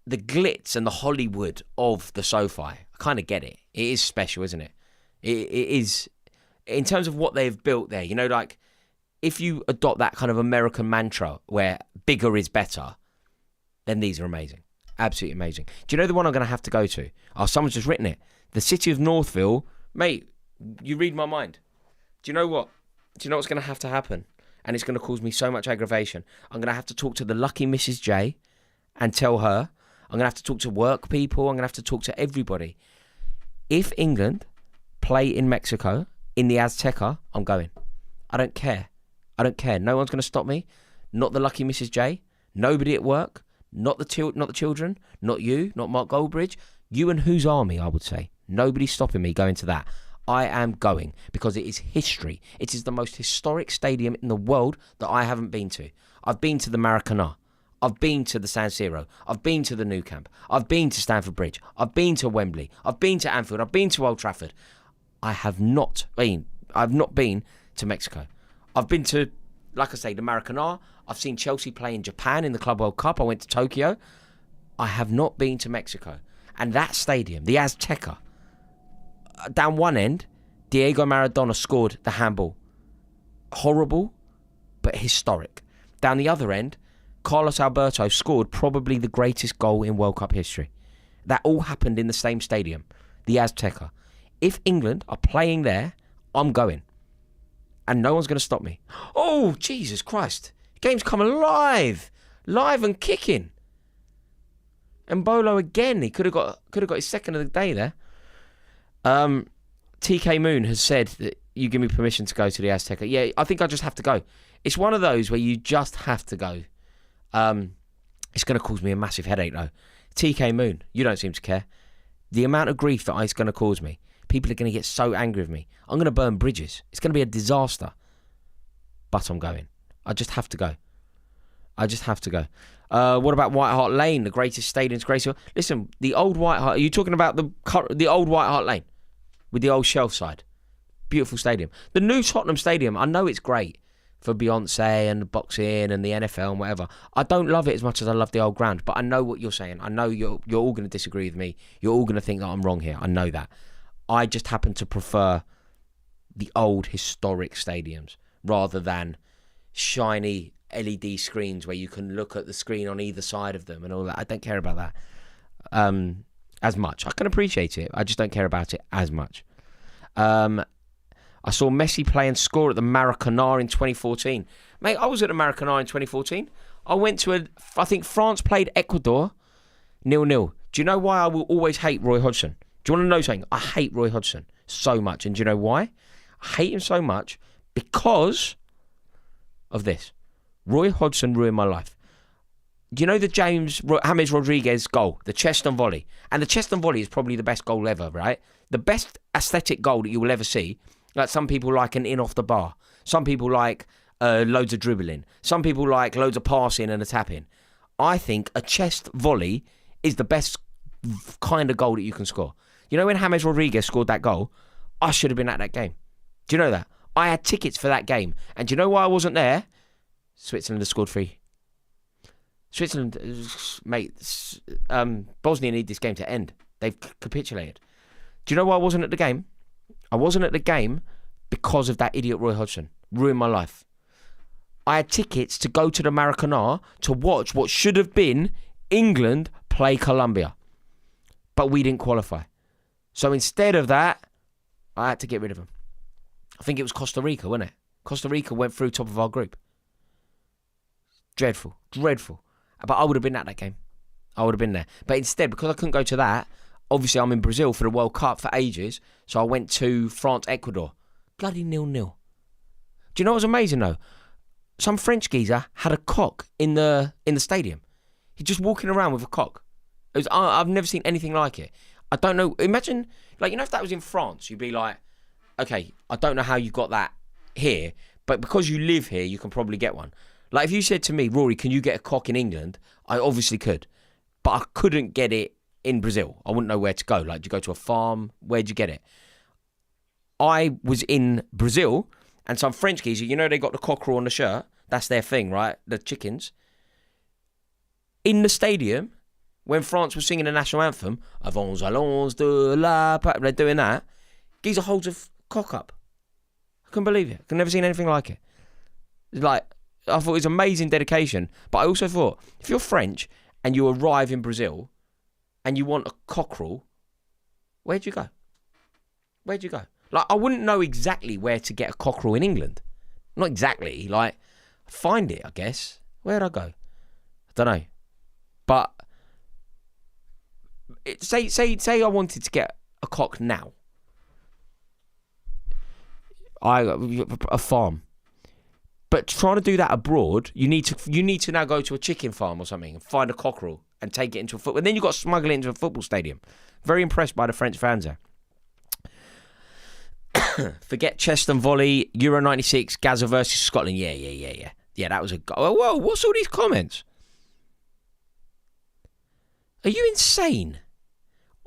the glitz and the Hollywood of the SoFi, I kind of get it. It is special, isn't it? It is, in terms of what they've built there. You know, like, if you adopt that kind of American mantra where bigger is better, then these are amazing. Absolutely amazing. Do you know the one I'm going to have to go to? Oh, someone's just written it. The city of Northville. Mate, you read my mind. Do you know what? Do you know what's going to have to happen? And it's going to cause me so much aggravation. I'm going to have to talk to the lucky Mrs. J and tell her. I'm going to have to talk to work people. I'm going to have to talk to everybody. If England play in Mexico, in the Azteca, I'm going. I don't care. I don't care. No one's going to stop me. Not the lucky Mrs. J. Nobody at work. Not the children. Not you. Not Mark Goldbridge. You and whose army, I would say. Nobody's stopping me going to that. I am going because it is history. It is the most historic stadium in the world that I haven't been to. I've been to the Maracanã. I've been to the San Siro. I've been to the Nou Camp. I've been to Stamford Bridge. I've been to Wembley. I've been to Anfield. I've been to Old Trafford. I've not been to Mexico. I've been to, like I say, the Maracanã. I've seen Chelsea play in Japan in the Club World Cup. I went to Tokyo. I have not been to Mexico. And that stadium, the Azteca, down one end, Diego Maradona scored the handball. Horrible, but historic. Down the other end, Carlos Alberto scored probably the greatest goal in World Cup history. That all happened in the same stadium, the Azteca. If England are playing there, I'm going. And no one's going to stop me. Oh, Jesus Christ. The game's come alive. Live and kicking. And Bolo again. He could have got his second of the day there. TK Moon has said that you give me permission to go to the Azteca. Yeah, I think I just have to go. It's one of those where you just have to go. It's going to cause me a massive headache, though. TK Moon, you don't seem to care. The amount of grief that it's going to cause me. People are going to get so angry with me. I'm going to burn bridges. It's going to be a disaster. But I'm going. I just have to go. What about White Hart Lane, the greatest stadium? Listen, the old White Hart. Are you talking about the old White Hart Lane with the old shelf side? Beautiful stadium. The new Tottenham Stadium. I know it's great for Beyonce and boxing and the NFL and whatever. I don't love it as much as I love the old ground, but I know what you're saying. I know you're all going to disagree with me. You're all going to think that I'm wrong here. I know that. I just happen to prefer the old historic stadiums rather than shiny LED screens where you can look at the screen on either side of them and all that. I don't care about that as much. I can appreciate it. I just don't care about it as much. I saw Messi play and score at the Maracanã in 2014. Mate, I was at the Maracanã in 2014. I went to I think France played Ecuador 0-0. Do you know why I will always hate Roy Hodgson? Do you want to know something? I hate Roy Hodgson so much. And do you know why? I hate him so much because of this. Roy Hodgson ruined my life. Do you know the James Rodriguez goal? The chest and volley. And the chest and volley is probably the best goal ever, right? The best aesthetic goal that you will ever see. Like some people like an in off the bar. Some people like loads of dribbling. Some people like loads of passing and a tapping. I think a chest volley is the best kind of goal that you can score. You know when James Rodriguez scored that goal? I should have been at that game. Do you know that? I had tickets for that game. And do you know why I wasn't there? Switzerland has scored 3. Switzerland, mate, Bosnia need this game to end. They've capitulated. Do you know why I wasn't at the game? I wasn't at the game because of that idiot Roy Hodgson. Ruined my life. I had tickets to go to the Maracanã to watch what should have been England play Colombia. But we didn't qualify. So instead of that, I had to get rid of them. I think it was Costa Rica, wasn't it? Costa Rica went through top of our group. Dreadful. But I would have been at that game. I would have been there. But instead, because I couldn't go to that, obviously I'm in Brazil for the World Cup for ages, so I went to France-Ecuador. Bloody 0-0. Do you know what was amazing though? Some French geezer had a cock in the stadium. He's just walking around with a cock. I've never seen anything like it. I don't know. Imagine, if that was in France, you'd be like, okay, I don't know how you got that here, but because you live here, you can probably get one. Like, if you said to me, Rory, can you get a cock in England? I obviously could. But I couldn't get it in Brazil. I wouldn't know where to go. Like, do you go to a farm? Where'd you get it? I was in Brazil, and some French geezer, they got the cockerel on the shirt. That's their thing, right? The chickens. In the stadium, when France was singing the national anthem, Avons allons de la... They're doing that. Geezer holds a cock up. I couldn't believe it. I've never seen anything like it. Like... I thought it was amazing dedication. But I also thought, if you're French and you arrive in Brazil and you want a cockerel, where'd you go? Where'd you go? Like, I wouldn't know exactly where to get a cockerel in England. Not exactly. Like, find it, I guess. Where'd I go? I don't know. But say I wanted to get a cock now. A farm. But trying to do that abroad, you need to now go to a chicken farm or something and find a cockerel and take it into a football. And then you've got to smuggle it into a football stadium. Very impressed by the French fans there. Forget chest and volley. Euro 96, Gaza versus Scotland. Yeah. Yeah, that was a... Whoa, what's all these comments? Are you insane?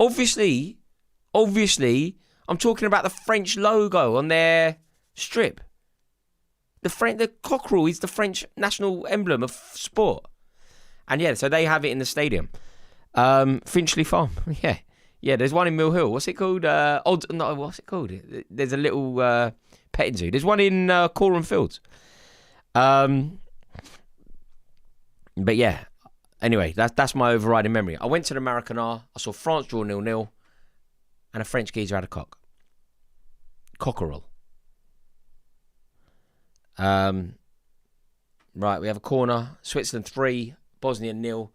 Obviously, I'm talking about the French logo on their strip. The cockerel is the French national emblem of sport. And yeah, so they have it in the stadium. Finchley Farm. Yeah, there's one in Mill Hill. What's it called? What's it called? There's a little petting zoo. There's one in Corham Fields. But yeah, anyway, that's my overriding memory. I went to the Maracanã. I saw France draw 0-0. And a French geezer had a cock. Cockerel. Right, we have a corner. Switzerland 3, Bosnia 0.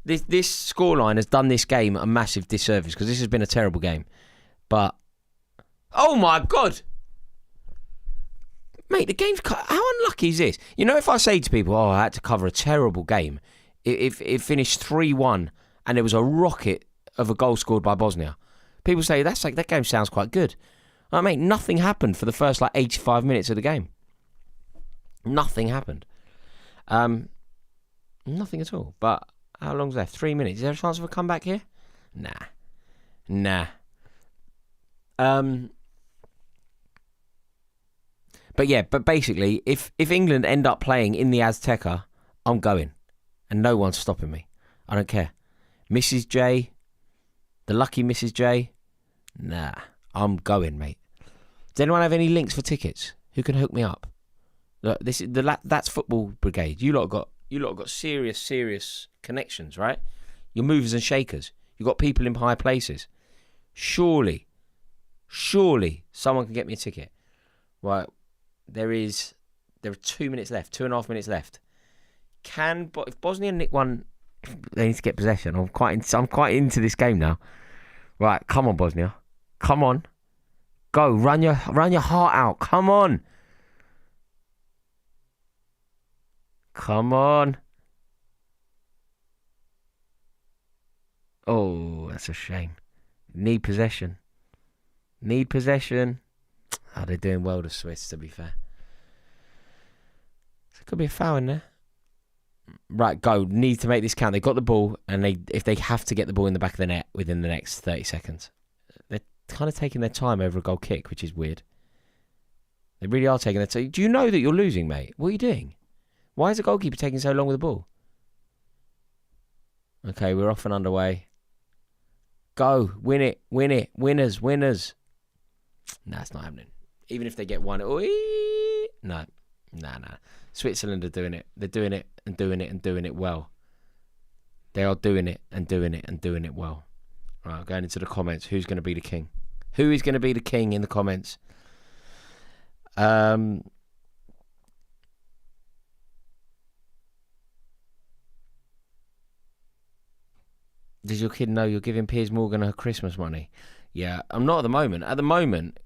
This scoreline has done this game a massive disservice because this has been a terrible game. But oh my god, mate, the game's how unlucky is this? If I say to people, "Oh, I had to cover a terrible game," it finished 3-1 and there was a rocket of a goal scored by Bosnia. People say that game sounds quite good. Mate, nothing happened for the first 85 minutes of the game. Nothing happened. Nothing at all. But how long's left? 3 minutes. Is there a chance of a comeback here? Nah. But But basically, if England end up playing in the Azteca, I'm going. And no one's stopping me. I don't care. Mrs. J, the lucky Mrs. J, nah, I'm going, mate. Does anyone have any links for tickets? Who can hook me up? Look, this is that's Football Brigade. You lot got serious connections, right? You're movers and shakers. You've got people in high places. Surely someone can get me a ticket. Right, there are 2 minutes left, 2.5 minutes left. If Bosnia nick one, they need to get possession. I'm quite into this game now. Right, come on, Bosnia, come on, go, run your heart out. Come on. Oh, that's a shame. Need possession. Oh, they're doing well, the Swiss, to be fair. There could be a foul in there. Right, go. Need to make this count. They've got the ball, and if they have to get the ball in the back of the net within the next 30 seconds. They're kind of taking their time over a goal kick, which is weird. They really are taking their time. Do you know that you're losing, mate? What are you doing? Why is the goalkeeper taking so long with the ball? Okay, we're off and underway. Go. Win it. Winners. Nah, it's not happening. Even if they get one. No. Switzerland are doing it. They're doing it and doing it and doing it well. They are doing it and doing it and doing it well. Right, going into the comments. Who's going to be the king? Who is going to be the king in the comments? Does your kid know you're giving Piers Morgan her Christmas money? Yeah, I'm not at the moment. At the moment,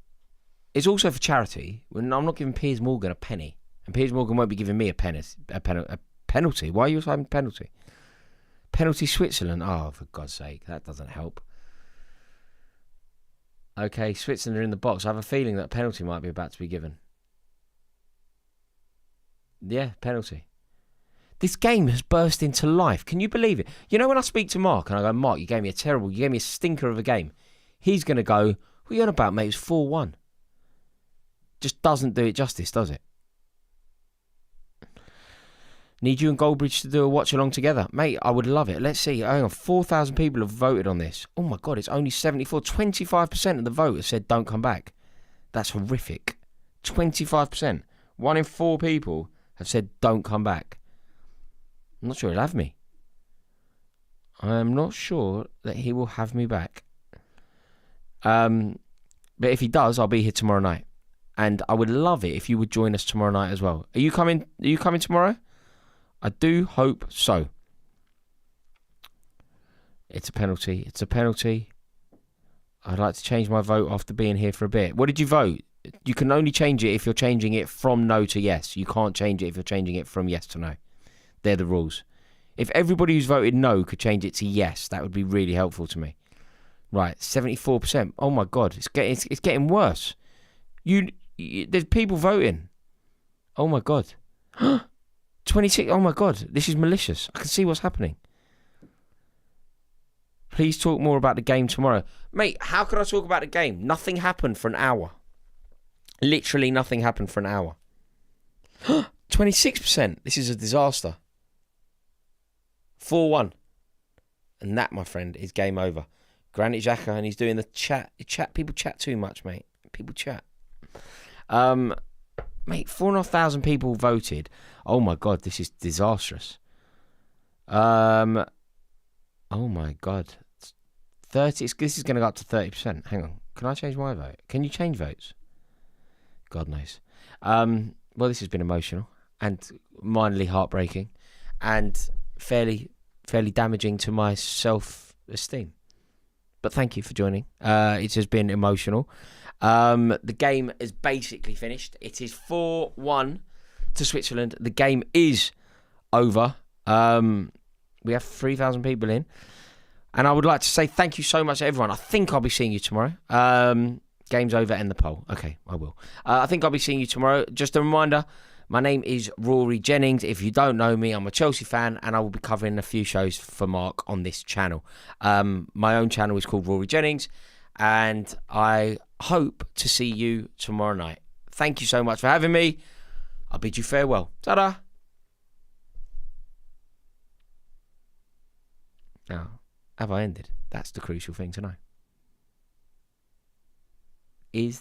it's also for charity. I'm not giving Piers Morgan a penny. And Piers Morgan won't be giving me a penalty. Why are you saying penalty? Penalty Switzerland. Oh, for God's sake, that doesn't help. Okay, Switzerland are in the box. I have a feeling that a penalty might be about to be given. Yeah, penalty. This game has burst into life. Can you believe it? You know when I speak to Mark and I go, Mark, you gave me a stinker of a game. He's going to go, what are you on about, mate? It was 4-1. Just doesn't do it justice, does it? Need you and Goldbridge to do a watch-along together. Mate, I would love it. Let's see. Hang on, 4,000 people have voted on this. Oh my God, it's only 74. 25% of the vote have said don't come back. That's horrific. 25%. 1 in 4 people have said don't come back. I'm not sure he'll have me. I am not sure that he will have me back. But if he does, I'll be here tomorrow night. And I would love it if you would join us tomorrow night as well. Are you coming tomorrow? I do hope so. It's a penalty. I'd like to change my vote after being here for a bit. What did you vote? You can only change it if you're changing it from no to yes. You can't change it if you're changing it from yes to no. They're the rules. If everybody who's voted no could change it to yes, that would be really helpful to me. Right, 74%. Oh my God, it's getting worse. There's people voting. Oh my God. 26. Oh my God, this is malicious. I can see what's happening. Please talk more about the game tomorrow. Mate, how could I talk about the game? Nothing happened for an hour. Literally nothing happened for an hour. 26%. This is a disaster. 4-1. And that, my friend, is game over. Granit Xhaka, and he's doing the chat. People chat too much, mate. People chat. Mate, 4,500 people voted. Oh my God, this is disastrous. Oh my God. 30. This is going to go up to 30%. Hang on. Can I change my vote? Can you change votes? God knows. Well, this has been emotional and minorly heartbreaking and fairly damaging to my self-esteem. But thank you for joining. It has been emotional. The game is basically finished. It is 4-1 to Switzerland. The game is over. We have 3,000 people in. And I would like to say thank you so much to everyone. I think I'll be seeing you tomorrow. Game's over, end the poll. Okay, I will. I think I'll be seeing you tomorrow. Just a reminder, my name is Rory Jennings. If you don't know me, I'm a Chelsea fan, and I will be covering a few shows for Mark on this channel. My own channel is called Rory Jennings, and I hope to see you tomorrow night. Thank you so much for having me. I'll bid you farewell. Ta-da! Now, have I ended? That's the crucial thing to know. Is